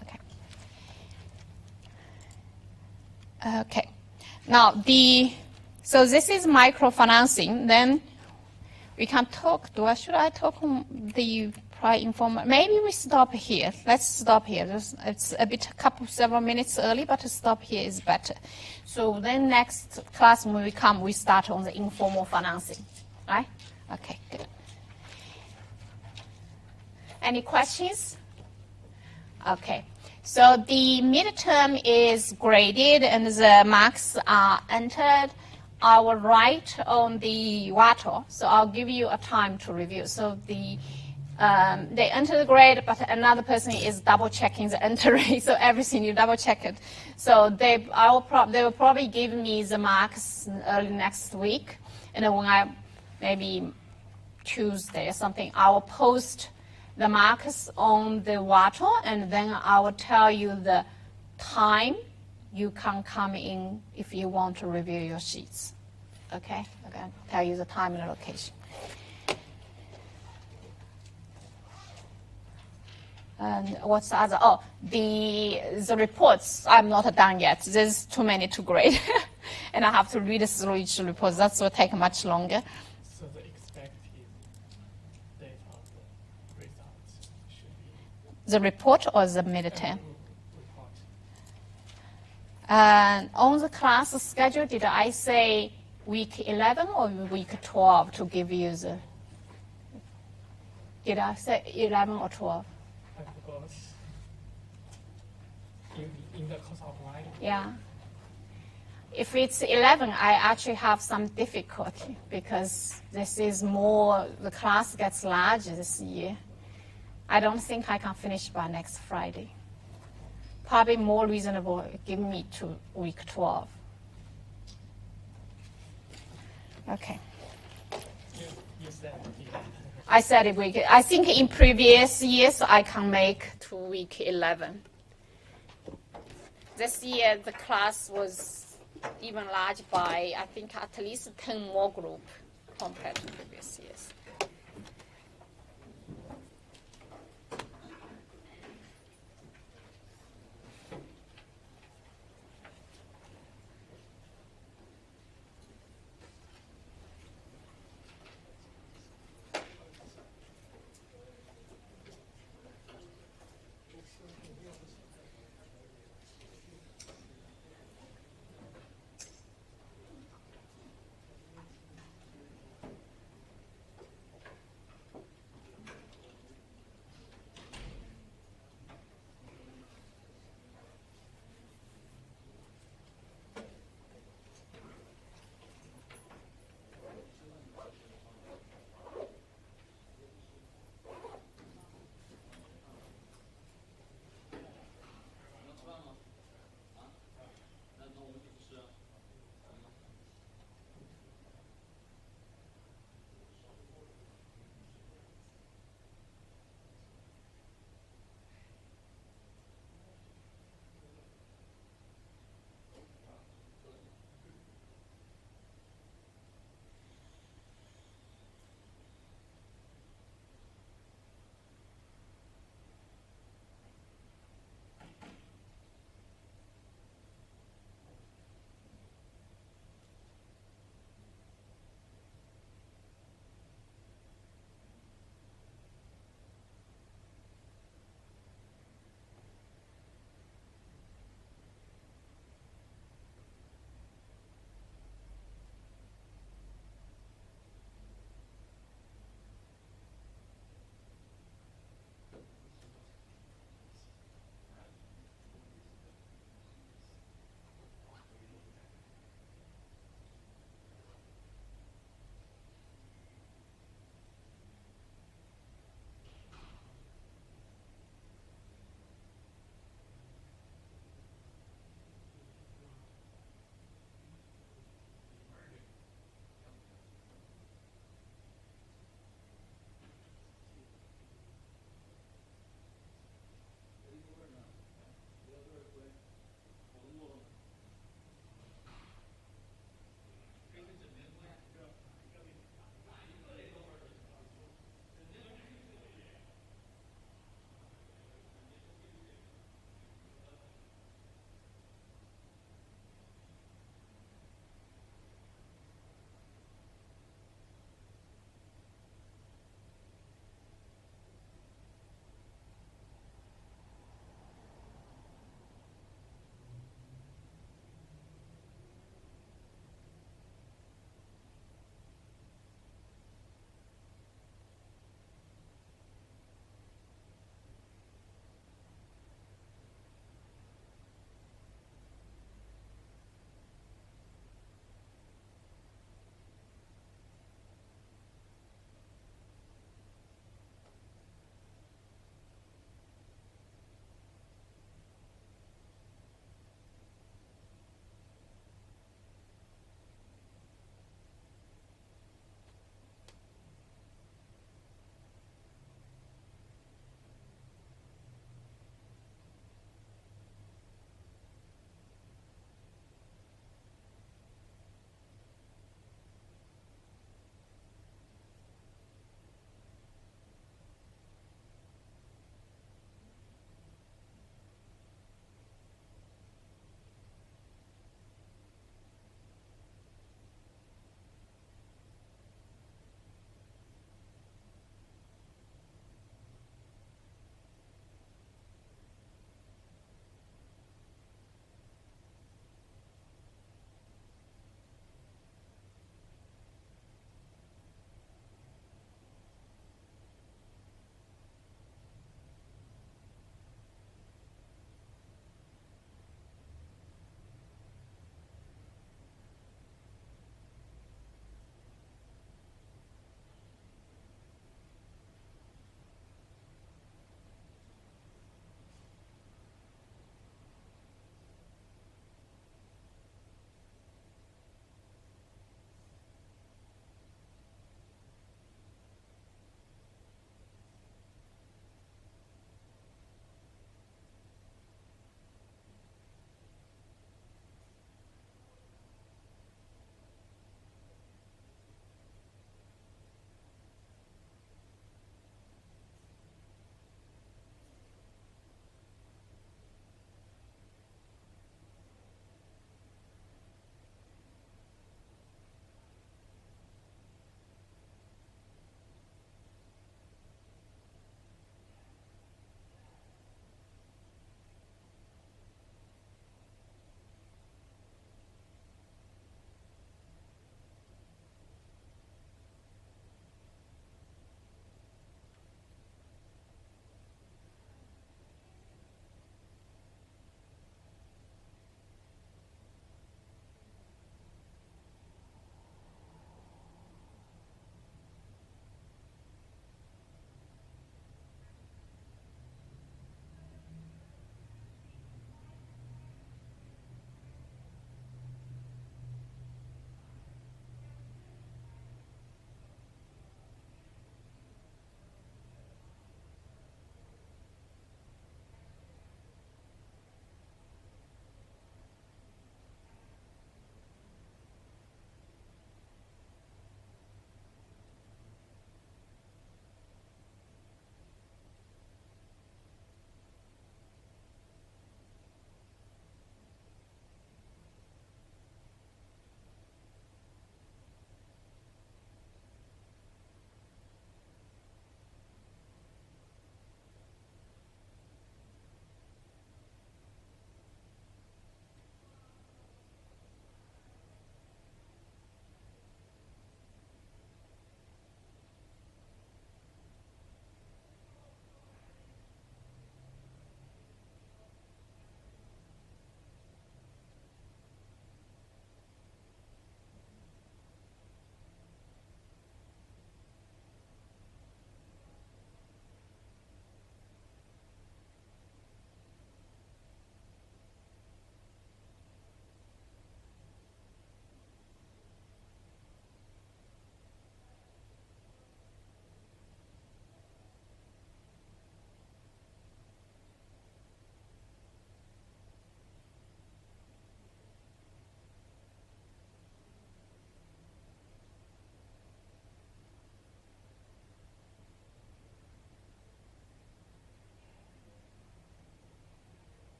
Okay. Okay. Now so this is microfinancing. Then we can talk. Should I talk on the try informal. Maybe we stop here. Let's stop here. It's a bit, several minutes early, but to stop here is better. So then next class when we come, we start on the informal financing, right? Okay, good. Any questions? Okay. So the midterm is graded and the marks are entered. I will write on the WATO, so I'll give you a time to review. So they enter the grade, but another person is double checking the entry, so everything you double check it. So they will probably give me the marks early next week, and then when maybe Tuesday or something, I will post the marks on the WATO, and then I will tell you the time you can come in if you want to review your sheets. Okay? I'm going to tell you the time and the location. And what's the other? Oh, the reports, I'm not done yet. There's too many to grade. And I have to read through each report. That will take much longer. So the expected date of the results should be? The report or the midterm? Report. And on the class schedule, did I say week 11 or week 12 to give you the? Did I say 11 or 12? I forgot. In the course of writing. Yeah. If it's 11, I actually have some difficulty because this is more, the class gets larger this year. I don't think I can finish by next Friday. Probably more reasonable, give me to week 12. Okay. You said, yeah. I said it week. I think in previous years I can make to week 11. This year the class was even large by I think at least 10 more group compared to previous years.